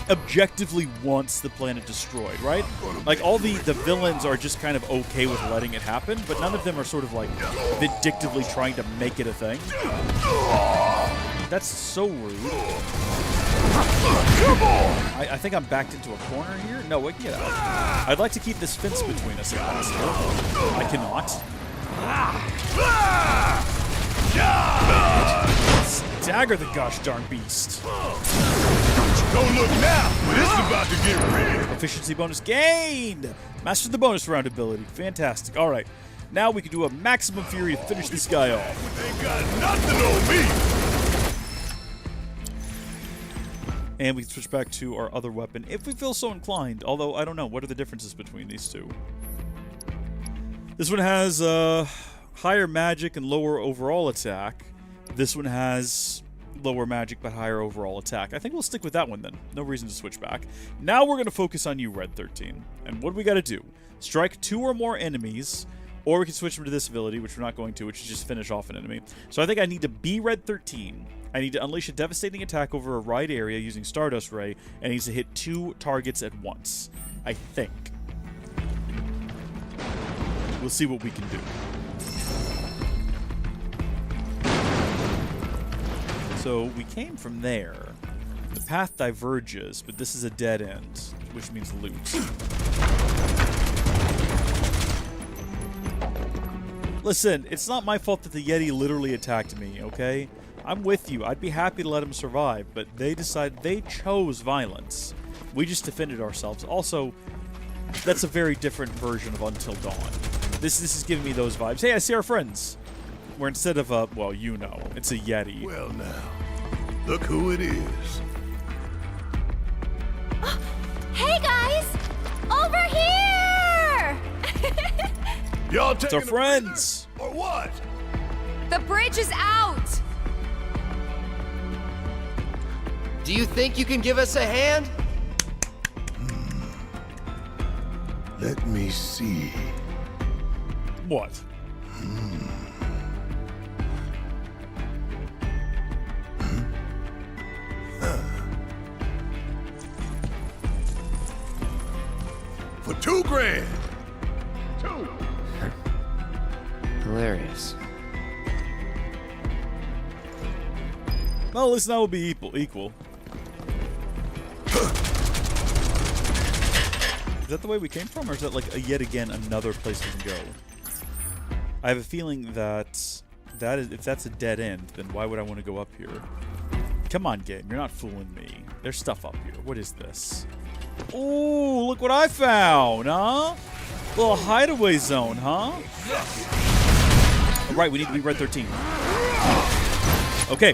objectively wants the planet destroyed, right? Like, all the villains are just kind of okay with letting it happen, but none of them are sort of like vindictively trying to make it a thing. That's so rude. I think I'm backed into a corner here. No, we can get out. I'd like to keep this fence between us if possible. I cannot. dagger the gosh darn beast. Don't look now, but it's about to get real. Efficiency bonus gained. Master the bonus round ability. Fantastic. All right. Now we can do a maximum fury to finish this guy off. They got nothing on me. And we can switch back to our other weapon if we feel so inclined. Although, I don't know. What are the differences between these two? This one has higher magic and lower overall attack. This one has lower magic but higher overall attack. I think we'll stick with that one then. No reason to switch back. Now we're going to focus on you, Red 13. And what do we got to do? Strike 2 or more enemies, or we can switch them to this ability, which we're not going to, which is just finish off an enemy. So I think I need to be Red 13. I need to unleash a devastating attack over a wide area using Stardust Ray, and he needs to hit 2 targets at once. I think. We'll see what we can do. So we came from there. The path diverges, but this is a dead end, which means loot. Listen, it's not my fault that the Yeti literally attacked me, okay? I'm with you. I'd be happy to let him survive, but they chose violence. We just defended ourselves. Also, that's a very different version of Until Dawn. This is giving me those vibes. Hey, I see our friends. Where instead of a, well, you know, it's a Yeti. Well now, look who it is. Hey guys! Over here! Y'all It's taking our friends! Or what? The bridge is out! Do you think you can give us a hand? Let me see. What? For $2,000. 2. Hilarious. Well, at least now we'll be equal. Is that the way we came from, or is that like yet again another place we can go? I have a feeling that if that's a dead end, then why would I want to go up here? Come on, game, you're not fooling me. There's stuff up here. What is this? Ooh, look what I found, huh? Little hideaway zone, huh? All right, we need to be Red 13. Okay,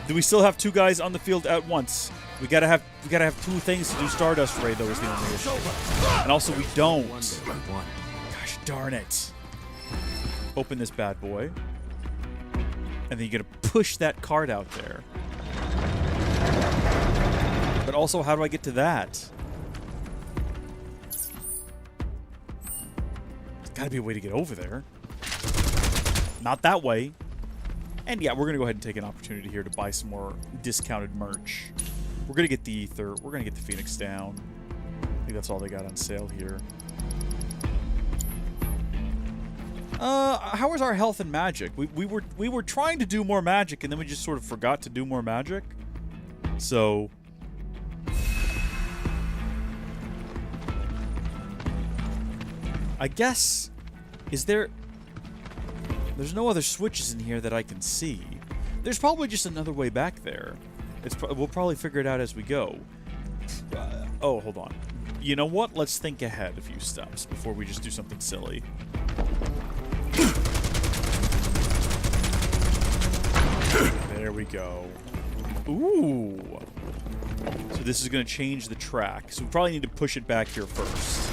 do we still have 2 guys on the field at once? We gotta have 2 things to do Stardust Ray, though, is the only issue. And also, we don't. Gosh darn it. Open this bad boy. And then you gotta push that card out there. But also, how do I get to that? There's gotta be a way to get over there. Not that way. And yeah, we're gonna go ahead and take an opportunity here to buy some more discounted merch. We're gonna get the Ether. We're gonna get the Phoenix down. I think that's all they got on sale here. How is our health and magic? We were trying to do more magic, and then we just sort of forgot to do more magic. So I guess there's no other switches in here that I can see. There's probably just another way back there. We'll probably figure it out as we go. Oh, hold on. You know what? Let's think ahead a few steps before we just do something silly. There we go. Ooh. So this is going to change the track. So we probably need to push it back here first.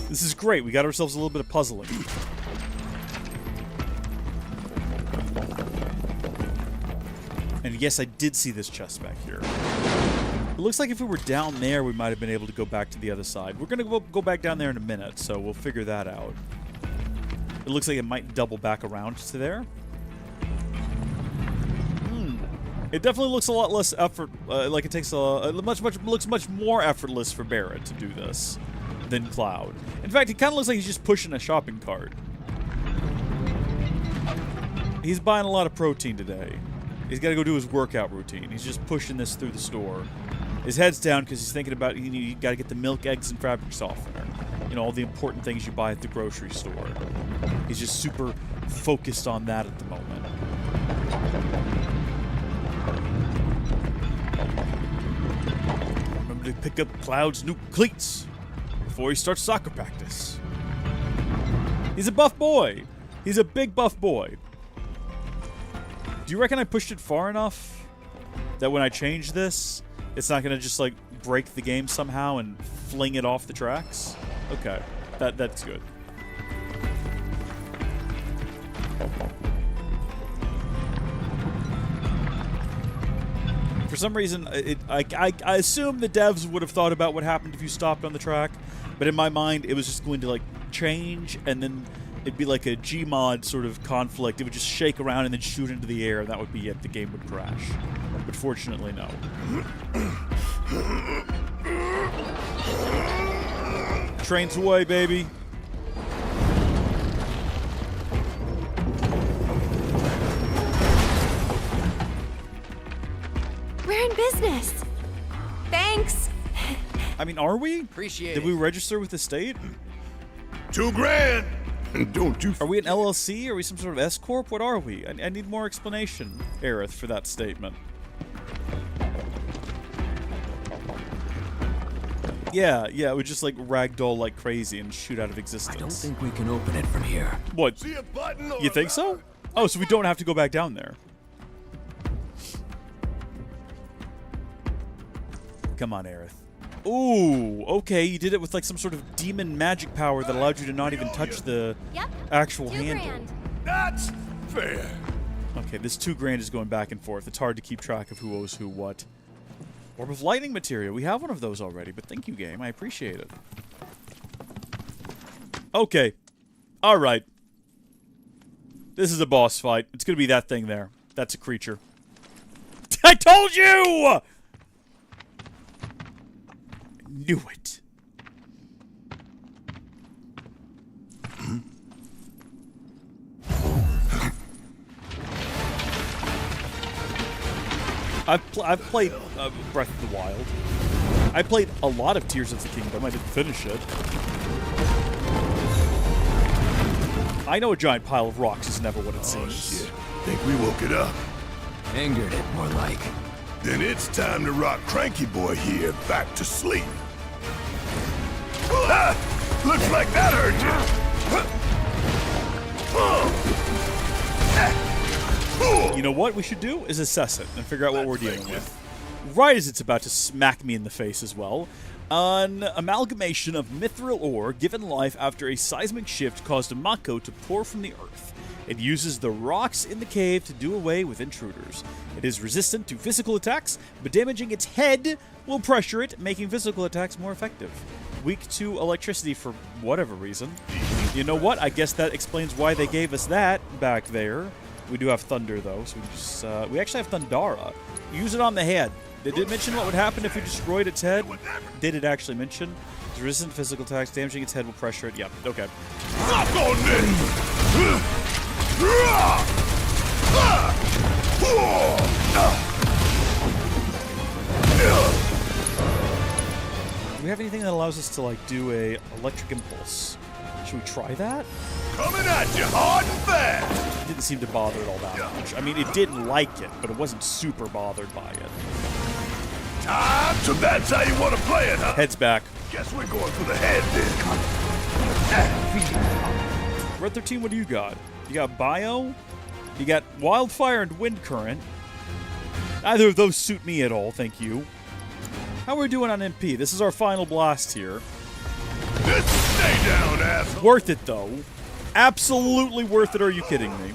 This is great. We got ourselves a little bit of puzzling. And yes, I did see this chest back here. It looks like if we were down there, we might have been able to go back to the other side. We're going to go back down there in a minute, so we'll figure that out. It looks like it might double back around to there. It definitely looks a lot less effort. Like it takes looks much more effortless for Barrett to do this than Cloud. In fact, it kind of looks like he's just pushing a shopping cart. He's buying a lot of protein today. He's got to go do his workout routine. He's just pushing this through the store. His head's down because he's thinking about you got to get the milk, eggs, and fabric softener. You know, all the important things you buy at the grocery store. He's just super focused on that at the moment. Remember to pick up Cloud's new cleats before he starts soccer practice. He's a buff boy. He's a big buff boy. Do you reckon I pushed it far enough that when I change this, it's not gonna just like break the game somehow and fling it off the tracks? Okay, that's good. For some reason, I assume the devs would have thought about what happened if you stopped on the track, but in my mind, it was just going to like change, and then it'd be like a Gmod sort of conflict. It would just shake around and then shoot into the air, and that would be it. The game would crash. But fortunately, no. Trains away, baby. We're in business. Thanks. I mean, are we? Appreciate Did we register with the state? $2 grand. Don't you? Are we an LLC? Are we some sort of S corp? What are we? I need more explanation, Aerith, for that statement. Yeah, it would just like ragdoll like crazy and shoot out of existence. I don't think we can open it from here. What? See a button or You think so? Oh, so we don't have to go back down there. Come on, Aerith. Ooh, okay, you did it with like some sort of demon magic power that allowed you to not even touch the actual handle. That's fair. Okay, this $2 grand is going back and forth. It's hard to keep track of who owes who what. Orb of Lightning material. We have one of those already, but thank you, game. I appreciate it. Okay. Alright. This is a boss fight. It's gonna be that thing there. That's a creature. I told you! Knew it. I've played Breath of the Wild. I played a lot of Tears of the Kingdom. I didn't finish it. I know a giant pile of rocks is never what it seems. Shit. Think we woke it up. Angered it, more like. Then it's time to rock Cranky Boy here back to sleep. Ah, looks like that hurt you. You know what we should do is assess it and figure out what we're dealing with. Right as it's about to smack me in the face as well. An amalgamation of mithril ore given life after a seismic shift caused a Mako to pour from the earth. It uses the rocks in the cave to do away with intruders. It is resistant to physical attacks, but damaging its head will pressure it, making physical attacks more effective. Weak to electricity for whatever reason. You know what? I guess that explains why they gave us that back there. We do have thunder though, so we actually have Thundara. Use it on the head. Did it mention what would happen if we destroyed its head? Did it actually mention? It's resistant to physical attacks, damaging its head will pressure it. Yep, okay. Knock on this! Do we have anything that allows us to like do a electric impulse? Should we try that? Coming at you hard and fast! It didn't seem to bother it all that much. I mean, it didn't like it, but it wasn't super bothered by it. So that's how you want to play it, huh? Head's back. Guess we're going for the head then. Red 13, what do you got? You got Bio? You got Wildfire and Wind Current. Neither of those suit me at all, thank you. How are we doing on MP? This is our final blast here. Just stay down, asshole. Worth it, though. Absolutely worth it, are you kidding me?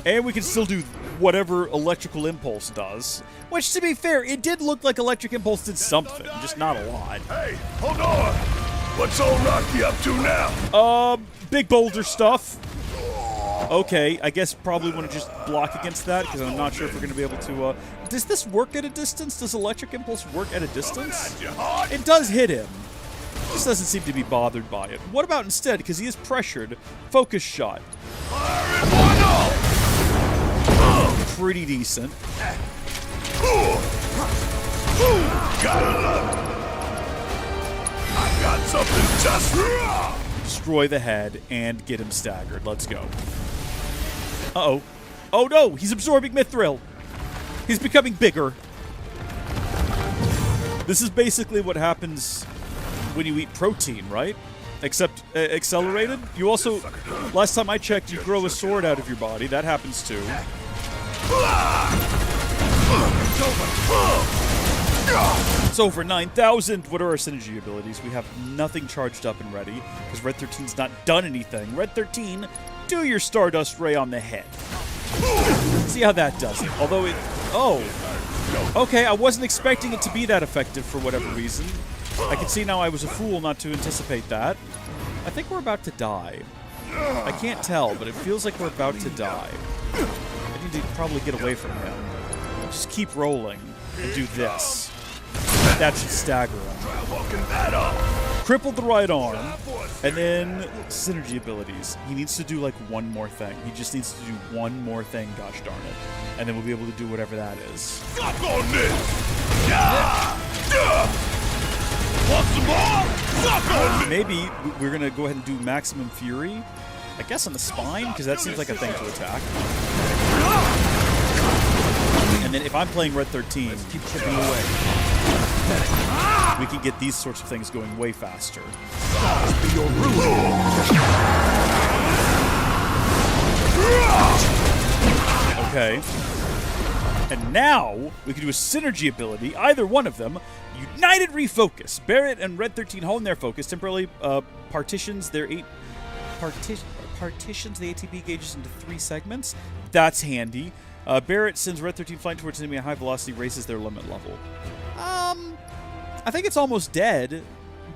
And we can still do whatever Electrical Impulse does. Which, to be fair, it did look like Electric Impulse did something, just not a lot. Hey, hold on. What's old Rocky up to now? Big boulder stuff. Okay, I guess probably want to just block against that, because I'm not sure if we're going to be able to, Does this work at a distance? Does Electric Impulse work at a distance? It does hit him. Just doesn't seem to be bothered by it. What about instead, because he is pressured, Focus Shot. Pretty decent. Gotta love it. I got something destroy the head, and get him staggered. Let's go. Uh-oh. Oh no, he's absorbing Mythril. He's becoming bigger. This is basically what happens when you eat protein, right? Except accelerated. You also, last time I checked, you grow a sword out of your body. That happens too. It's over 9,000. What are our synergy abilities? We have nothing charged up and ready because Red 13's not done anything. Red 13, do your Stardust Ray on the head. See how that does it. Although it... Oh. Okay, I wasn't expecting it to be that effective for whatever reason. I can see now I was a fool not to anticipate that. I think we're about to die. I can't tell, but it feels like we're about to die. I need to probably get away from him. Just keep rolling and do this. That should stagger him. Crippled the right arm, and then synergy abilities. He needs to do like one more thing. He just needs to do one more thing, gosh darn it. And then we'll be able to do whatever that is. Suck on this! Want some more? Suck on this! Maybe we're going to go ahead and do Maximum Fury. I guess on the spine, because that seems like a thing to attack. And then if I'm playing Red 13, keep chipping away. We can get these sorts of things going way faster. Okay. And now, we can do a synergy ability, either one of them. United Refocus. Barret and Red 13 hone their focus, temporarily partitions their partitions the ATB gauges into 3 segments. That's handy. Barret sends Red 13 flying towards an enemy at high velocity, raises their limit level. I think it's almost dead,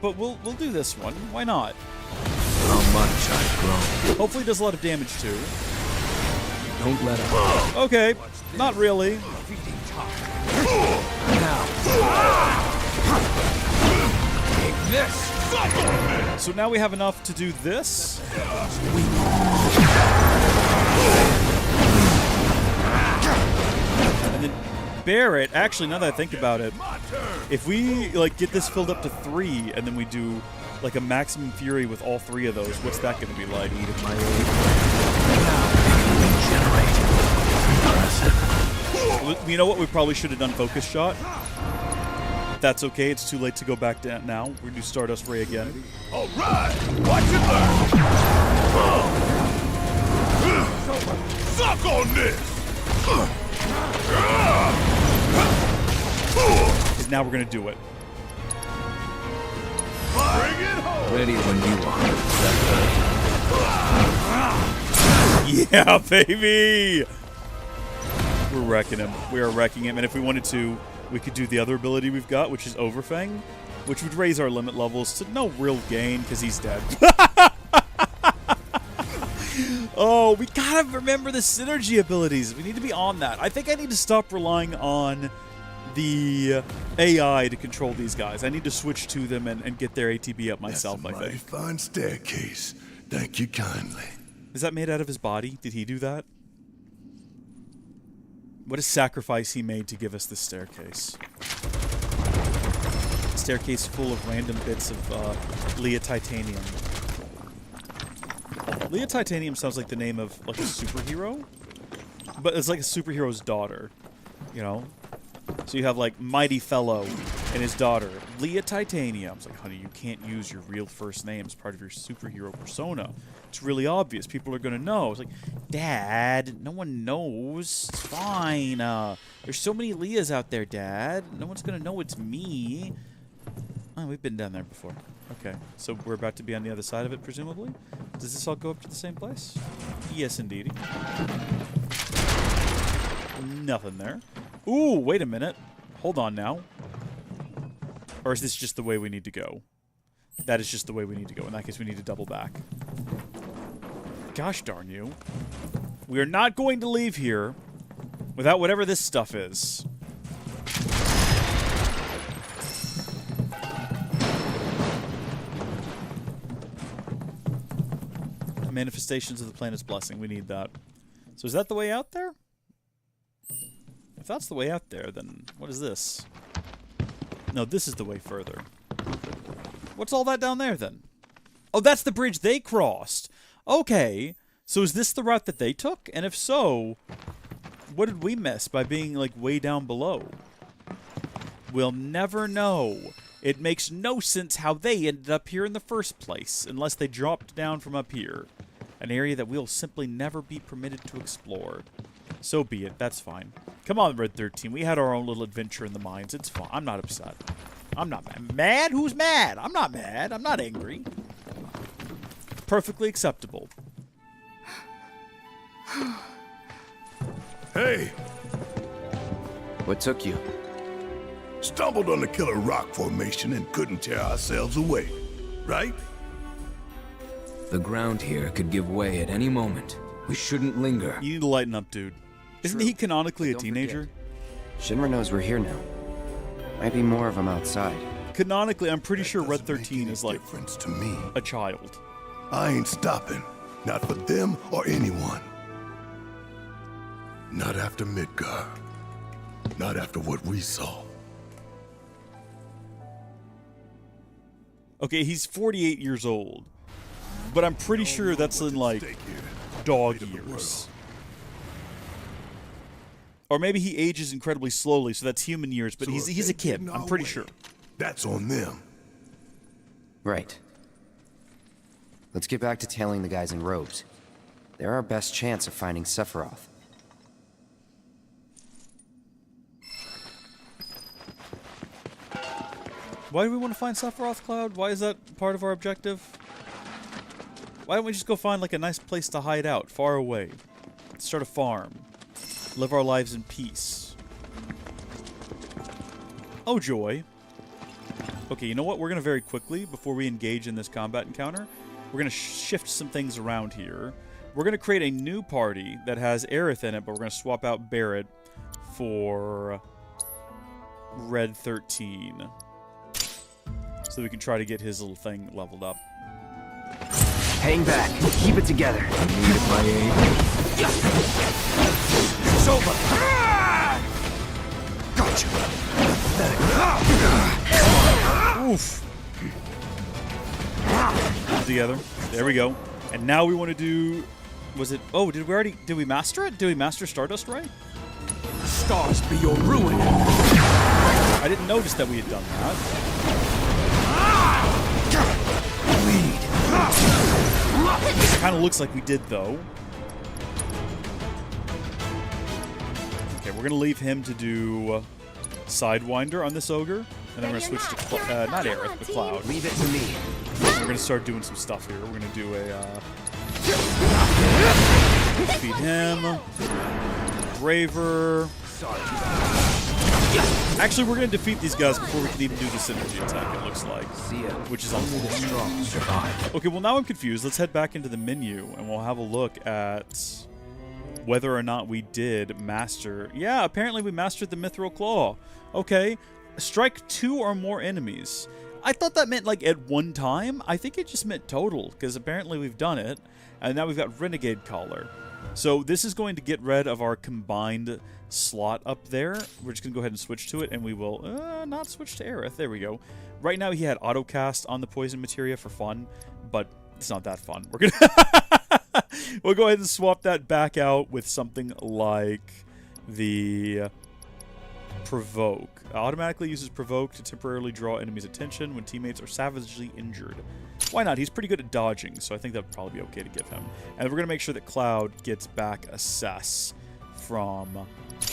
but we'll do this one. Why not? How much I've grown. Hopefully it does a lot of damage too. Don't let him. Okay, not really. Now. Take this. So now we have enough to do this. And then Barret, actually, now that I think about it, if we like get this filled up to 3 and then we do like a Maximum Fury with all 3 of those, what's that going to be like? You know what? We probably should have done Focus Shot. That's okay. It's too late to go back down now. We're going to do Stardust Ray again. All right. Watch it learn. Suck on this. Because now we're going to do it. Bring it home. Ready when you are. Yeah, baby! We're wrecking him. We are wrecking him. And if we wanted to, we could do the other ability we've got, which is Overfang, which would raise our limit levels to no real gain because he's dead. Oh, we gotta remember the synergy abilities. We need to be on that. I think I need to stop relying on the AI to control these guys. I need to switch to them and get their ATB up myself, That's a I mighty think. fine staircase. Thank you kindly. Is that made out of his body? Did he do that? What a sacrifice he made to give us this staircase. Staircase full of random bits of Leah Titanium. Leah Titanium sounds like the name of like a superhero, but it's like a superhero's daughter, you know? So you have like Mighty Fellow and his daughter, Leah Titanium. It's like, honey, you can't use your real first name as part of your superhero persona. It's really obvious. People are going to know. It's like, Dad, no one knows. It's fine. There's so many Leahs out there, Dad. No one's going to know it's me. Oh, we've been down there before. Okay, so we're about to be on the other side of it, presumably? Does this all go up to the same place? Yes, indeed. Nothing there. Ooh, wait a minute. Hold on now. Or is this just the way we need to go? That is just the way we need to go. In that case, we need to double back. Gosh darn you. We are not going to leave here without whatever this stuff is. Manifestations of the planet's blessing. We need that. So is that the way out there? If that's the way out there, then what is this? No, this is the way further. What's all that down there, then? Oh, that's the bridge they crossed. Okay. So is this the route that they took? And if so, what did we miss by being, like, way down below? We'll never know. It makes no sense how they ended up here in the first place, unless they dropped down from up here. An area that we'll simply never be permitted to explore. So be it. That's fine. Come on, Red 13. We had our own little adventure in the mines. It's fine. I'm not upset. I'm not mad. Mad? Who's mad? I'm not mad. I'm not angry. Perfectly acceptable. Hey! What took you? Stumbled on the killer rock formation and couldn't tear ourselves away. Right? The ground here could give way at any moment. We shouldn't linger. You need to lighten up, dude. Isn't he canonically a Don't teenager? Shinra knows we're here now. Might be more of them outside. Canonically, I'm pretty sure Red Doesn't make 13 any is like difference to me. a child. I ain't stopping. Not for them or anyone. Not after Midgar. Not after what we saw. Okay, he's 48 years old. But I'm pretty sure that's in, like, dog years. Or maybe he ages incredibly slowly, so that's human years, but he's a kid. I'm pretty sure. That's on them. Right. Let's get back to tailing the guys in robes. They're our best chance of finding Sephiroth. Why do we want to find Sephiroth, Cloud? Why is that part of our objective? Why don't we just go find, like, a nice place to hide out, far away? Start a farm. Live our lives in peace. Oh, joy. Okay, you know what? We're going to very quickly, before we engage in this combat encounter, we're going to shift some things around here. We're going to create a new party that has Aerith in it, but we're going to swap out Barret for Red 13. So we can try to get his little thing leveled up. Hang back. Keep it together. Need my aid. It's over. Gotcha. Oof. Together. There we go. And now we want to do... Was it... Oh, did we master it? Did we master Stardust right? Stars be your ruin. I didn't notice that we had done that. It kind of looks like we did, though. Okay, we're going to leave him to do Sidewinder on this ogre. And then we're going to switch to... not Aerith, but Cloud. Leave it to me. We're going to start doing some stuff here. We're going to do a... defeat him. Braver. Actually, we're going to defeat these guys before we can even do the synergy attack, it looks like. Which is unfortunate. Okay, well, now I'm confused. Let's head back into the menu, and we'll have a look at whether or not we did master... Yeah, apparently we mastered the Mythril Claw. Okay. Strike 2 or more enemies. I thought that meant, like, at one time. I think it just meant total, because apparently we've done it. And now we've got Renegade Collar. So this is going to get rid of our combined slot up there. We're just going to go ahead and switch to it, and we will not switch to Aerith. There we go. Right now he had autocast on the poison materia for fun, but it's not that fun. We're gonna we'll go ahead and swap that back out with something like the Provoke. Automatically uses Provoke to temporarily draw enemies' attention when teammates are savagely injured. Why not? He's pretty good at dodging, so I think that would probably be okay to give him. And we're going to make sure that Cloud gets back Assess from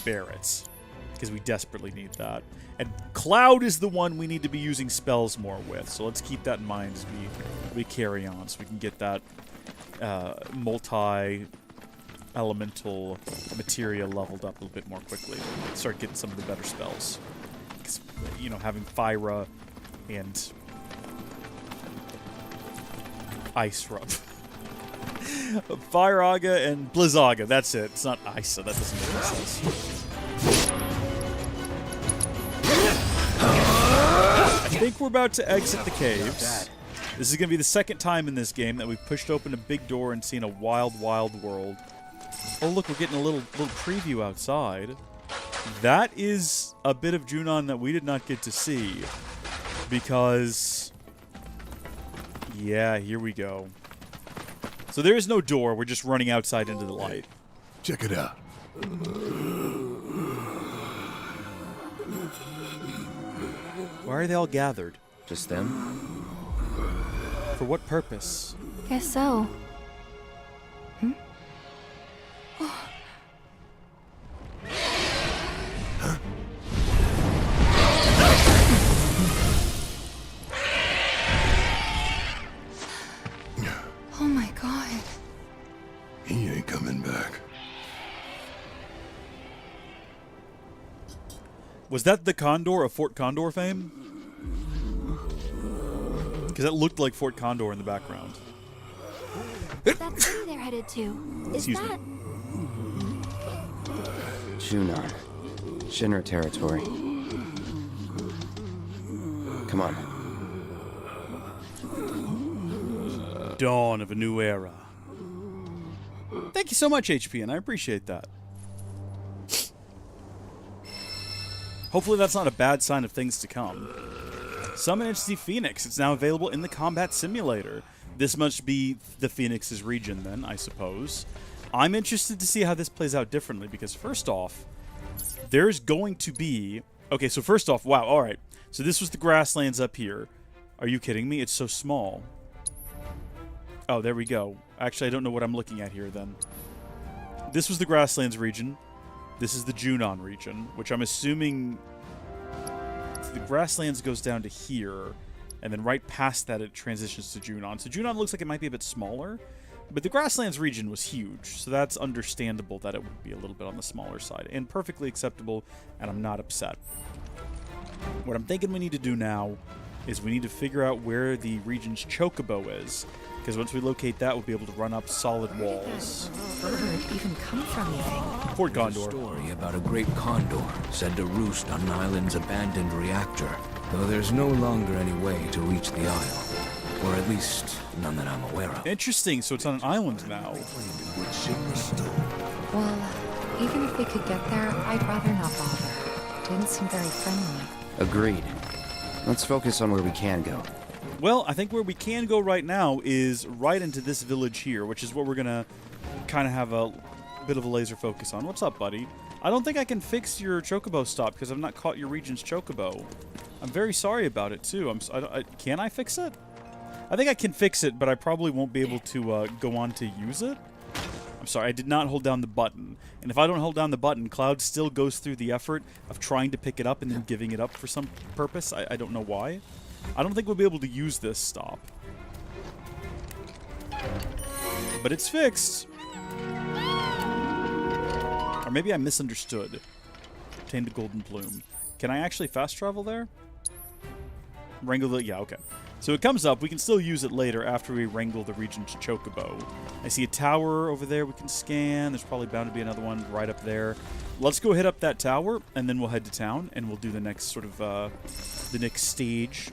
Barret, because we desperately need that. And Cloud is the one we need to be using spells more with, so let's keep that in mind as we carry on, so we can get that multi-elemental materia leveled up a little bit more quickly. Start getting some of the better spells. Because, you know, having Fyra and Ice Rub. Firaga and Blizzaga, that's it. It's not Isa, that doesn't make any sense. I think we're about to exit the caves. This is going to be the second time in this game that we've pushed open a big door and seen a wild, wild world. Oh, look, we're getting a little preview outside. That is a bit of Junon that we did not get to see, because Yeah, here we go. So there is no door. We're just running outside into the light. Check it out. Why are they all gathered? Just them? For what purpose? Guess so. Oh my god. He ain't coming back. Was that the Condor of Fort Condor fame? Because that looked like Fort Condor in the background. That city they're headed to. Is Excuse me. that... Junon. Shinra territory. Come on. Dawn of a new era. Thank you so much, HPN. I appreciate that. Hopefully that's not a bad sign of things to come. Summon Entity Phoenix. It's now available in the Combat Simulator. This must be the Phoenix's region then, I suppose. I'm interested to see how this plays out differently because first off, there's going to be... Okay, so first off, wow, alright. So this was the grasslands up here. Are you kidding me? It's so small. Oh, there we go. Actually, I don't know what I'm looking at here then. This was the grasslands region. This is the Junon region, which I'm assuming the grasslands goes down to here, and then right past that it transitions to Junon. So Junon looks like it might be a bit smaller, but the grasslands region was huge, so that's understandable that it would be a little bit on the smaller side, and perfectly acceptable, and I'm not upset. What I'm thinking we need to do now is we need to figure out where the region's chocobo is, because once we locate that, we'll be able to run up solid walls. Bird even come from, you think? Fort There's Condor. a story about a great condor said to roost on an island's abandoned reactor, though there's no longer any way to reach the isle. Or at least, none that I'm aware of. Interesting, so it's on an island now. Well, even if we could get there, I'd rather not bother. Didn't seem very friendly. Agreed. Let's focus on where we can go. Well, I think where we can go right now is right into this village here, which is what we're going to kind of have a bit of a laser focus on. What's up, buddy? I don't think I can fix your chocobo stop because I've not caught your region's chocobo. I'm very sorry about it, too. Can I fix it? I think I can fix it, but I probably won't be able to go on to use it. I'm sorry, I did not hold down the button. And if I don't hold down the button, Cloud still goes through the effort of trying to pick it up and then giving it up for some purpose. I don't know why. I don't think we'll be able to use this stop. But it's fixed. Or maybe I misunderstood. Obtained a golden plume. Can I actually fast travel there? Wrangle the... Yeah, okay. So it comes up. We can still use it later after we wrangle the region's chocobo. I see a tower over there we can scan. There's probably bound to be another one right up there. Let's go hit up that tower, and then we'll head to town, and we'll do the next sort of, the next stage.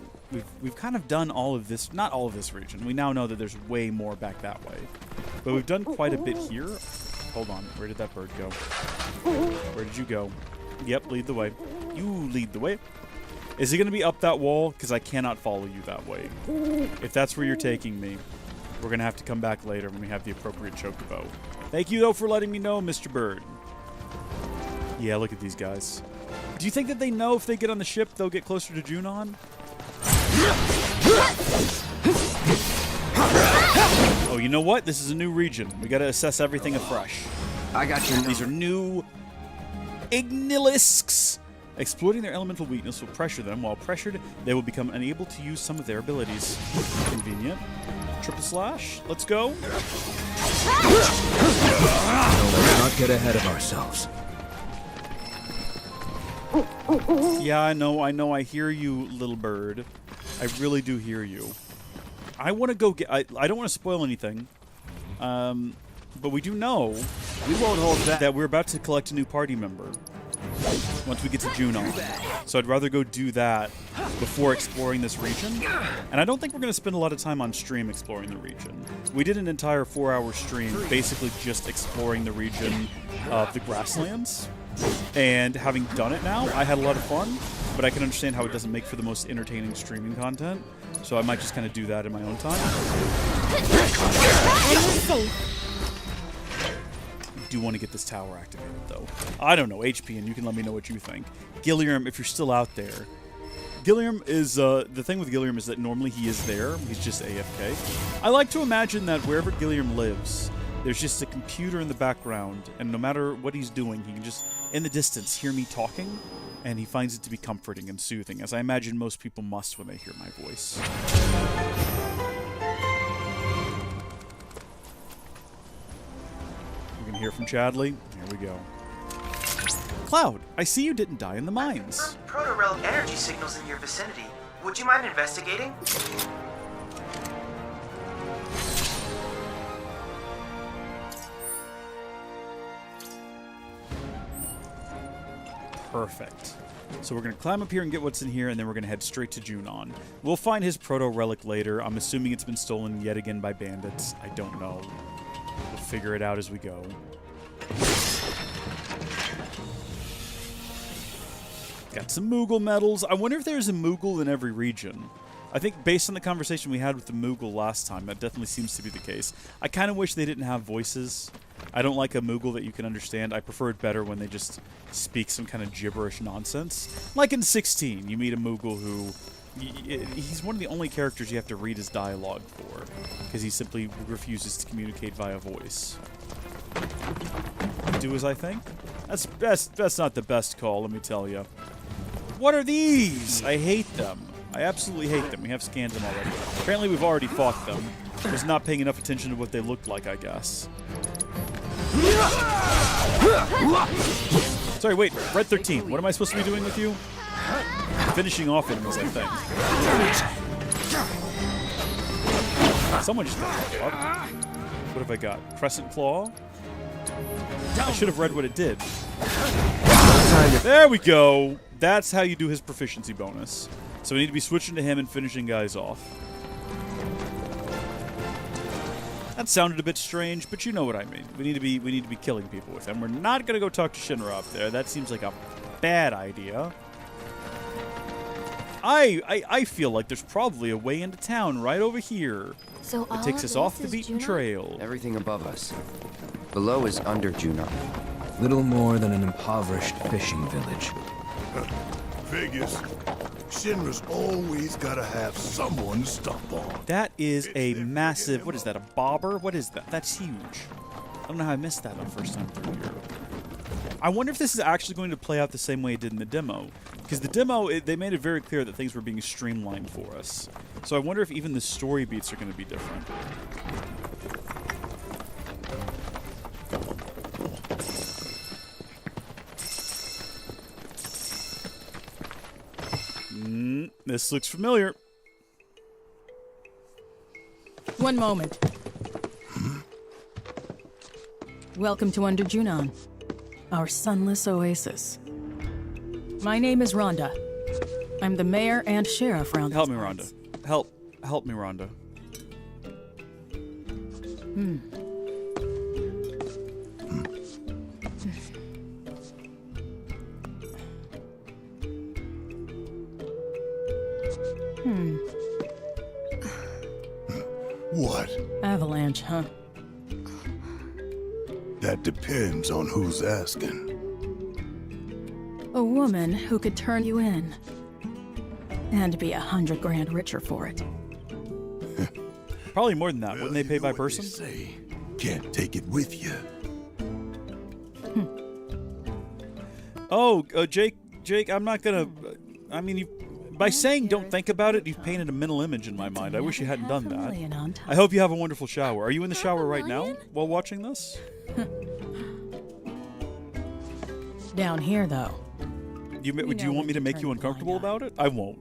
We've kind of done all of this, not all of this region. We now know that there's way more back that way. But we've done quite a bit here. Hold on, where did that bird go? Where did you go? Yep, lead the way. You lead the way. Is it going to be up that wall? Because I cannot follow you that way. If that's where you're taking me, we're going to have to come back later when we have the appropriate chocobo. Thank you, though, for letting me know, Mr. Bird. Yeah, look at these guys. Do you think that they know if they get on the ship, they'll get closer to Junon? Oh, you know what? This is a new region. We got to assess everything afresh. I got you. These are new Ignilisks. Exploiting their elemental weakness will pressure them. While pressured, they will become unable to use some of their abilities. Convenient. Triple slash. Let's go. No, let's not get ahead of ourselves. Yeah, I know. I hear you, little bird. I really do hear you. I want to go get... I don't want to spoil anything. But we do know... We won't hold back. That we're about to collect a new party member. Once we get to Junon. So I'd rather go do that before exploring this region. And I don't think we're going to spend a lot of time on stream exploring the region. We did an entire 4-hour stream basically just exploring the region of the grasslands. And having done it now, I had a lot of fun, but I can understand how it doesn't make for the most entertaining streaming content. So I might just kind of do that in my own time. And you're safe. Do want to get this tower activated, though. I don't know, HP, and you can let me know what you think. Gilliam, if you're still out there. Gilliam is, the thing with Gilliam is that normally he is there. He's just AFK. I like to imagine that wherever Gilliam lives, there's just a computer in the background, and no matter what he's doing, he can just, in the distance, hear me talking, and he finds it to be comforting and soothing, as I imagine most people must when they hear my voice. We can hear from Chadley. Here we go. Cloud, I see you didn't die in the mines. Proto-relic energy signals in your vicinity. Would you mind investigating? Perfect. So we're going to climb up here and get what's in here, and then we're going to head straight to Junon. We'll find his proto-relic later. I'm assuming it's been stolen yet again by bandits. I don't know. We'll figure it out as we go. Got some Moogle medals. I wonder if there's a Moogle in every region. I think based on the conversation we had with the Moogle last time, that definitely seems to be the case. I kind of wish they didn't have voices. I don't like a Moogle that you can understand. I prefer it better when they just speak some kind of gibberish nonsense. Like in 16, you meet a Moogle who... He's one of the only characters you have to read his dialogue for, because he simply refuses to communicate via voice. Do as I think? That's not the best call, let me tell you. What are these? I hate them. I absolutely hate them. We have scanned them already. Apparently we've already fought them. Just not paying enough attention to what they looked like, I guess. Sorry, wait. Red 13. What am I supposed to be doing with you? Finishing off enemies, I think. Someone just got fucked up. What have I got? Crescent Claw? I should have read what it did. There we go. That's how you do his proficiency bonus. So we need to be switching to him and finishing guys off. That sounded a bit strange, but you know what I mean. We need to be killing people with him. We're not gonna go talk to Shinra up there. That seems like a bad idea. I feel like there's probably a way into town right over here. So it takes us off the beaten trail. Everything above us. Below is under Junon. Little more than an impoverished fishing village. Figures. Shinra's always gotta have someone to stomp on. That is a massive... What is that, a bobber? What is that? That's huge. I don't know how I missed that the first time through here. I wonder if this is actually going to play out the same way it did in the demo. Because the demo, they made it very clear that things were being streamlined for us. So I wonder if even the story beats are going to be different. This looks familiar. One moment. Welcome to Under Junon, our sunless oasis. My name is Rhonda. I'm the mayor and sheriff around. Help me, Rhonda. Help me, Rhonda. What? Avalanche, huh? That depends on who's asking. A woman who could turn you in. And be 100 grand richer for it. Probably more than that. Well, Wouldn't they pay by what person? Say. Can't take it with you. Oh, Jake, I'm not gonna... I mean, by saying don't think about it, you've painted a mental image in my mind. I wish you hadn't done that. I hope you have a wonderful shower. Are you in the shower right now while watching this? Down here, though. Do you want me to make you uncomfortable about it? I won't.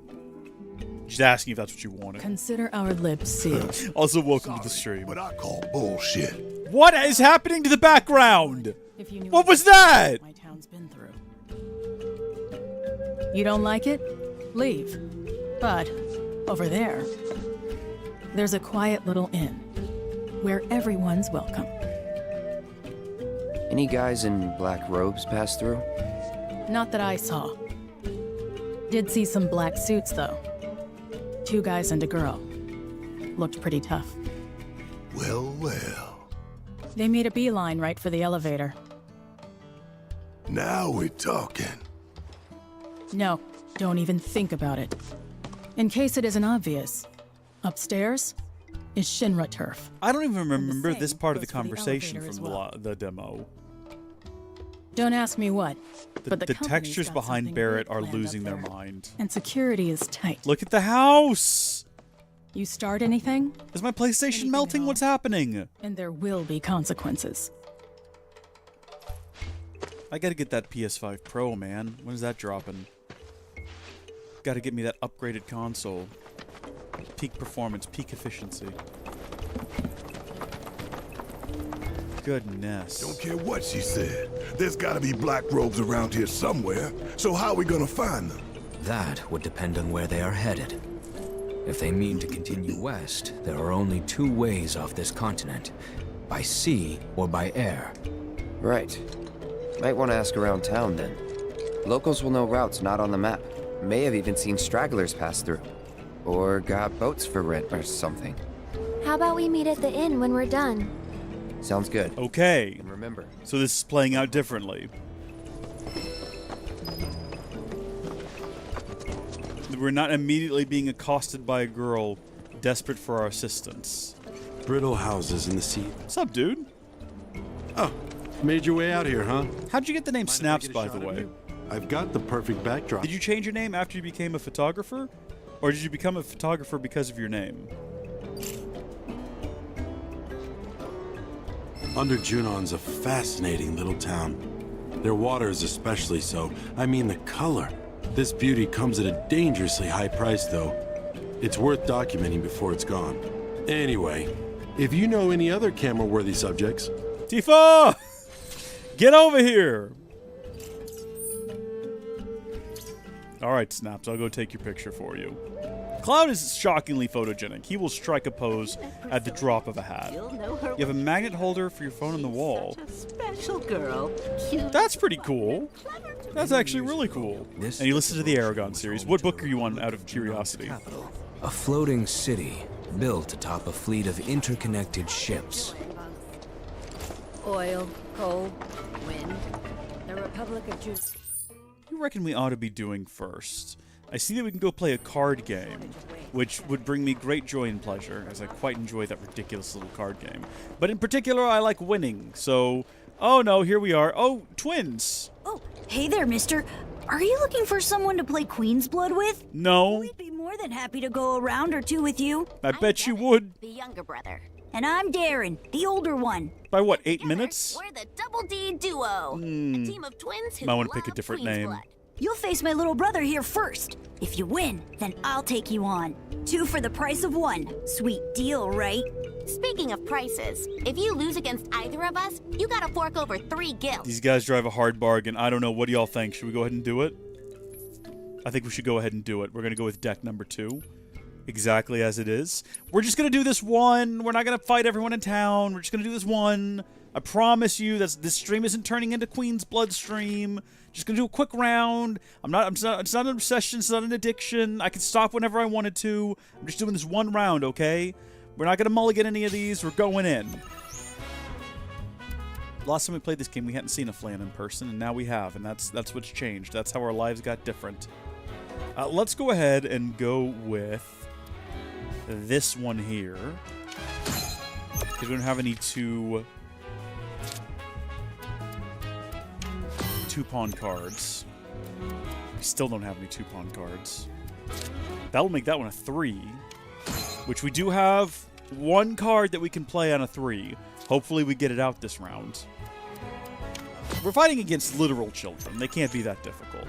Just asking if that's what you wanted. Consider our lips sealed. Also, welcome to the stream. What I call bullshit. What is happening to the background? If you knew what was that? My town's been through. You don't like it? Leave. But over there's a quiet little inn where everyone's welcome. Any guys in black robes pass through? Not that I saw. Did see some black suits, though. 2 guys and a girl. Looked pretty tough. Well, well. They made a beeline right for the elevator. Now we're talking. No, don't even think about it. In case it isn't obvious, upstairs is Shinra turf. I don't even remember this part of the goes for the conversation elevator from as well. the demo. Don't ask me what, but the The company's textures got behind something Barrett good are planned losing up their there. mind. And security is tight. Look at the house! You start anything, Is my PlayStation melting? What's happening? and there will be consequences. I gotta get that PS5 Pro, man. When is that dropping? Gotta get me that upgraded console. Peak performance, peak efficiency. Goodness. Don't care what she said. There's gotta be black robes around here somewhere. So how are we gonna find them? That would depend on where they are headed. If they mean to continue west, there are only 2 ways off this continent. By sea or by air. Right. Might want to ask around town then. Locals will know routes not on the map. May have even seen stragglers pass through. Or got boats for rent or something. How about we meet at the inn when we're done? Sounds good. Okay. And remember, So this is playing out differently. We're not immediately being accosted by a girl desperate for our assistance. Brittle houses in the sea. What's up, dude? Oh, made your way out here, huh? How'd you get the name Mind if I Snaps, get a by shot the of way? you? I've got the perfect backdrop. Did you change your name after you became a photographer? Or did you become a photographer because of your name? Under Junon's a fascinating little town. Their water is especially so. I mean the color. This beauty comes at a dangerously high price, though. It's worth documenting before it's gone. Anyway, if you know any other camera-worthy subjects... Tifa! Get over here! Alright, Snaps, I'll go take your picture for you. Cloud is shockingly photogenic. He will strike a pose at the drop of a hat. You have a magnet holder for your phone on the wall. Special girl. That's pretty cool. That's actually really cool. And you listen to the Aragon series. What book are you on, out of curiosity? A floating city built atop a fleet of interconnected ships. Oil, coal, wind. The Republic of Junon. What do you reckon we ought to be doing first? I see that we can go play a card game, which would bring me great joy and pleasure, as I quite enjoy that ridiculous little card game. But in particular, I like winning, so... Oh no, here we are. Oh, twins! Oh, hey there, mister. Are you looking for someone to play Queen's Blood with? No. We'd be more than happy to go a round or 2 with you. I bet you would. The younger brother. And I'm Darren, the older one. By what, 8 minutes? We're the Double D Duo. A team of twins who Might want to love pick a different Queen's name. Blood. You'll face my little brother here first. If you win, then I'll take you on. 2 for the price of 1. Sweet deal, right? Speaking of prices, if you lose against either of us, you gotta fork over 3 gil. These guys drive a hard bargain. I don't know. What do y'all think? Should we go ahead and do it? I think we should go ahead and do it. We're going to go with deck number 2. Exactly as it is. We're just going to do this one. We're not going to fight everyone in town. We're just going to do this one. I promise you that this stream isn't turning into Queen's Blood stream. Just going to do a quick round. It's not an obsession. It's not an addiction. I can stop whenever I wanted to. I'm just doing this one round, okay? We're not going to mulligan any of these. We're going in. Last time we played this game, we hadn't seen a flan in person, and now we have, and that's what's changed. That's how our lives got different. Let's go ahead and go with this one here. Because we don't have any two-pawn cards. We still don't have any two-pawn cards. That'll make that one a 3. Which we do have 1 card that we can play on a 3. Hopefully we get it out this round. We're fighting against literal children. They can't be that difficult.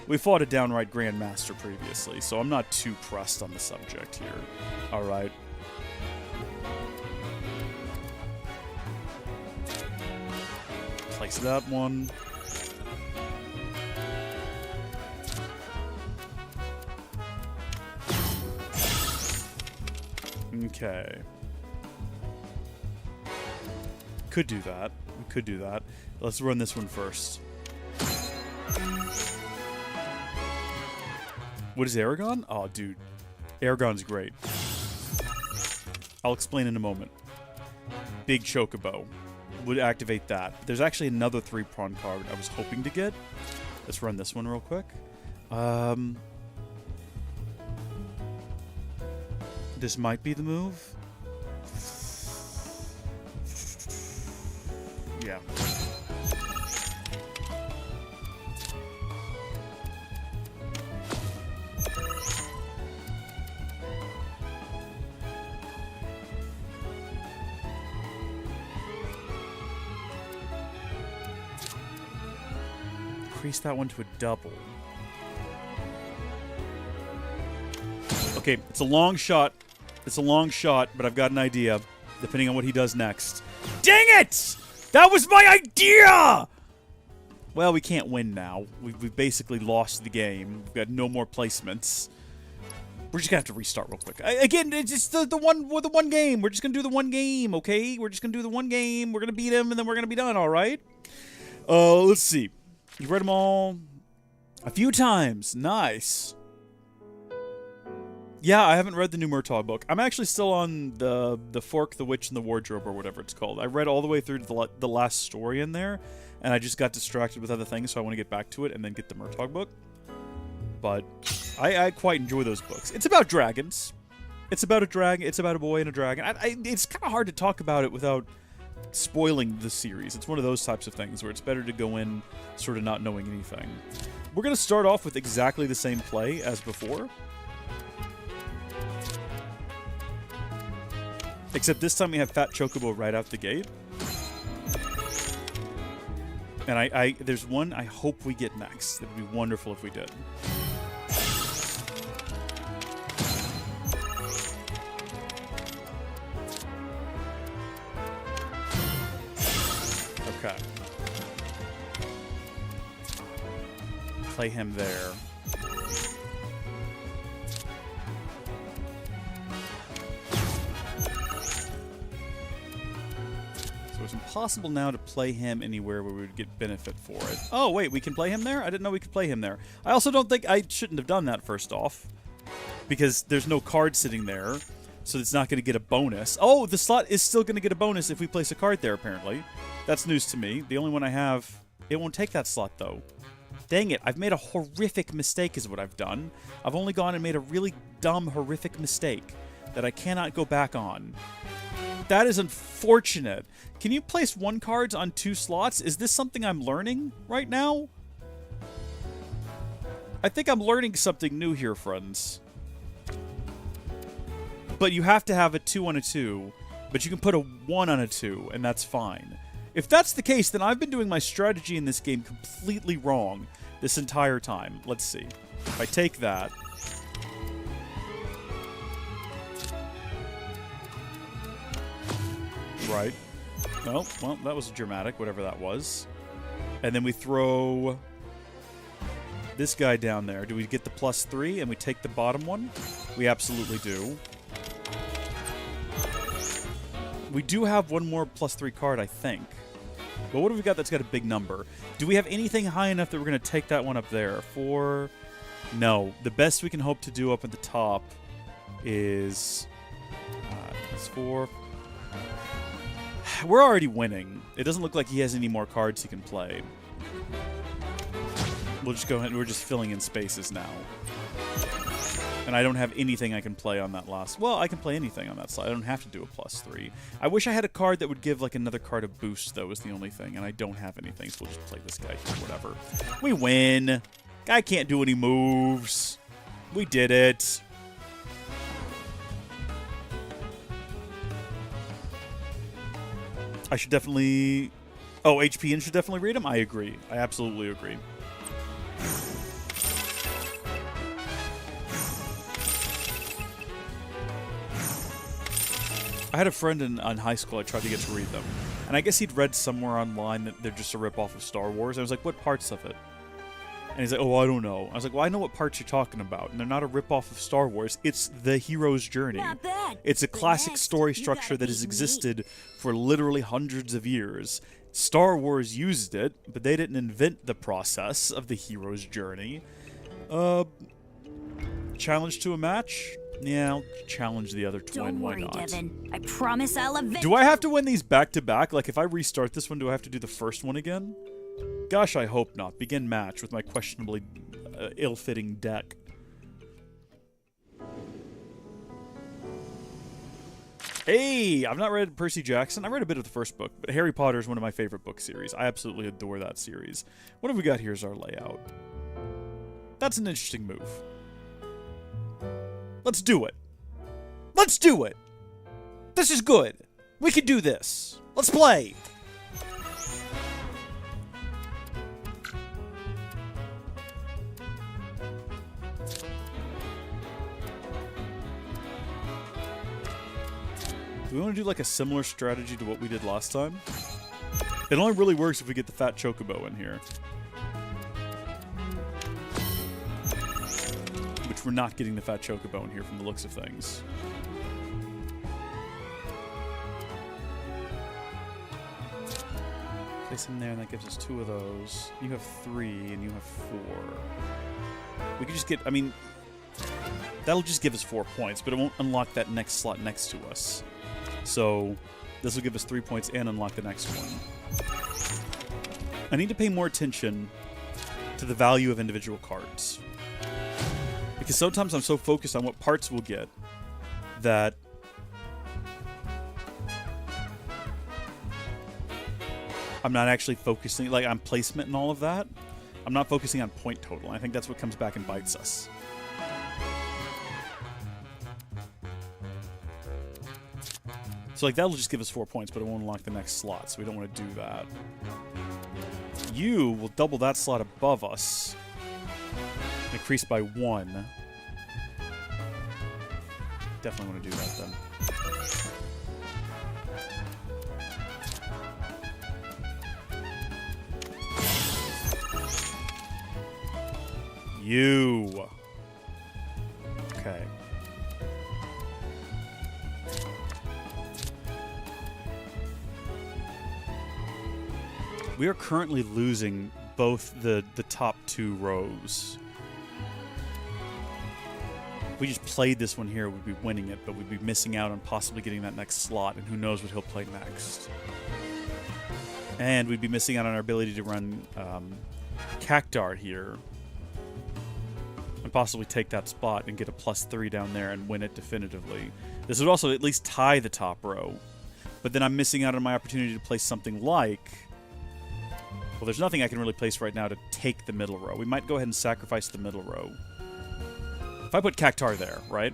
We fought a downright grandmaster previously, so I'm not too pressed on the subject here. Alright. Place that one. Okay. Could do that. We could do that. Let's run this one first. What is Aragon? Oh, dude. Aragon's great. I'll explain in a moment. Big Chocobo would activate that. There's actually another 3-prawn card I was hoping to get. Let's run this one real quick. This might be the move. Yeah. Increase that one to a double. Okay, it's a long shot. It's a long shot, but I've got an idea, depending on what he does next. Dang it! That was my idea! Well, we can't win now. We've basically lost the game. We've got no more placements. We're just gonna have to restart real quick. Again, it's just the one game. We're just gonna do the one game, okay? We're just gonna do the one game. We're gonna beat him, and then we're gonna be done, all right? Let's see. You've read them all a few times. Nice. Yeah, I haven't read the new Murtaugh book. I'm actually still on the Fork, the Witch, and the Wardrobe, or whatever it's called. I read all the way through to the last story in there, and I just got distracted with other things, so I want to get back to it and then get the Murtaugh book. But I quite enjoy those books. It's about dragons. It's about a dragon. It's about a boy and a dragon. It's kind of hard to talk about it without spoiling the series. It's one of those types of things where it's better to go in sort of not knowing anything. We're going to start off with exactly the same play as before. Except this time we have Fat Chocobo right out the gate. And there's one I hope we get next. It would be wonderful if we did. Okay. Play him there. So it's impossible now to play him anywhere where we would get benefit for it. Oh, wait, we can play him there? I didn't know we could play him there. I also don't think I shouldn't have done that first off, because there's no card sitting there, so it's not going to get a bonus. Oh, the slot is still going to get a bonus if we place a card there, apparently. That's news to me. The only one I have, it won't take that slot, though. Dang it, I've made a horrific mistake is what I've done. I've only gone and made a really dumb, horrific mistake that I cannot go back on. That is unfortunate. Can you place 1 cards on 2 slots? Is this something I'm learning right now? I think I'm learning something new here, friends. But you have to have a 2 on a 2, but you can put a 1 on a 2, and that's fine. If that's the case, then I've been doing my strategy in this game completely wrong this entire time. Let's see. If I take that... Right. Oh, well, that was dramatic, whatever that was. And then we throw this guy down there. Do we get the +3 and we take the bottom one? We absolutely do. We do have one more +3 card, I think. But what have we got that's got a big number? Do we have anything high enough that we're going to take that one up there? 4? No. The best we can hope to do up at the top is... it's 4... We're already winning. It doesn't look like he has any more cards he can play. We'll just go ahead and we're just filling in spaces now. And I don't have anything I can play on that last... Well, I can play anything on that slide. I don't have to do a +3. I wish I had a card that would give, like, another card a boost, though, is the only thing. And I don't have anything, so we'll just play this guy here, whatever. We win. Guy can't do any moves. We did it. I should definitely... Oh, HPN should definitely read him? I agree. I absolutely agree. I had a friend in high school I tried to get to read them. And I guess he'd read somewhere online that they're just a ripoff of Star Wars. I was like, what parts of it? And he's like, oh, I don't know. I was like, well, I know what parts you're talking about. And they're not a ripoff of Star Wars. It's the hero's journey. Not bad. It's a classic story structure that has existed for literally hundreds of years. Star Wars used it, but they didn't invent the process of the hero's journey. Challenge to a match? Yeah, I'll challenge the other twin. Don't worry, Why not? Devin. I promise I'll avenge. Do I have to win these back to back? Like, if I restart this one, do I have to do the first one again? Gosh, I hope not. Begin match with my questionably ill-fitting deck. Hey, I've not read Percy Jackson. I read a bit of the first book, but Harry Potter is one of my favorite book series. I absolutely adore that series. What have we got here as our layout? That's an interesting move. Let's do it. Let's do it. This is good. We can do this. Let's play. Do we want to do like a similar strategy to what we did last time? It only really works if we get the fat chocobo in here. Which we're not getting the fat chocobo in here from the looks of things. Place him there, and that gives us 2 of those. You have 3, and you have 4. We could just get, I mean, that'll just give us 4 points, but it won't unlock that next slot next to us. So, this will give us 3 points and unlock the next one. I need to pay more attention to the value of individual cards. Because sometimes I'm so focused on what parts we'll get that I'm not actually focusing, like, on placement and all of that. I'm not focusing on point total. And I think that's what comes back and bites us. So, like, that'll just give us 4 points, but it won't unlock the next slot, so we don't want to do that. You will double that slot above us. Increase by 1. Definitely want to do that, then. You. Okay. We are currently losing both the top 2 rows. If we just played this one here, we'd be winning it, but we'd be missing out on possibly getting that next slot, and who knows what he'll play next. And we'd be missing out on our ability to run Cactar here, and possibly take that spot and get a +3 down there and win it definitively. This would also at least tie the top row, but then I'm missing out on my opportunity to place something like... Well, there's nothing I can really place right now to take the middle row. We might go ahead and sacrifice the middle row. If I put Cactar there, right?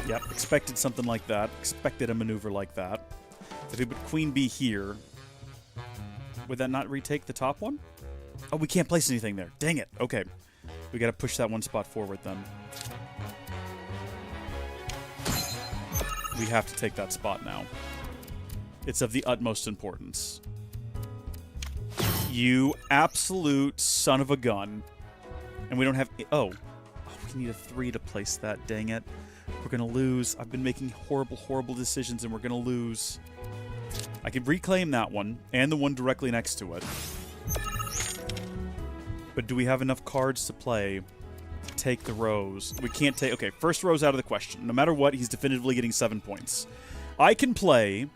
Yep, expected something like that. Expected a maneuver like that. If we put Queen Bee here, would that not retake the top one? Oh, we can't place anything there. Dang it. Okay. We gotta push that one spot forward then. We have to take that spot now. It's of the utmost importance. You absolute son of a gun. And we don't have... Oh, we need a 3 to place that. Dang it. We're going to lose. I've been making horrible, horrible decisions, and we're going to lose. I can reclaim that one, and the one directly next to it. But do we have enough cards to play to take the rows? We can't take... Okay, first row's out of the question. No matter what, he's definitively getting 7 points. I can play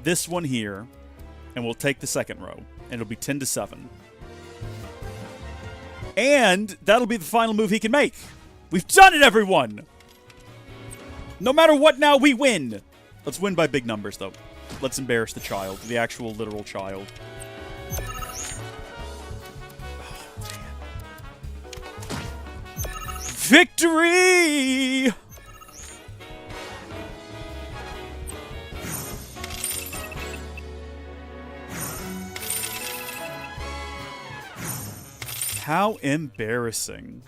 this one here, and we'll take the second row, and it'll be 10-7. And that'll be the final move he can make. We've done it, everyone! No matter what now, we win! Let's win by big numbers, though. Let's embarrass the child, the actual literal child. Victory! How embarrassing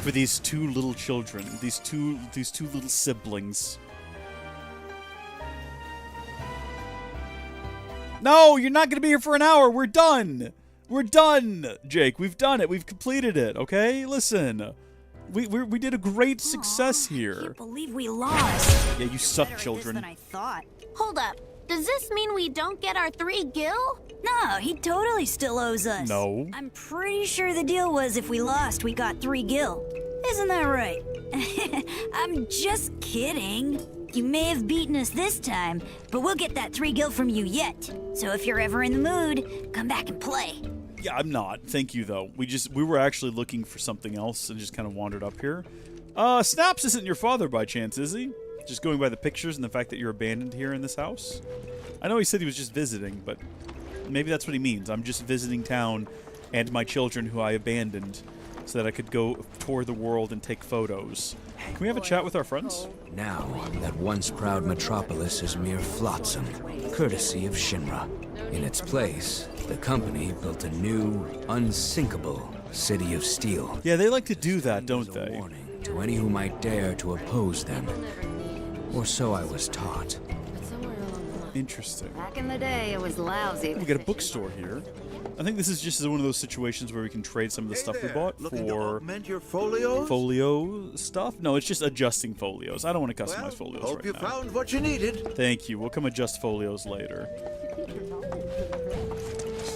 for these 2 little children, these two little siblings. No, you're not going to be here for an hour. We're done. We're done, Jake. We've done it. We've completed it, okay? Listen. We did a great success here. I can't believe we lost. Yeah, you suck, Better at children. this than I thought. Hold up. Does this mean we don't get our 3 gil? No, he totally still owes us. No. I'm pretty sure the deal was if we lost, we got 3 gil. Isn't that right? I'm just kidding. You may have beaten us this time, but we'll get that 3 gil from you yet. So if you're ever in the mood, come back and play. Yeah, I'm not. Thank you, though. We were actually looking for something else and just kind of wandered up here. Snaps isn't your father by chance, is he? Just going by the pictures and the fact that you're abandoned here in this house? I know he said he was just visiting, but maybe that's what he means. I'm just visiting town and my children who I abandoned so that I could go tour the world and take photos. Can we have a chat with our friends? Now, that once proud metropolis is mere flotsam, courtesy of Shinra. In its place, the company built a new, unsinkable city of steel. Yeah, they like to do that, don't they? Warning to any who might dare to oppose them. Or so I was taught. Interesting. Back in the day, it was lousy. We got a bookstore here. I think this is just one of those situations where we can trade some of the stuff we bought for your folios? folio stuff. No, it's just adjusting folios. I don't want to customize folios Hope right you now. found what you needed. Thank you. We'll come adjust folios later.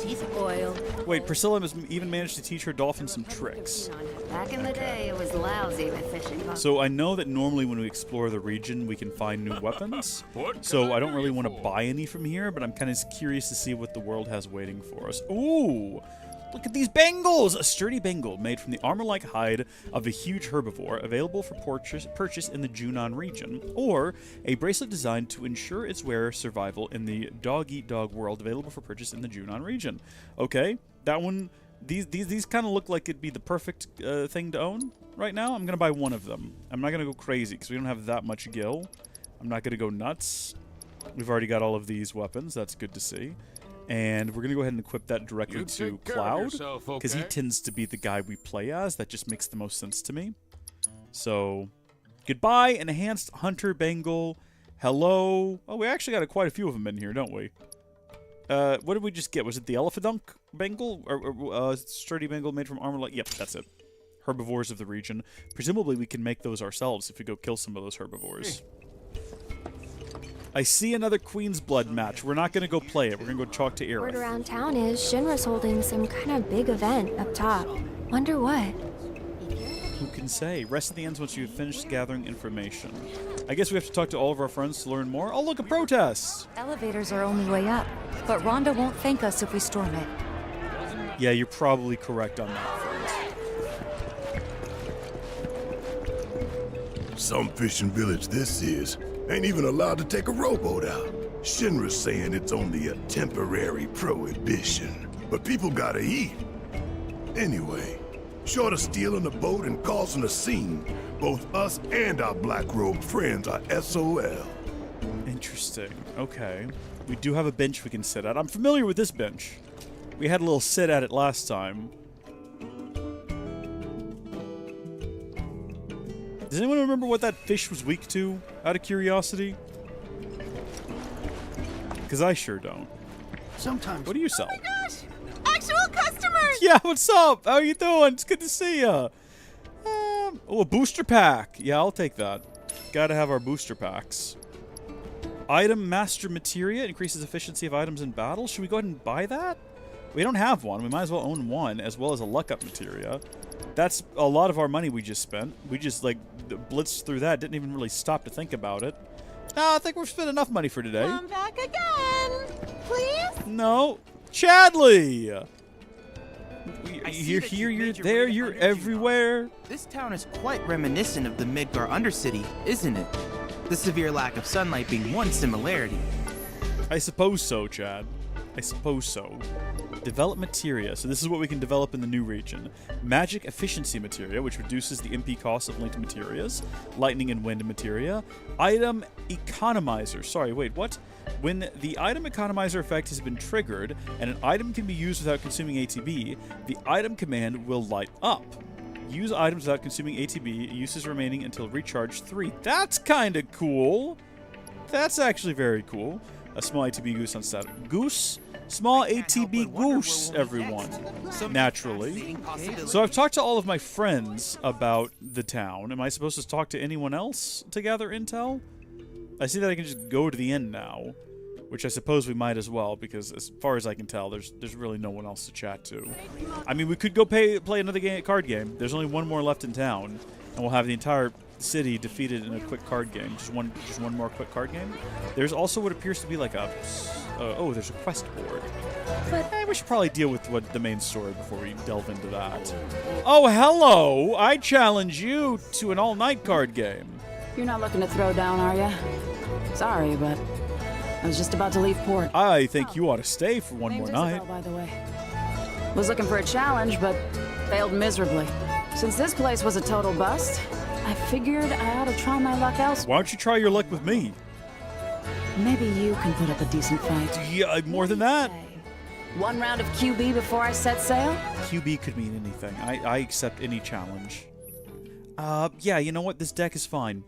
She's oil. Wait, Priscilla has even managed to teach her dolphin some tricks. Back in the day, it was lousy with fishing. So I know that normally when we explore the region, we can find new weapons. So I don't really want to buy any from here, but I'm kind of curious to see what the world has waiting for us. Ooh! Look at these bangles! A sturdy bangle made from the armor-like hide of a huge herbivore, available for purchase in the Junon region, or a bracelet designed to ensure its wearer's survival in the dog-eat-dog world, available for purchase in the Junon region. Okay, that one... These kind of look like it'd be the perfect thing to own right now. I'm going to buy one of them. I'm not going to go crazy because we don't have that much gil. I'm not going to go nuts. We've already got all of these weapons. That's good to see. And we're going to go ahead and equip that directly to Cloud because he tends to be the guy we play as. That just makes the most sense to me. So, goodbye, Enhanced Hunter Bangle. Hello. Oh, we actually got quite a few of them in here, don't we? What did we just get? Was it the Elephadunk Bangle? Or sturdy Bangle made from armor? Yep, that's it. Herbivores of the region. Presumably we can make those ourselves if we go kill some of those herbivores. I see another Queen's Blood match. We're not going to go play it. We're going to go talk to Aerith. Word around town is Shinra's holding some kind of big event up top. Wonder what? Who can say? Rest of the ends once you've finished gathering information. I guess we have to talk to all of our friends to learn more. Oh, look, a protest! Elevators are only way up, but Rhonda won't thank us if we storm it. Yeah, you're probably correct on that, friends. Some fishing village this is ain't even allowed to take a rowboat out. Shinra's saying it's only a temporary prohibition, but people gotta eat. Anyway, short of stealing a boat and causing a scene, both us and our black-robed friends are SOL. Interesting. Okay. We do have a bench we can sit at. I'm familiar with this bench. We had a little sit at it last time. Does anyone remember what that fish was weak to, out of curiosity? Because I sure don't. Sometimes. What do you sell? Oh my gosh! Actual customers! Yeah, what's up? How you doing? It's good to see ya. Oh, a booster pack. Yeah, I'll take that. Gotta have our booster packs. Item Master Materia increases efficiency of items in battle. Should we go ahead and buy that? We don't have one. We might as well own one, as well as a Luck Up Materia. That's a lot of our money we just spent. We just, like, blitzed through that. Didn't even really stop to think about it. No, I think we've spent enough money for today. Come back again, please? No. Chadley! You're that here, you've you're made your there, way to you're Underjunon. everywhere. This town is quite reminiscent of the Midgar Undercity, isn't it? The severe lack of sunlight being one similarity. I suppose so, Chad. I suppose so. Develop Materia. So this is what we can develop in the new region. Magic Efficiency Materia, which reduces the MP cost of linked materias. Lightning and Wind Materia. Item Economizer. Sorry, wait, what? When the item economizer effect has been triggered and an item can be used without consuming ATB, the item command will light up. Use items without consuming ATB. Uses remaining until recharge 3. That's kind of cool. That's actually very cool. A small ATB goose on status. Goose? Small ATB goose, everyone. Naturally. So I've talked to all of my friends about the town. Am I supposed to talk to anyone else to gather intel? I see that I can just go to the end now. which I suppose we might as well, because as far as I can tell, there's really no one else to chat to. I mean, we could go play another card game. There's only one more left in town, and we'll have the entire city defeated in a quick card game. Just one more quick card game. There's also what appears to be like a there's a quest board. But we should probably deal with the main story before we delve into that. Oh, hello! I challenge you to an all-night card game. You're not looking to throw down, are you? Sorry, but I was just about to leave port. I think you ought to stay for one more night. Isabel, by the way. Was looking for a challenge, but failed miserably. Since this place was a total bust, I figured I ought to try my luck elsewhere. Why don't you try your luck with me? Maybe you can put up a decent fight. Yeah, more than that. One round of QB before I set sail? QB could mean anything. I accept any challenge. Yeah, you know what? This deck is fine.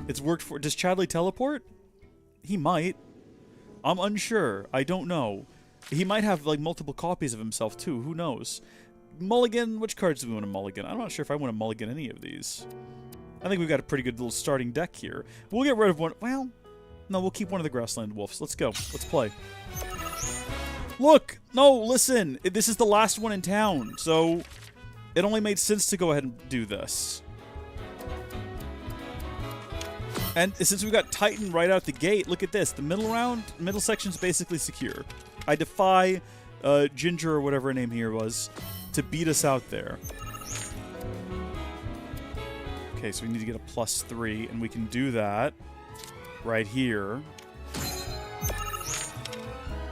It's worked for... Does Chadley teleport? He might. I'm unsure. I don't know. He might have, like, multiple copies of himself, too. Who knows? Mulligan? Which cards do we want to mulligan? I'm not sure if I want to mulligan any of these. I think we've got a pretty good little starting deck here. We'll get rid of one... Well, no, we'll keep one of the grassland wolves. Let's go. Let's play. Look! No, listen! This is the last one in town, so... It only made sense to go ahead and do this. And since we got Titan right out the gate, look at this. The middle section's basically secure. I defy Ginger or whatever her name here was to beat us out there. Okay, so we need to get a +3, and we can do that right here.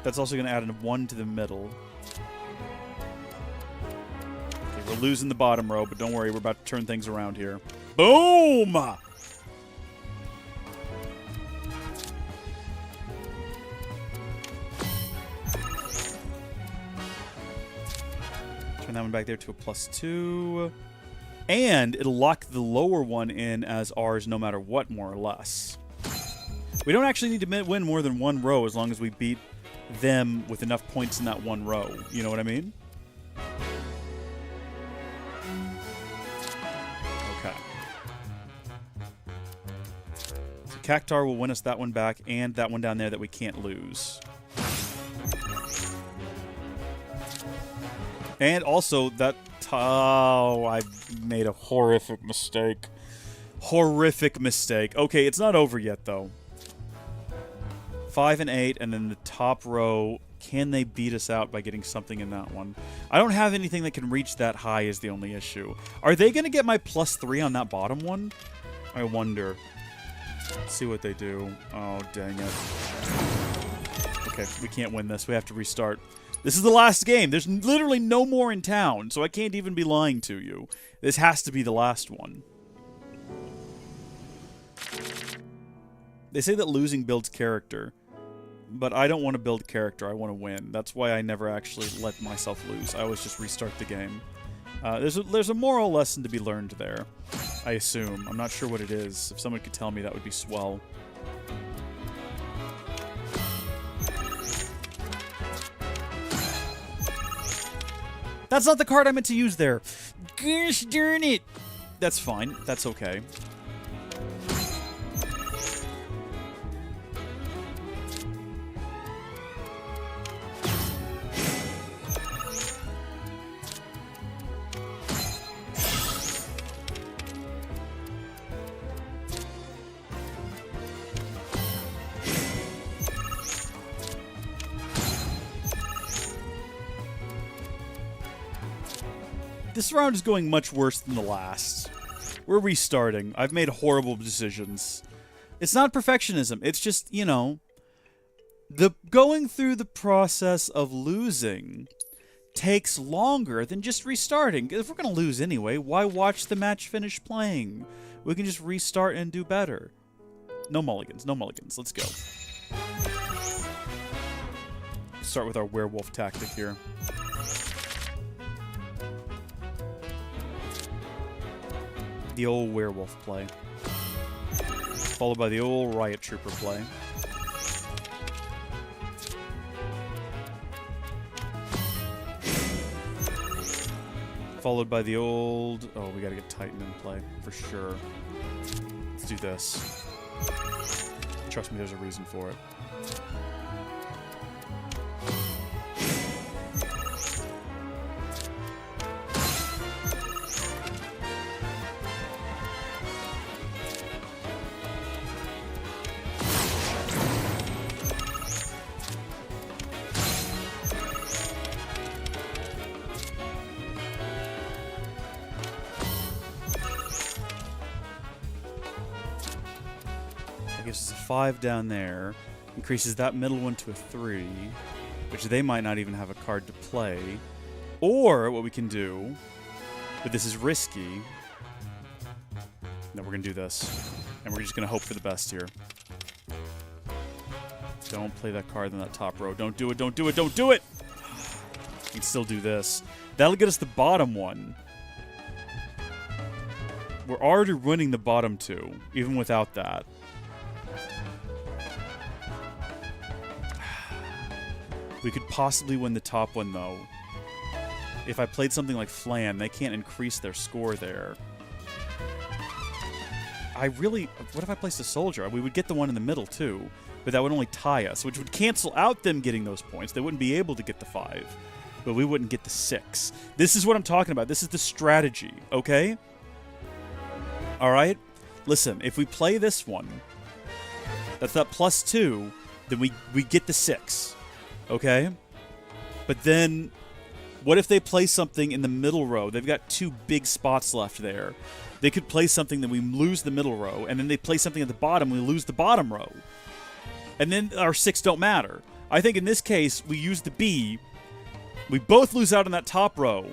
That's also going to add a 1 to the middle. Okay, we're losing the bottom row, but don't worry, we're about to turn things around here. Boom! Turn that one back there to a +2. And it'll lock the lower one in as ours no matter what, more or less. We don't actually need to win more than one row as long as we beat them with enough points in that one row. You know what I mean? Okay. So Cactar will win us that one back and that one down there that we can't lose. And also that... Oh, I made a horrific mistake. Horrific mistake. Okay, it's not over yet, though. 5 and 8, and then the top row. Can they beat us out by getting something in that one? I don't have anything that can reach that high is the only issue. Are they going to get my +3 on that bottom one? I wonder. Let's see what they do. Oh, dang it. Okay, we can't win this. We have to restart. This is the last game. There's literally no more in town, so I can't even be lying to you. This has to be the last one. They say that losing builds character, but I don't want to build character. I want to win. That's why I never actually let myself lose. I always just restart the game. There's a moral lesson to be learned there, I assume. I'm not sure what it is. If someone could tell me, that would be swell. That's not the card I meant to use there. Gosh darn it. That's fine. That's okay. This round is going much worse than the last. We're restarting. I've made horrible decisions. It's not perfectionism. It's just, you know, going through the process of losing takes longer than just restarting. If we're going to lose anyway, why watch the match finish playing? We can just restart and do better. No mulligans. No mulligans. Let's go. Start with our werewolf tactic here. The old werewolf play, followed by the old riot trooper play. Followed by the old... Oh, we gotta get Titan in play, for sure. Let's do this. Trust me, there's a reason for it. It's a 5 down there. Increases that middle one to a 3, which they might not even have a card to play. Or what we can do, but this is risky. No, we're gonna do this, and we're just gonna hope for the best here. Don't play that card in that top row. Don't do it. Don't do it. Don't do it. We can still do this. That'll get us the bottom one. We're already winning the bottom 2, even without that. We could possibly win the top one, though. If I played something like Flan, they can't increase their score there. What if I placed a soldier? We would get the one in the middle, too. But that would only tie us, which would cancel out them getting those points. They wouldn't be able to get the 5. But we wouldn't get the 6. This is what I'm talking about. This is the strategy, okay? Alright? Listen, if we play this one, that's that +2, then we get the 6. Okay? But then, what if they play something in the middle row? They've got 2 big spots left there. They could play something that we lose the middle row, and then they play something at the bottom, we lose the bottom row. And then our 6 don't matter. I think in this case, we use the B. We both lose out on that top row.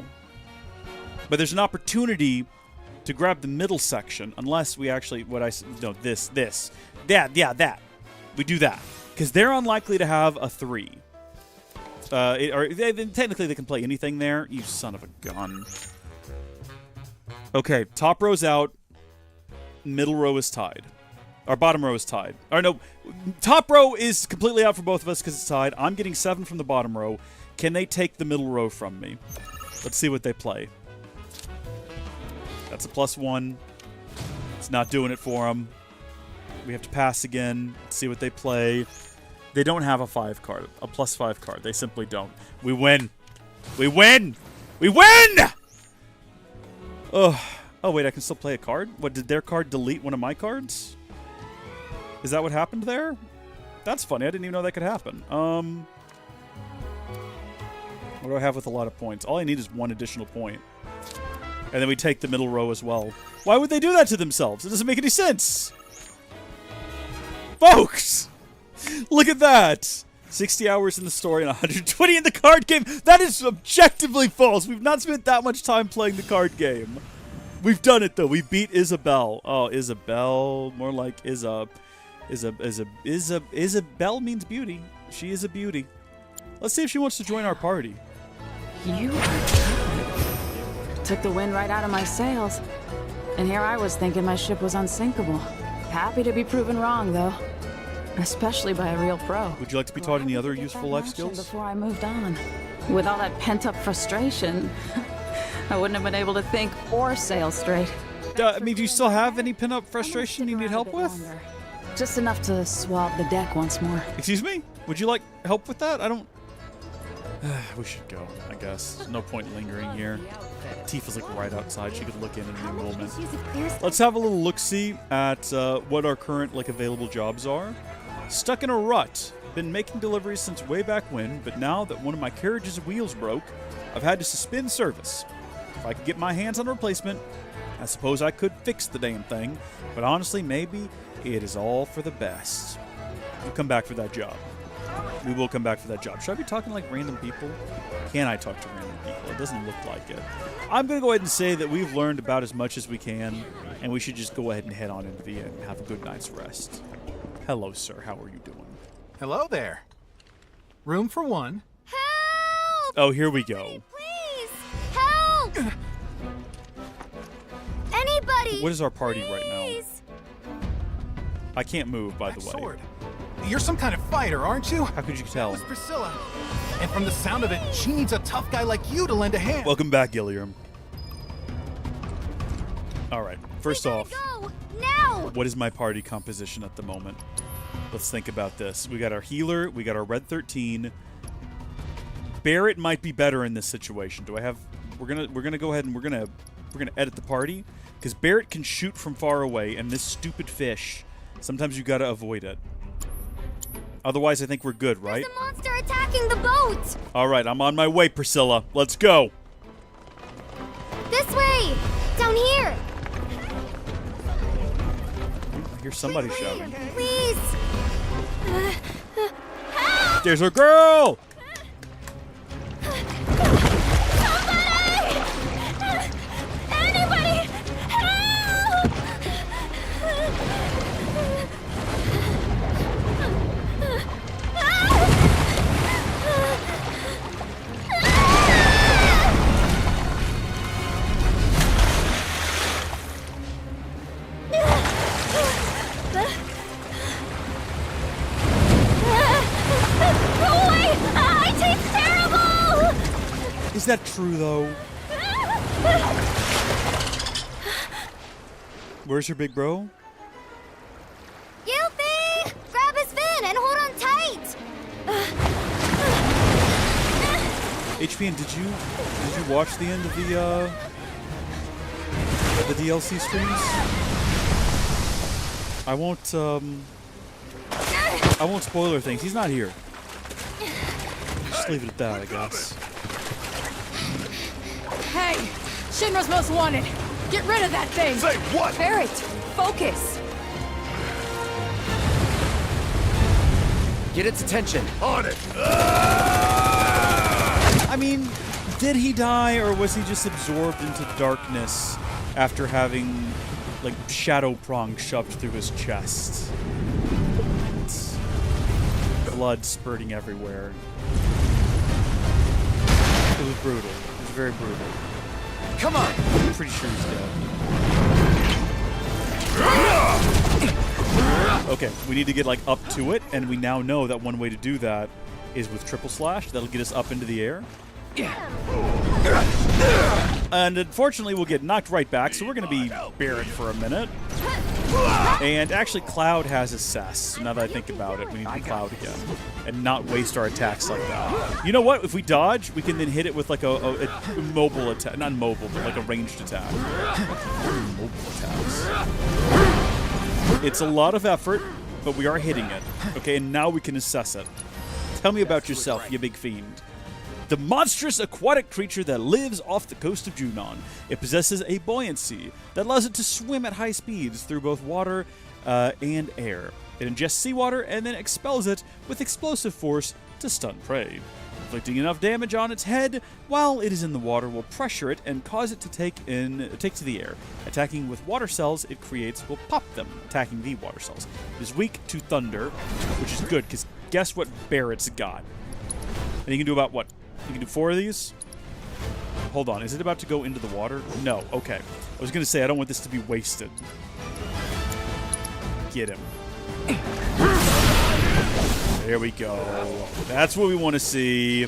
But there's an opportunity to grab the middle section, unless we actually, that. We do that. Because they're unlikely to have a 3. Technically they can play anything there. You son of a gun. Okay, top row's out. Middle row is tied. Our bottom row is tied. Or no, top row is completely out for both of us because it's tied. I'm getting 7 from the bottom row. Can they take the middle row from me? Let's see what they play. That's a +1. It's not doing it for them. We have to pass again. Let's see what they play. They don't have a 5 card, a +5 card. They simply don't. We win. We win. We win! Oh, wait, I can still play a card? What, did their card delete one of my cards? Is that what happened there? That's funny. I didn't even know that could happen. What do I have with a lot of points? All I need is 1 additional point. And then we take the middle row as well. Why would they do that to themselves? It doesn't make any sense. Folks! Look at that! 60 hours in the story and 120 in the card game. That is objectively false. We've not spent that much time playing the card game. We've done it, though. We beat Isabel. Oh, Isabel. More like Isabel means beauty. She is a beauty. Let's see if she wants to join our party. You took the wind right out of my sails. And here I was thinking my ship was unsinkable. Happy to be proven wrong, though. Especially by a real pro. Would you like to be taught any other useful life skills? Before I moved on. With all that pent-up frustration, I wouldn't have been able to think or sail straight. I mean, do you still have any pin-up frustration you need help with? Just enough to swab the deck once more. Excuse me? Would you like help with that? I don't... we should go, I guess. No point lingering here. Tifa's like right outside. She could look in any moment. Let's have a little look-see at what our current available jobs are. Stuck in a rut. Been making deliveries since way back when, but now that one of my carriage's wheels broke, I've had to suspend service. If I could get my hands on a replacement, I suppose I could fix the damn thing, but honestly, maybe it is all for the best. We'll come back for that job. We will come back for that job. Should I be talking like random people? Can I talk to random people? It doesn't look like it. I'm going to go ahead and say that we've learned about as much as we can, and we should just go ahead and head on into the inn and have a good night's rest. Hello, sir. How are you doing? Hello there. Room for one. Help! Oh, here we go. Please! Help! Anybody! What is our party right now? I can't move, by the way. Sword. You're some kind of fighter, aren't you? How could you tell? That was Priscilla. And from the sound of it, she needs a tough guy like you to lend a hand. Welcome back, Gilliam. All right. First off, Go now! what is my party composition at the moment? Let's think about this. We got our healer, we got our red 13. Barrett might be better in this situation. Do I have? We're gonna go ahead and we're gonna edit the party because Barrett can shoot from far away, and this stupid fish. Sometimes you gotta avoid it. Otherwise, I think we're good, right? There's a monster attacking the boat! All right, I'm on my way, Priscilla. Let's go. This way! Down here! I hear somebody shouting. Please! There's our girl! Anybody! Help! Go away! I taste terrible! Is that true, though? Where's your big bro? Gilfie! Grab his fin and hold on tight! HPN, did you watch the end of the DLC streams? I won't spoiler things. He's not here. Just leave it at that, I guess. Hey! Shinra's most wanted! Get rid of that thing! Say what? Barrett, focus! Get its attention. On it! I mean, did he die, or was he just absorbed into darkness after having, like, shadow prong shoved through his chest? It's blood spurting everywhere. It was brutal. It was very brutal. Come on! I'm pretty sure he's dead. Okay, we need to get, like, up to it, and we now know that one way to do that is with triple slash. That'll get us up into the air. And unfortunately, we'll get knocked right back, so we're going to be Barrett for a minute. And actually, Cloud has assess. So now that I think about it, we need to Cloud again. And not waste our attacks like that. You know what? If we dodge, we can then hit it with like a mobile attack. Not mobile, but like a ranged attack. Mobile attacks. It's a lot of effort, but we are hitting it. Okay, and now we can assess it. Tell me about yourself, you big fiend. The monstrous aquatic creature that lives off the coast of Junon. It possesses a buoyancy that allows it to swim at high speeds through both water and air. It ingests seawater and then expels it with explosive force to stun prey. Inflicting enough damage on its head while it is in the water will pressure it and cause it to take to the air. Attacking with water cells it creates will pop them, attacking the water cells. It is weak to thunder, which is good because guess what Barrett's got? And you can do about what? You can do 4 of these? Hold on, is it about to go into the water? No, okay. I was going to say, I don't want this to be wasted. Get him. There we go. That's what we want to see.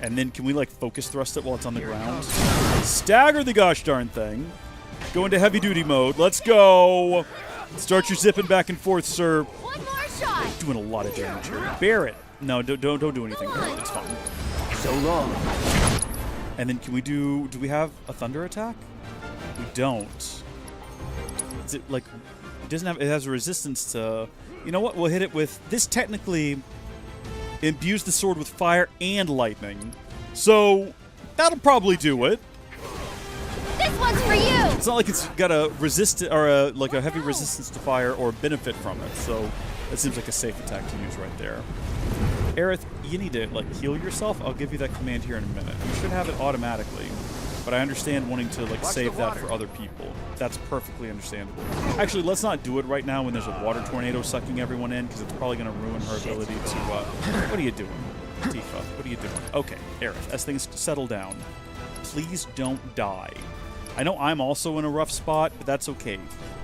And then can we, like, focus thrust it while it's on the ground? Stagger the gosh darn thing. Go into heavy duty mode. Let's go. Start your zipping back and forth, sir. One more shot! Doing a lot of damage here. Barrett. No, don't do anything. It's fine. So long. And then can we do we have a thunder attack? We don't. Is it like it doesn't have it has a resistance to you know what? We'll hit it with this technically imbues the sword with fire and lightning. So that'll probably do it. This one's for you! It's not like it's got a like a heavy resistance to fire or benefit from it, so that seems like a safe attack to use right there. Aerith, you need to like heal yourself. I'll give you that command here in a minute. You should have it automatically, but I understand wanting to like save that for other people. That's perfectly understandable. Actually, let's not do it right now when there's a water tornado sucking everyone in, because it's probably going to ruin her ability to. What are you doing, Tifa? What are you doing? Okay, Aerith, as things settle down, please don't die. I know I'm also in a rough spot, but that's okay.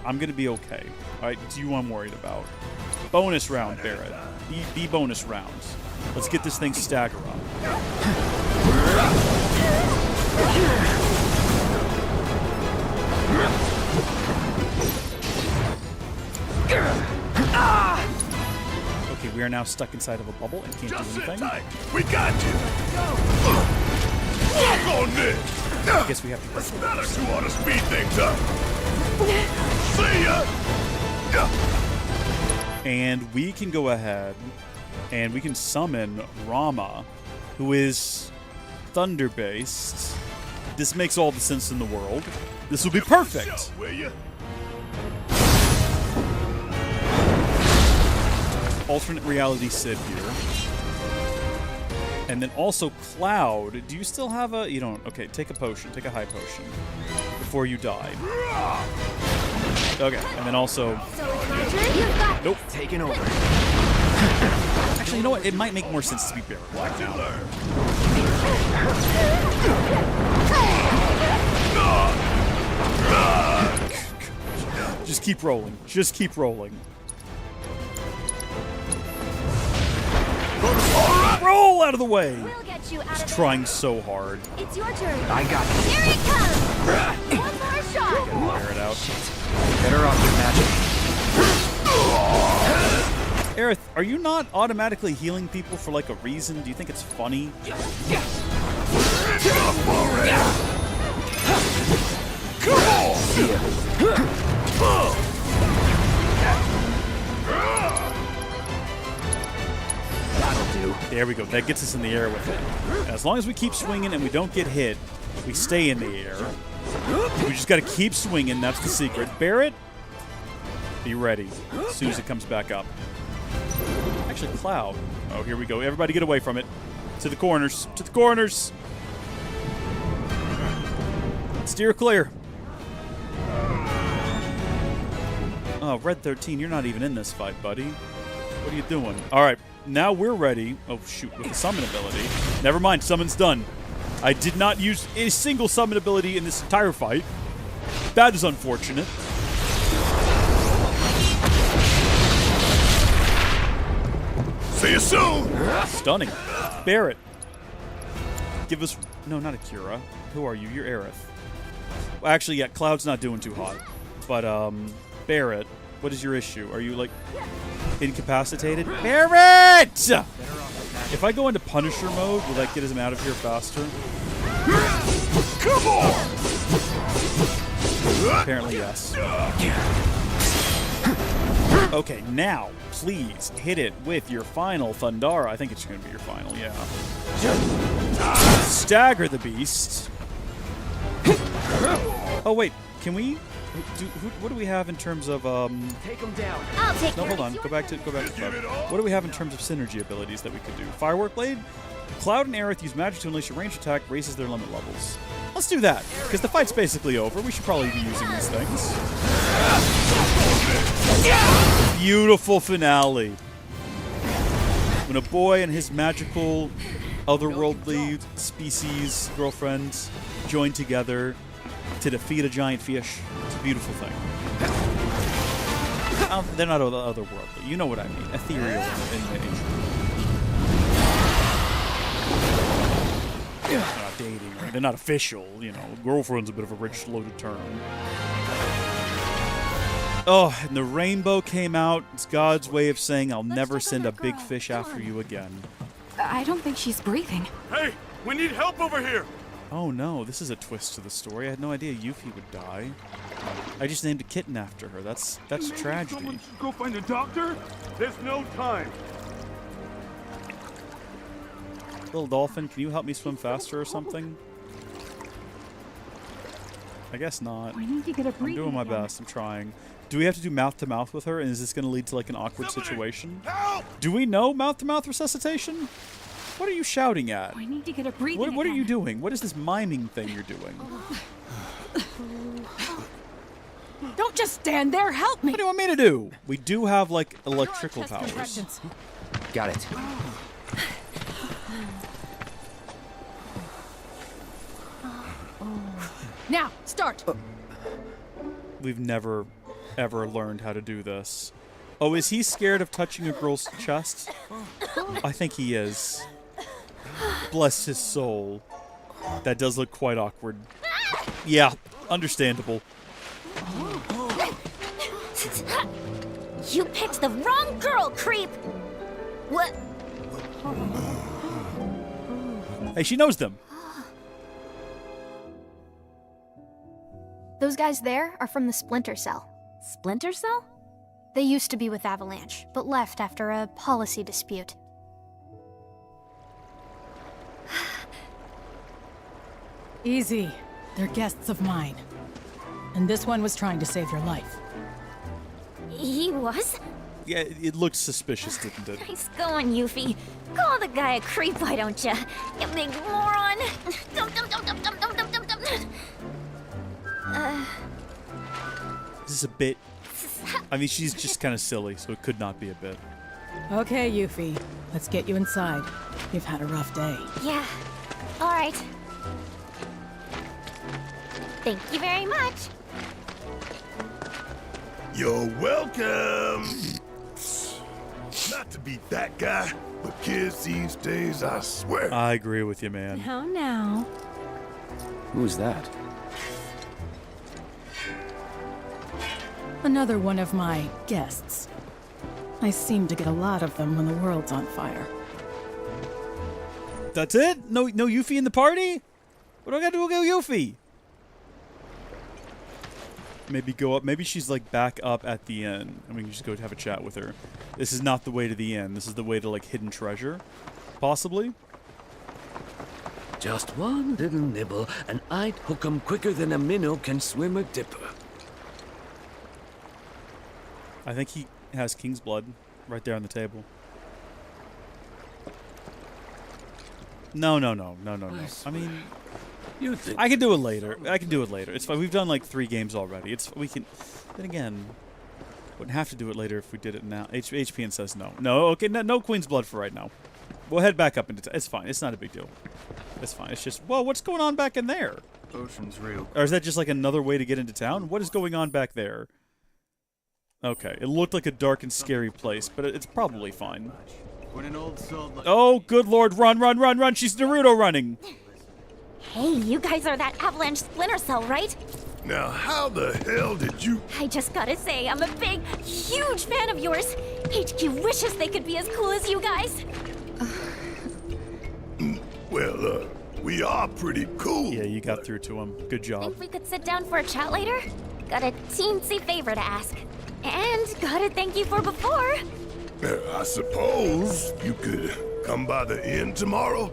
I'm going to be okay. All right, it's you I'm worried about. Bonus round, Barrett. B bonus rounds. Let's get this thing stagger up. Okay, we are now stuck inside of a bubble and can't do anything. We got you. Walk on this. I guess we have to. Better you want to speed things up. See ya. And we can go ahead and we can summon Rama, who is thunder-based. This makes all the sense in the world. This will be perfect. Alternate reality Sid here. And then also Cloud. Do you still have a... You don't. Okay, take a potion. Take a high potion. Before you die. Okay, and then also... Nope. Taking over. Actually, you know what? It might make more sense to be Barret right now. Just keep rolling. Just keep rolling. Roll out of the way! We'll get you out He's of trying there. so hard. It's your turn. I got it. Here he comes. One more shot. Wear it out. Better off with magic. Aerith, are you not automatically healing people for like a reason? Do you think it's funny? Come on! That'll do. There we go. That gets us in the air with it. As long as we keep swinging and we don't get hit, we stay in the air. We just got to keep swinging. That's the secret. Barret, be ready as soon as it comes back up. Actually, Cloud. Oh, here we go. Everybody get away from it. To the corners. To the corners. Steer clear. Oh, Red 13, you're not even in this fight, buddy. What are you doing? All right, now we're ready. Oh, shoot, with the summon ability. Never mind, summon's done. I did not use a single summon ability in this entire fight. That is unfortunate. See you soon. Stunning. Barret. Give us... No, not Akira. Who are you? You're Aerith. Well, actually, yeah, Cloud's not doing too hot. But, Barret, what is your issue? Are you, like, incapacitated? Barret! If I go into Punisher mode, will that get him out of here faster? Come on! Apparently, yes. Okay, now, please hit it with your final Thundara. I think it's going to be your final, yeah. Stagger the beast. Oh, wait, can we... what do we have in terms of, Take him down. I'll take No, care hold of on. Go back to What do we have in terms of synergy abilities that we could do? Firework Blade? Cloud and Aerith use magic to unleash a ranged attack, raises their limit levels. Let's do that, because the fight's basically over. We should probably be using these things. Beautiful finale. When a boy and his magical, otherworldly species girlfriend join together to defeat a giant fish. It's a beautiful thing. They're not otherworldly. You know what I mean. Ethereal in nature. They're not dating. Right? They're not official. You know, girlfriend's a bit of a rich, loaded term. Oh, and the rainbow came out. It's God's way of saying, I'll never send a big fish after you again. I don't think she's breathing. Hey, we need help over here. Oh no, this is a twist to the story. I had no idea Yuffie would die. I just named a kitten after her. That's tragedy. Someone should go find a doctor. There's no time. Little dolphin, can you help me swim faster or something? I guess not. I need to get a I'm breathing doing my again. best. I'm trying. Do we have to do mouth-to-mouth with her, and is this going to lead to like an awkward situation? Do we know mouth-to-mouth resuscitation? What are you shouting at? I need to get a breathing What are you again. doing? What is this miming thing you're doing? Don't just stand there. Help me. What do you want me to do? We do have like electrical Chest powers. contractions. Got it. Now, start. We've never, ever learned how to do this. Oh, is he scared of touching a girl's chest? I think he is. Bless his soul. That does look quite awkward. Yeah, understandable. You picked the wrong girl, creep! What? Hey, she knows them. Those guys there are from the Splinter Cell. Splinter Cell? They used to be with Avalanche, but left after a policy dispute. Easy. They're guests of mine. And this one was trying to save your life. He was? Yeah, it looked suspicious, didn't it? Nice going, Yuffie. Call the guy a creep, why don't ya? You big moron! Dum dum dum dum dum dum dum dum dum. This is a bit... I mean, she's just kind of silly, so it could not be a bit. Okay, Yuffie. Let's get you inside. You've had a rough day. Yeah. Alright. Thank you very much. You're welcome. Not to be that guy, but kids these days, I swear. I agree with you, man. How now? Who's that? Another one of my guests. I seem to get a lot of them when the world's on fire. That's it? No Yuffie in the party? What do I gotta do with Yuffie? Maybe go up. Maybe she's like back up at the inn, and we can just go have a chat with her. This is not the way to the inn. This is the way to like hidden treasure, possibly. Just one little nibble, and I'd hook 'em quicker than a minnow can swim a dipper. I think he has king's blood right there on the table. No. I mean, you think I can do it later. It's fine. We've done like 3 games already. We can. Then again, wouldn't have to do it later if we did it now. HPN says no. No. Okay. No queen's blood for right now. We'll head back up into. It's fine. It's not a big deal. It's fine. It's just. Well, what's going on back in there? Ocean's real. Or is that just like another way to get into town? What is going on back there? Okay, it looked like a dark and scary place, but it's probably fine. When an old soul like Oh, good lord, run! She's Naruto running! Hey, you guys are that Avalanche Splinter Cell, right? Now, how the hell did you... I just gotta say, I'm a big, huge fan of yours. HQ wishes they could be as cool as you guys. Well, we are pretty cool. Yeah, you got through to him. Good job. Think we could sit down for a chat later? Got a teensy favor to ask. And gotta thank you for before. I suppose you could come by the inn tomorrow?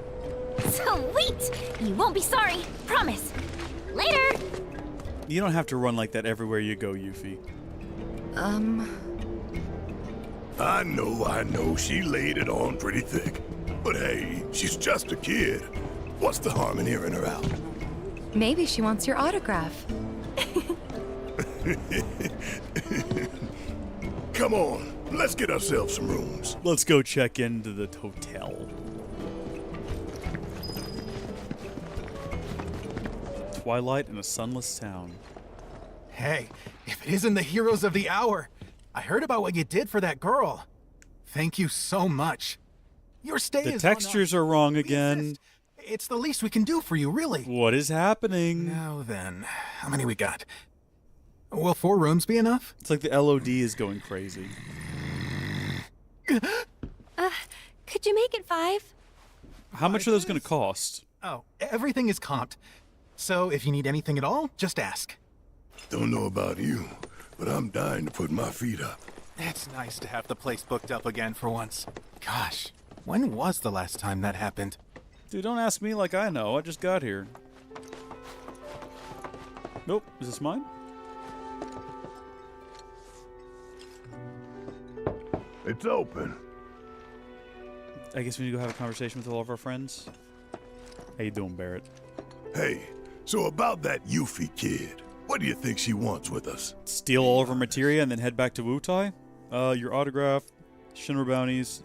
Sweet! You won't be sorry, promise. Later! You don't have to run like that everywhere you go, Yuffie. I know, she laid it on pretty thick. But hey, she's just a kid. What's the harm in hearing her out? Maybe she wants your autograph. Come on, let's get ourselves some rooms. Let's go check into the hotel. Twilight in a sunless town. Hey, if it isn't the heroes of the hour, I heard about what you did for that girl. Thank you so much. Your stay The is textures are wrong again. It's the least we can do for you, really. What is happening? Now then, how many we got? Will 4 rooms be enough? It's like the LOD is going crazy. Could you make it 5? How much are those going to cost? Oh, everything is comped. So if you need anything at all, just ask. Don't know about you, but I'm dying to put my feet up. It's nice to have the place booked up again for once. Gosh, when was the last time that happened? Dude, don't ask me like I know. I just got here. Nope. Is this mine? It's open. I guess we need to go have a conversation with all of our friends. How you doing, Barrett? Hey, so about that Yuffie kid, what do you think she wants with us? Steal all of our materia and then head back to Wutai? Your autograph, Shinra bounties,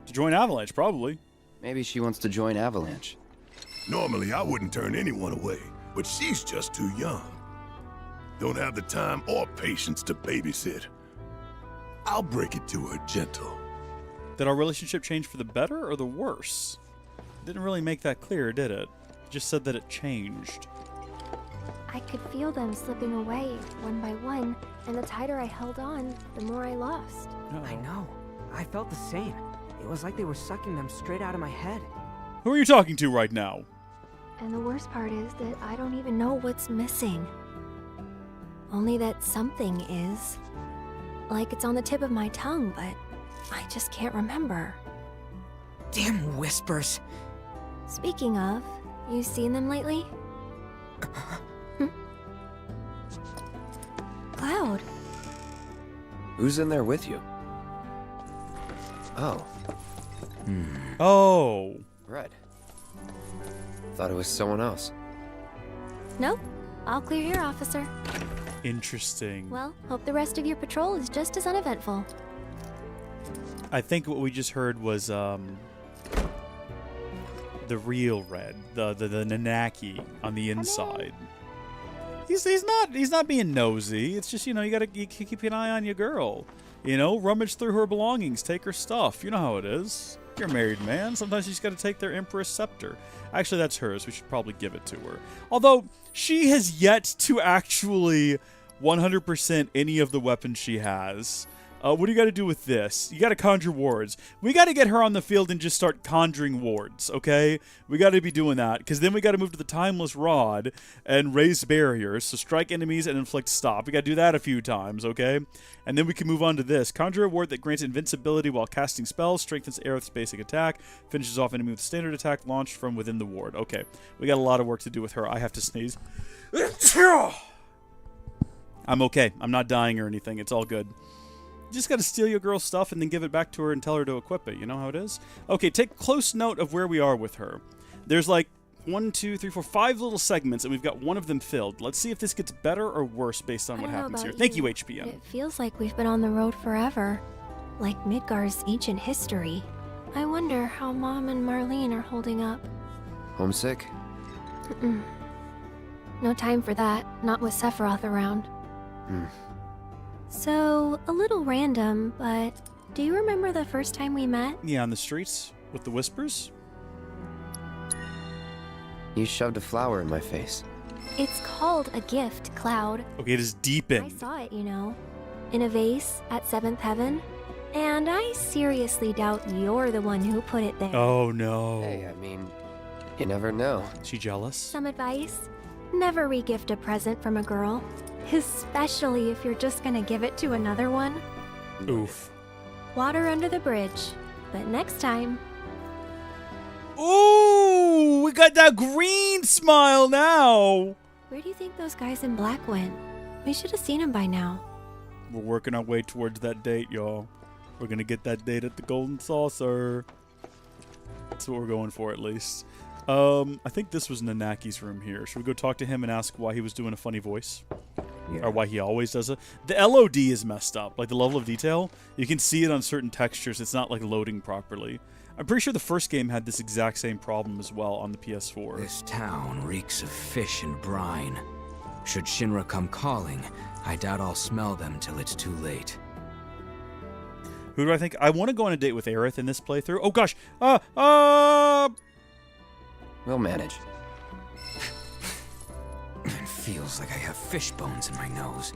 to join Avalanche, probably. Maybe she wants to join Avalanche. Normally, I wouldn't turn anyone away, but she's just too young. Don't have the time or patience to babysit. I'll break it to her gentle. Did our relationship change for the better or the worse? Didn't really make that clear, did it? Just said that it changed. I could feel them slipping away one by one, and the tighter I held on, the more I lost. I know. I felt the same. It was like they were sucking them straight out of my head. Who are you talking to right now? And the worst part is that I don't even know what's missing. Only that something is. Like it's on the tip of my tongue, but I just can't remember. Damn whispers. Speaking of, you seen them lately? Cloud. Who's in there with you? Oh. Oh. Red. Thought it was someone else. Nope. All clear here, officer. Interesting. Well, hope the rest of your patrol is just as uneventful. I think what we just heard was the real Red, the Nanaki on the inside. He's not being nosy. It's just, you know, you keep an eye on your girl. You know, rummage through her belongings, take her stuff. You know how it is. You're a married man. Sometimes you just got to take their Empress scepter. Actually, that's hers. We should probably give it to her. Although she has yet to actually 100% any of the weapons she has. What do you got to do with this? You got to conjure wards. We got to get her on the field and just start conjuring wards, okay? We got to be doing that, because then we got to move to the Timeless Rod and raise barriers, so strike enemies and inflict stop. We got to do that a few times, okay? And then we can move on to this. Conjure a ward that grants invincibility while casting spells, strengthens Aerith's basic attack, finishes off enemy with standard attack launched from within the ward. Okay, we got a lot of work to do with her. I have to sneeze. I'm okay. I'm not dying or anything. It's all good. You just got to steal your girl's stuff and then give it back to her and tell her to equip it. You know how it is? Okay, take close note of where we are with her. There's like 1, 2, 3, 4, 5 little segments, and we've got one of them filled. Let's see if this gets better or worse based on what happens here. Thank you, HPM. It feels like we've been on the road forever. Like Midgar's ancient history. I wonder how Mom and Marlene are holding up. Homesick? No time for that. Not with Sephiroth around. So, a little random, but do you remember the first time we met? Yeah, on the streets with the whispers. You shoved a flower in my face. It's called a gift, Cloud. Okay, it is deepened. I saw it, you know, in a vase at 7th Heaven. And I seriously doubt you're the one who put it there. Oh, no. Hey, I mean, you never know. She jealous? Some advice? Never re-gift a present from a girl. Especially if you're just gonna give it to another one. Oof. Water under the bridge. But next time... Ooh, we got that green smile now. Where do you think those guys in black went? We should have seen them by now. We're working our way towards that date, y'all. We're gonna get that date at the Golden Saucer. That's what we're going for, at least. I think this was Nanaki's room here. Should we go talk to him and ask why he was doing a funny voice? Yeah. Or why he always does it? The LOD is messed up. Like, the level of detail, you can see it on certain textures. It's not, like, loading properly. I'm pretty sure the first game had this exact same problem as well on the PS4. This town reeks of fish and brine. Should Shinra come calling, I doubt I'll smell them till it's too late. Who do I think? I want to go on a date with Aerith in this playthrough. Oh, gosh. We'll manage. It feels like I have fish bones in my nose.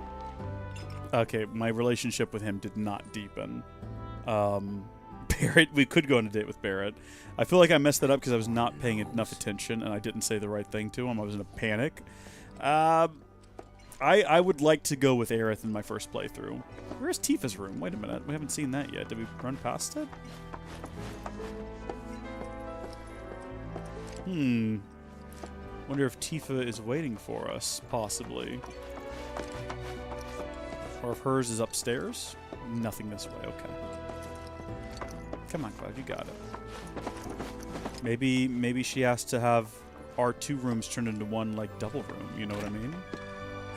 Okay, my relationship with him did not deepen. Barrett, we could go on a date with Barrett. I feel like I messed that up because I was not paying enough attention and I didn't say the right thing to him. I was in a panic. I would like to go with Aerith in my first playthrough. Where's Tifa's room? Wait a minute. We haven't seen that yet. Did we run past it? Wonder if Tifa is waiting for us, possibly. Or if hers is upstairs? Nothing this way, okay. Come on, Cloud, you got it. Maybe she has to have our 2 rooms turned into one, like, double room, you know what I mean?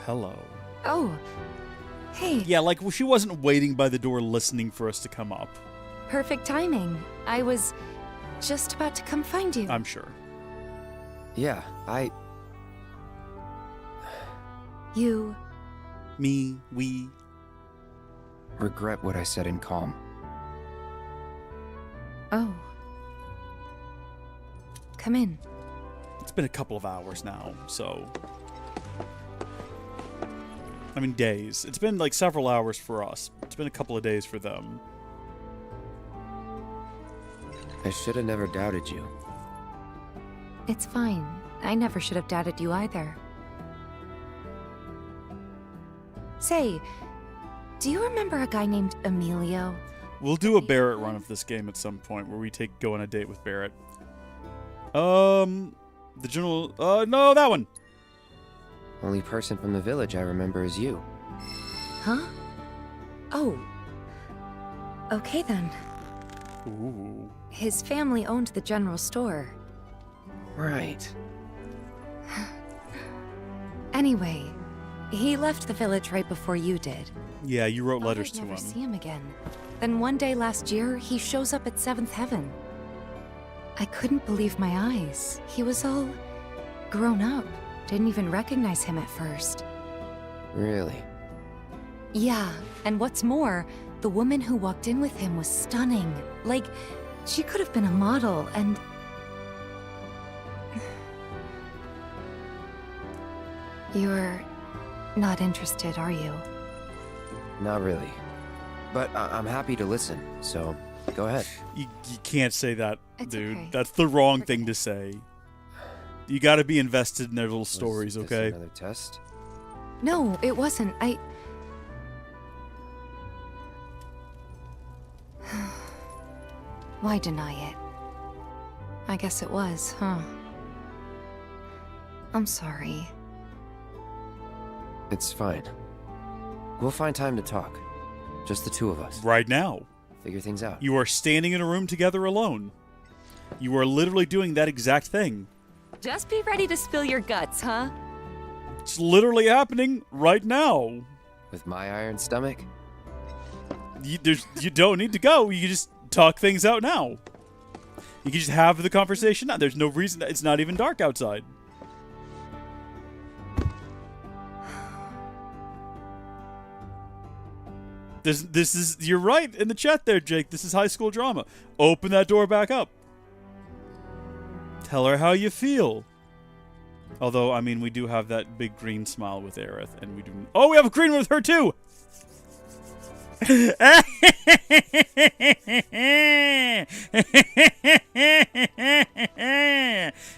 Hello. Oh. Hey. Yeah, like, she wasn't waiting by the door listening for us to come up. Perfect timing. I was just about to come find you. I'm sure. Yeah, You... Me, we... regret what I said in calm. Oh. Come in. It's been a couple of hours now, so... I mean, days. It's been like several hours for us. It's been a couple of days for them. I should have never doubted you. It's fine. I never should have doubted you either. Say, do you remember a guy named Emilio? We'll do a Barrett run of this game at some point where we go on a date with Barrett. The general... no, that one! Only person from the village I remember is you. Huh? Oh. Okay then. Ooh. His family owned the general store. Right. Anyway, he left the village right before you did. Yeah, you wrote letters to I'd never him. see him again. Then one day last year, he shows up at 7th Heaven. I couldn't believe my eyes. He was all grown up. Didn't even recognize him at first. Really? Yeah, and what's more, the woman who walked in with him was stunning. Like, she could have been a model, and... You're not interested, are you? Not really. But I'm happy to listen, so go ahead. You can't say that, dude. Okay. That's the wrong thing to say. You gotta be invested in their little stories, Was this okay? another test? No, it wasn't. Why deny it? I guess it was, huh? I'm sorry. It's fine. We'll find time to talk. Just the two of us. Right now. Figure things out. You are standing in a room together alone. You are literally doing that exact thing. Just be ready to spill your guts, huh? It's literally happening right now. With my iron stomach? You don't need to go. You can just talk things out now. You can just have the conversation now. There's no reason. It's not even dark outside. This is, you're right in the chat there, Jake. This is high school drama. Open that door back up. Tell her how you feel. Although, I mean, we do have that big green smile with Aerith, and we do... Oh, we have a green one with her, too!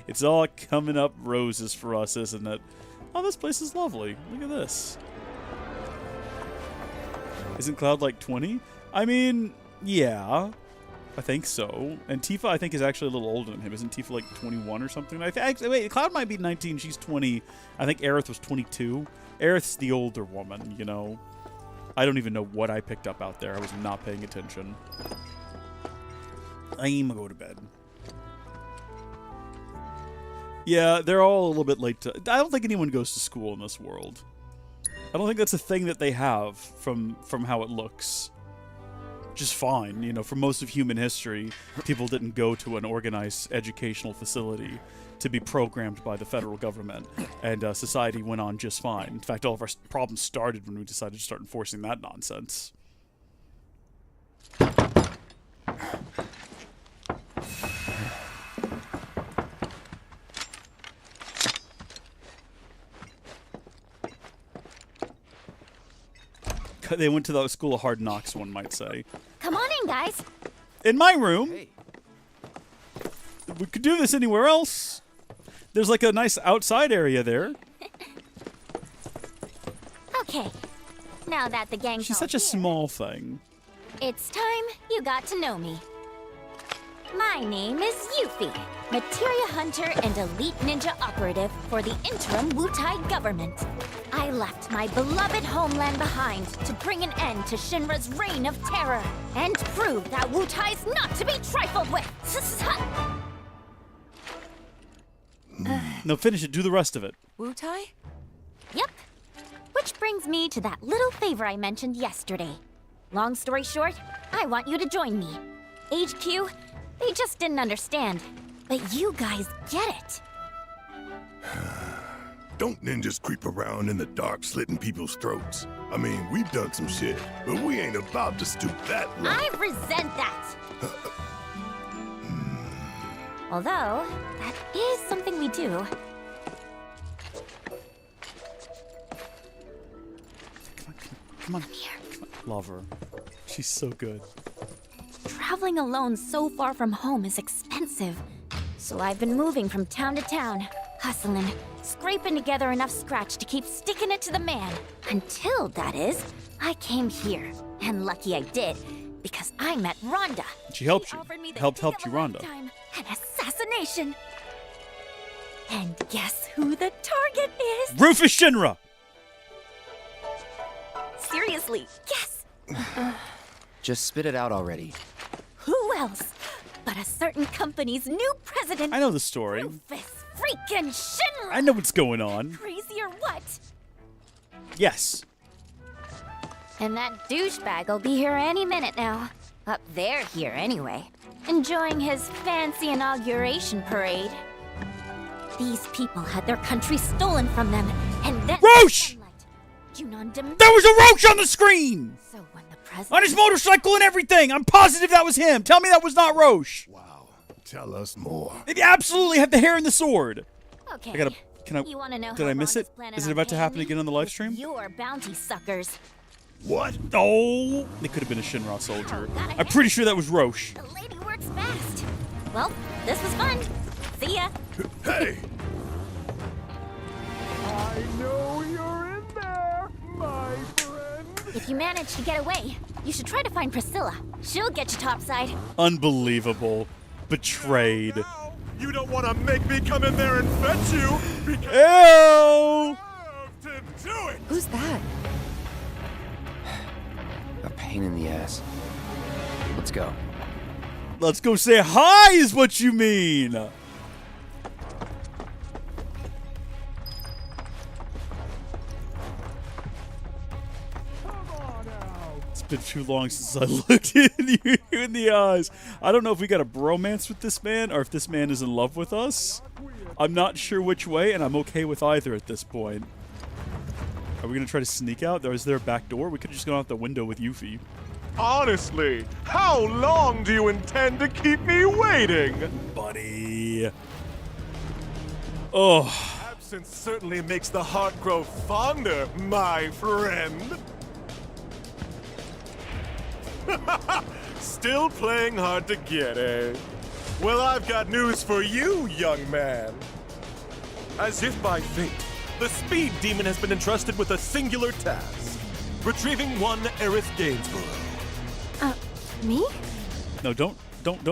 It's all coming up roses for us, isn't it? Oh, this place is lovely. Look at this. Isn't Cloud like 20? I mean, yeah. I think so. And Tifa, I think, is actually a little older than him. Isn't Tifa like 21 or something? Wait, Cloud might be 19. She's 20. I think Aerith was 22. Aerith's the older woman, you know? I don't even know what I picked up out there. I was not paying attention. I'm gonna go to bed. Yeah, they're all a little bit late to... I don't think anyone goes to school in this world. I don't think that's a thing that they have from how it looks. Just fine, you know, for most of human history, people didn't go to an organized educational facility to be programmed by the federal government, and society went on just fine. In fact, all of our problems started when we decided to start enforcing that nonsense. They went to the school of hard knocks, one might say. Come on in, guys. In my room. Hey. We could do this anywhere else. There's like a nice outside area there. Okay. Now that the gang's She's all such a here, small thing. it's time you got to know me. My name is Yuffie, materia hunter and elite ninja operative for the interim Wutai government. I left my beloved homeland behind to bring an end to Shinra's reign of terror and prove that Wutai's not to be trifled with. No, finish it. Do the rest of it. Wutai? Yep. Which brings me to that little favor I mentioned yesterday. Long story short, I want you to join me. HQ, they just didn't understand. But you guys get it. Don't ninjas creep around in the dark slitting people's throats? I mean, we've done some shit, but we ain't about to stoop that low. I resent that. Although, that is something we do. Come on. Come on. Love her. She's so good. Traveling alone so far from home is expensive. So I've been moving from town to town, hustling, scraping together enough scratch to keep sticking it to the man. Until, that is, I came here. And lucky I did, because I met Rhonda. She helped you. Helped you, Rhonda. An assassination. And guess who the target is? Rufus Shinra! Seriously, guess. Just spit it out already. Who else but a certain company's new president? I know the story. Rufus freaking Shinra! I know what's going on. Crazy or what? Yes. And that douchebag will be here any minute now. Up there here anyway. Enjoying his fancy inauguration parade. These people had their country stolen from them, and then Roche! Junon There was a Roche on the screen! So when the president... On his motorcycle and everything! I'm positive that was him! Tell me that was not Roche! Wow. Tell us more. It absolutely had the hair and the sword! Okay. I gotta... Can I... You wanna know Did how I miss it? Rhonda's planning Is it on about to paying happen me? again on the live stream? Your bounty suckers. What? Oh! It could have been a Shinra soldier. I'm pretty sure that was Roche. The lady works fast. Well, this was fun. See ya. Hey! I know you're in there, my friend. If you manage to get away, you should try to find Priscilla. She'll get you topside. Unbelievable. Betrayed. You don't want to make me come in there and fetch you because Ew! to do it. Who's that? A pain in the ass. Let's go. Let's go say hi is what you mean! It's been too long since I looked you in the eyes. I don't know if we got a bromance with this man or if this man is in love with us. I'm not sure which way, and I'm okay with either at this point. Are we gonna try to sneak out? Is there a back door? We could have just gone out the window with Yuffie. Honestly, how long do you intend to keep me waiting? Buddy. Oh. Absence certainly makes the heart grow fonder, my friend. Still playing hard to get, eh? Well, I've got news for you, young man. As if by fate, the Speed Demon has been entrusted with a singular task. Retrieving one Aerith Gainsborough. Me? No, don't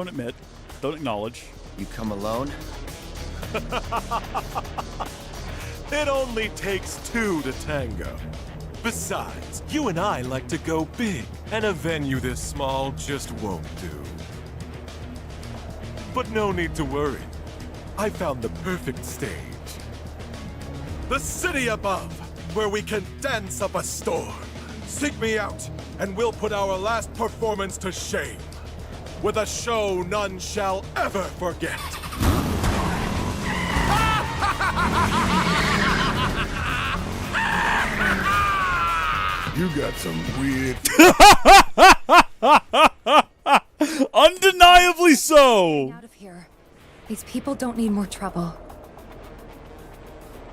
admit. Don't acknowledge. You come alone? It only takes two to tango. Besides, you and I like to go big, and a venue this small just won't do. But no need to worry. I found the perfect stage. The city above, where we can dance up a storm. Seek me out, and we'll put our last performance to shame. With a show none shall ever forget. You got some weird... Undeniably so! Out of here. These people don't need more trouble.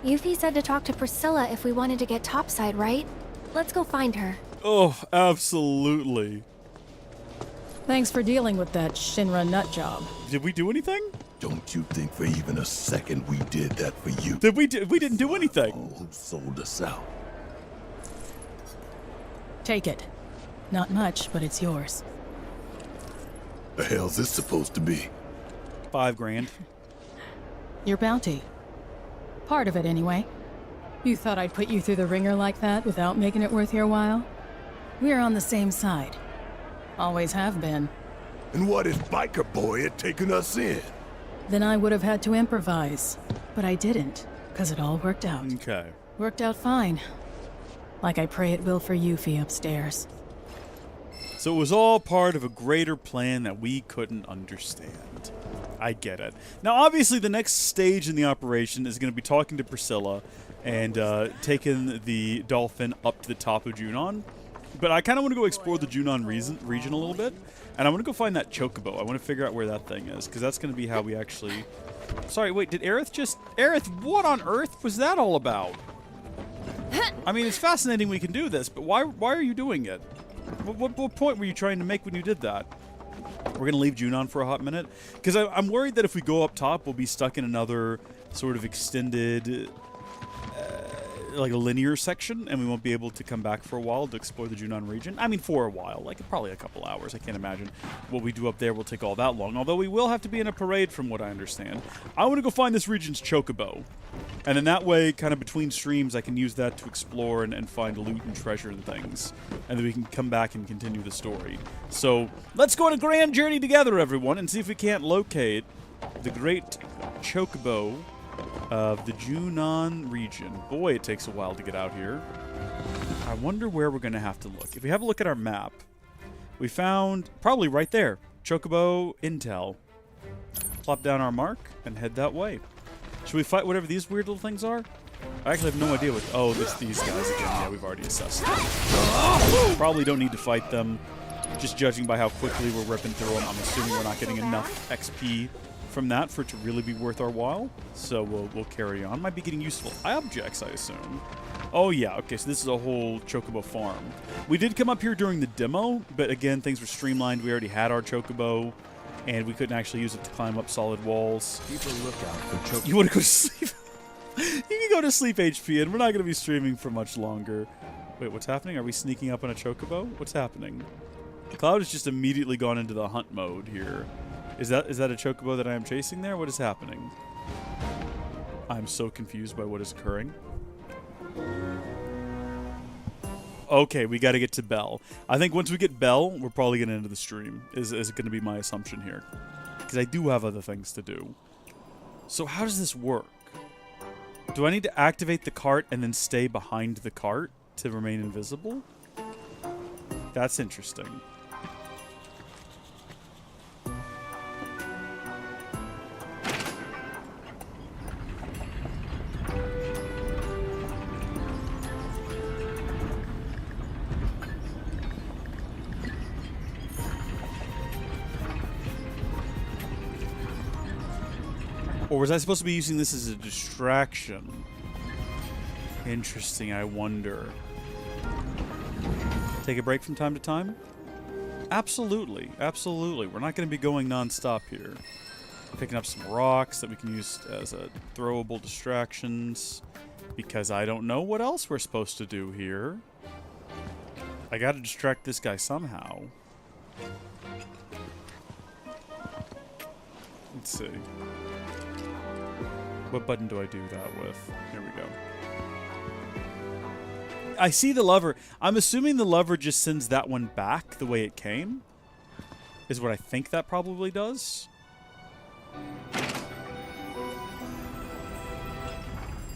Yuffie said to talk to Priscilla if we wanted to get topside, right? Let's go find her. Oh, absolutely. Thanks for dealing with that Shinra nut job. Did we do anything? Don't you think for even a second we did that for you? We didn't do anything. Who sold us out? Take it. Not much, but it's yours. The hell's this supposed to be? $5 grand. Your bounty. Part of it, anyway. You thought I'd put you through the ringer like that without making it worth your while? We're on the same side. Always have been. And what if Biker Boy had taken us in? Then I would have had to improvise. But I didn't, because it all worked out. Okay. Worked out fine. Like I pray it will for Yuffie upstairs. So it was all part of a greater plan that we couldn't understand. I get it. Now, obviously, the next stage in the operation is going to be talking to Priscilla and taking the dolphin up to the top of Junon. But I kind of want to go explore the Junon region a little bit. And I want to go find that chocobo. I want to figure out where that thing is, because that's going to be how we actually... Sorry, wait, did Aerith just... Aerith, what on earth was that all about? I mean, it's fascinating we can do this, but why are you doing it? What point were you trying to make when you did that? We're going to leave Junon for a hot minute. Because I'm worried that if we go up top, we'll be stuck in another sort of extended, like a linear section, and we won't be able to come back for a while to explore the Junon region. I mean, for a while. Like, probably a couple hours. I can't imagine what we do up there will take all that long. Although we will have to be in a parade, from what I understand. I want to go find this region's chocobo. And in that way, kind of between streams, I can use that to explore and find loot and treasure and things. And then we can come back and continue the story. So, let's go on a grand journey together, everyone, and see if we can't locate the great chocobo of the Junon region. Boy, it takes a while to get out here. I wonder where we're going to have to look. If we have a look at our map, we found, probably right there, chocobo intel. Plop down our mark and head that way. Should we fight whatever these weird little things are? I actually have no idea what... Oh, it's these guys again. Yeah, we've already assessed them. Probably don't need to fight them. Just judging by how quickly we're ripping through them, I'm assuming we're not getting enough XP from that for it to really be worth our while. So we'll carry on. Might be getting useful objects, I assume. Oh, yeah. Okay, so this is a whole chocobo farm. We did come up here during the demo, but again, things were streamlined. We already had our chocobo, and we couldn't actually use it to climb up solid walls. Keep a lookout for chocobo. You want to go to sleep? You can go to sleep, HP, and we're not going to be streaming for much longer. Wait, what's happening? Are we sneaking up on a chocobo? What's happening? Cloud has just immediately gone into the hunt mode here. Is that a chocobo that I am chasing there? What is happening? I'm so confused by what is occurring. Okay, we got to get to Belle. I think once we get Belle, we're probably going to end the stream, is going to be my assumption here. Because I do have other things to do. So how does this work? Do I need to activate the cart and then stay behind the cart to remain invisible? That's interesting. Or was I supposed to be using this as a distraction? Interesting, I wonder. Take a break from time to time? Absolutely, absolutely. We're not going to be going non-stop here. Picking up some rocks that we can use as a throwable distractions. Because I don't know what else we're supposed to do here. I got to distract this guy somehow. Let's see. What button do I do that with? Here we go. I see the lever. I'm assuming the lever just sends that one back the way it came. Is what I think that probably does.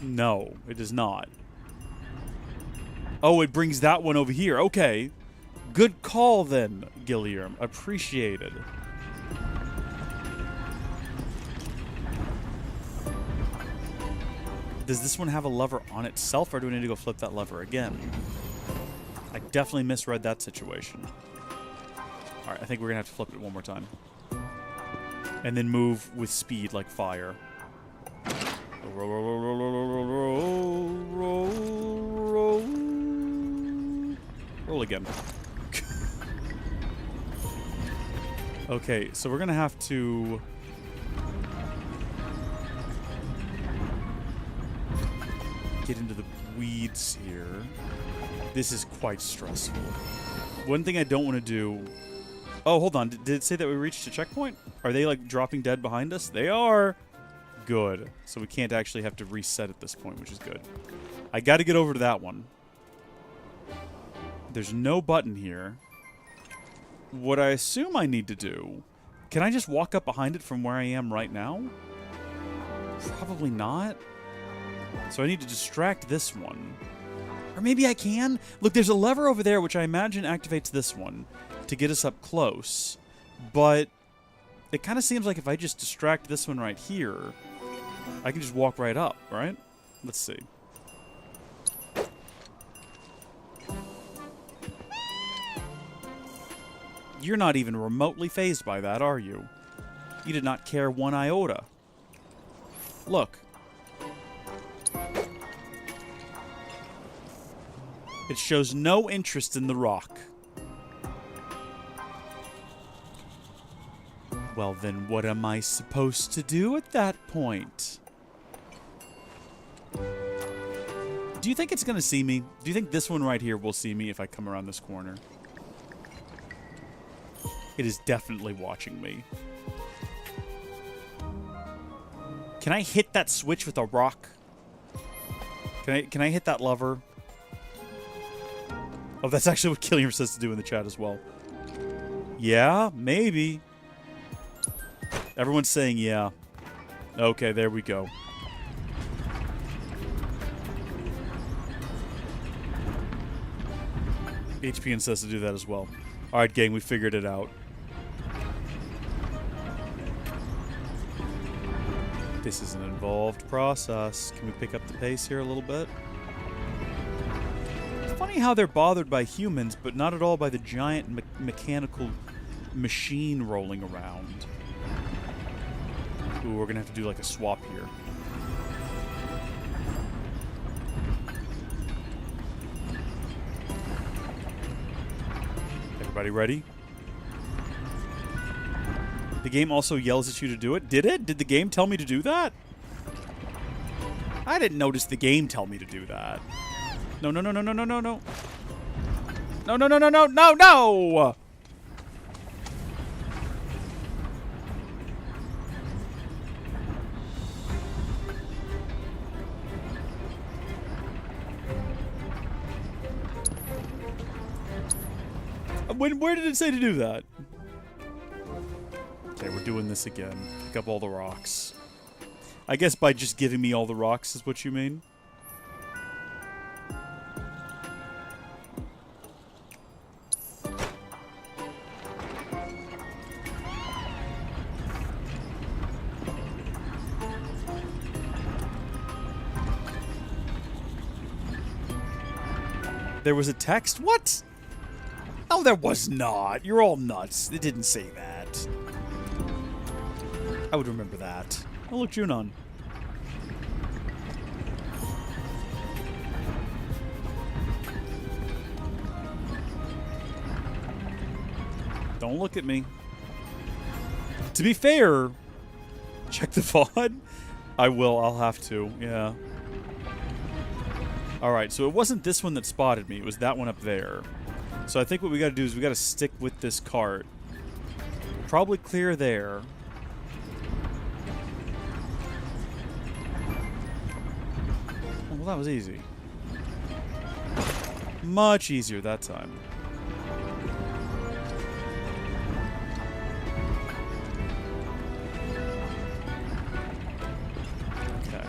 No, it does not. Oh, it brings that one over here. Okay. Good call then, Gilliam. Appreciated. Does this one have a lever on itself, or do we need to go flip that lever again? I definitely misread that situation. Alright, I think we're going to have to flip it one more time. And then move with speed like fire. Roll, roll, roll, roll, roll, roll, roll, roll. Roll again. Okay, so we're going to have to... get into the weeds here. This is quite stressful. One thing I don't want to do... Oh, hold on. Did it say that we reached a checkpoint? Are they, like, dropping dead behind us? They are! Good. So we can't actually have to reset at this point, which is good. I got to get over to that one. There's no button here. What I assume I need to do... Can I just walk up behind it from where I am right now? Probably not. So I need to distract this one. Or maybe I can? Look, there's a lever over there which I imagine activates this one to get us up close. But it kind of seems like if I just distract this one right here, I can just walk right up, right? Let's see. You're not even remotely fazed by that, are you? You did not care one iota. Look. It shows no interest in the rock. Well, then what am I supposed to do at that point? Do you think it's going to see me? Do you think this one right here will see me if I come around this corner? It is definitely watching me. Can I hit that switch with a rock? Can I hit that lever? Oh, that's actually what Killian says to do in the chat as well. Yeah, maybe. Everyone's saying yeah. Okay, there we go. HPN says to do that as well. Alright, gang, we figured it out. This is an involved process. Can we pick up the pace here a little bit? It's funny how they're bothered by humans, but not at all by the giant mechanical machine rolling around. Ooh, we're gonna have to do like a swap here. Everybody ready? The game also yells at you to do it. Did it? Did the game tell me to do that? I didn't notice the game tell me to do that. No, no, no, no, no, no, no, no. No, no, no, no, no, no, no! Where did it say to do that? Okay, we're doing this again. Pick up all the rocks. I guess by just giving me all the rocks is what you mean? There was a text? What? No, there was not. You're all nuts. It didn't say that. I would remember that. Oh, look, Junon. Don't look at me. To be fair, check the VOD. I will. I'll have to. Yeah. Alright, so it wasn't this one that spotted me. It was that one up there. So I think what we gotta do is we gotta stick with this cart. Probably clear there. Oh, well, that was easy. Much easier that time. Okay.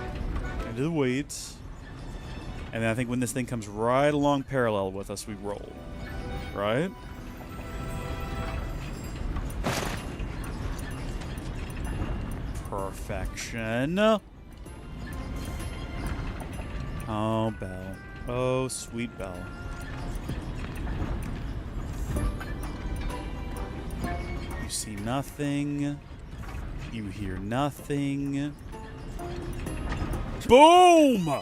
Into the weeds. And then I think when this thing comes right along parallel with us, we roll. Right? Perfection. Oh, Belle. Oh, sweet Belle. You see nothing. You hear nothing. Boom!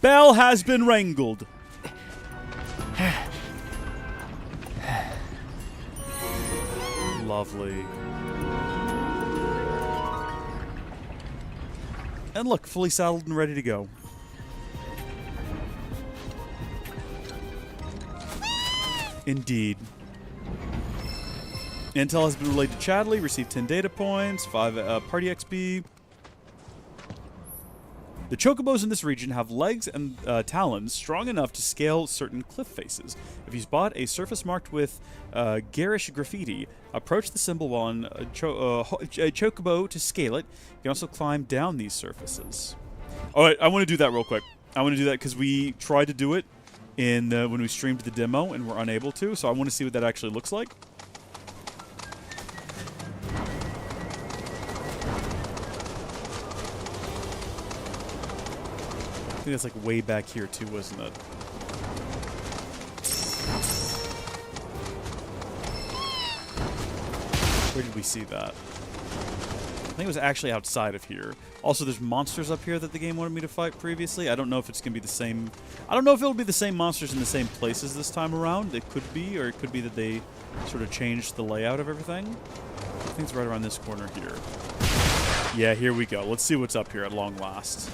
Belle has been wrangled. Lovely. And look, fully saddled and ready to go. Indeed. Intel has been relayed to Chadley, received 10 data points, 5 party XP. The chocobos in this region have legs and talons strong enough to scale certain cliff faces. If you spot a surface marked with garish graffiti, approach the symbol on a chocobo to scale it. You can also climb down these surfaces. All right, I want to do that real quick. I want to do that because we tried to do it in when we streamed the demo and we're unable to. So I want to see what that actually looks like. I think that's like way back here too, wasn't it? Where did we see that? think it was actually outside of here. Also, there's monsters up here that the game wanted me to fight previously. I don't know if it's going to be the same... I don't know if it'll be the same monsters in the same places this time around. It could be, or it could be that they sort of changed the layout of everything. I think it's right around this corner here. Yeah, here we go. Let's see what's up here at long last.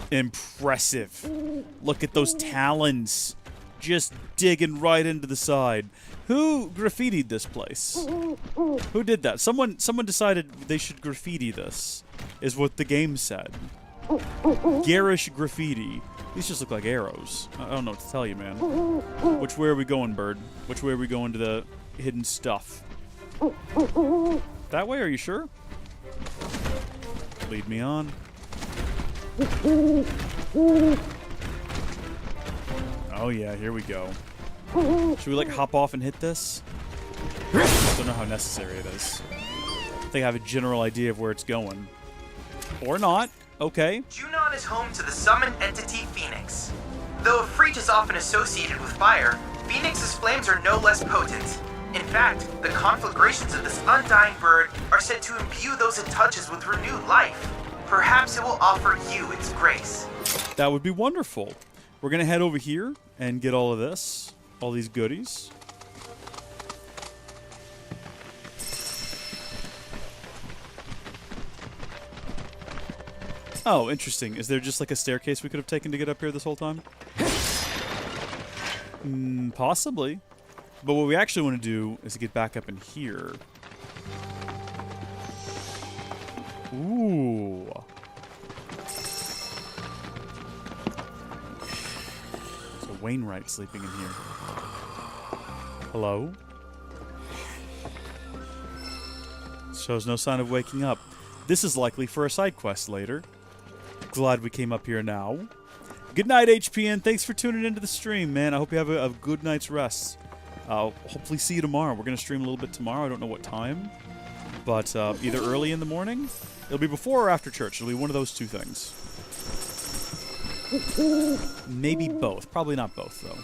Impressive. Look at those talons. Just digging right into the side. Who graffitied this place? Who did that? Someone decided they should graffiti this, is what the game said. Garish graffiti. These just look like arrows. I don't know what to tell you, man. Which way are we going, bird? Which way are we going to the hidden stuff? That way, are you sure? Lead me on. Oh yeah, here we go. Should we like hop off and hit this? Don't know how necessary it is. I think I have a general idea of where it's going. Or not. Okay. Junon is home to the summoned entity Phoenix. Though Freet is often associated with fire, Phoenix's flames are no less potent. In fact, the conflagrations of this undying bird are said to imbue those it touches with renewed life. Perhaps it will offer you its grace. That would be wonderful. We're going to head over here and get all of this. All these goodies. Oh, interesting. Is there just like a staircase we could have taken to get up here this whole time? Possibly. But what we actually want to do is to get back up in here. Ooh. So Wainwright sleeping in here. Hello? Shows no sign of waking up. This is likely for a side quest later. Glad we came up here now. Good night, HPN. Thanks for tuning into the stream, man. I hope you have a good night's rest. I'll hopefully see you tomorrow. We're going to stream a little bit tomorrow. I don't know what time. But either early in the morning. It'll be before or after church. It'll be one of those two things. Maybe both. Probably not both, though.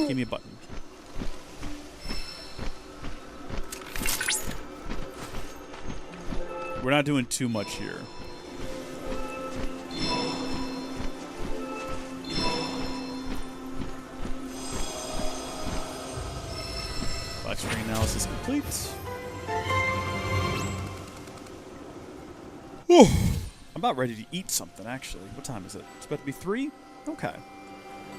Give me a button. We're not doing too much here. Black screen analysis complete. Whew. I'm about ready to eat something, actually. What time is it? It's about to be 3? Okay.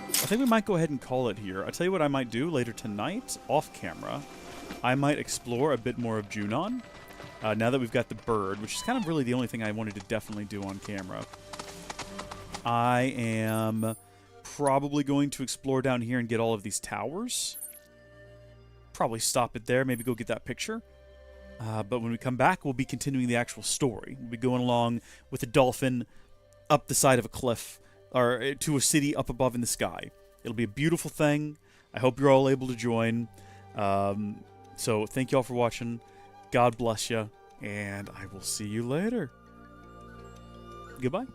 I think we might go ahead and call it here. I'll tell you what I might do later tonight, off camera. I might explore a bit more of Junon. Now that we've got the bird, which is kind of really the only thing I wanted to definitely do on camera. I am probably going to explore down here and get all of these towers. Probably stop it there, maybe go get that picture. But when we come back, we'll be continuing the actual story. We'll be going along with a dolphin up the side of a cliff, or to a city up above in the sky. It'll be a beautiful thing. I hope you're all able to join. So thank you all for watching. God bless you, and I will see you later. Goodbye.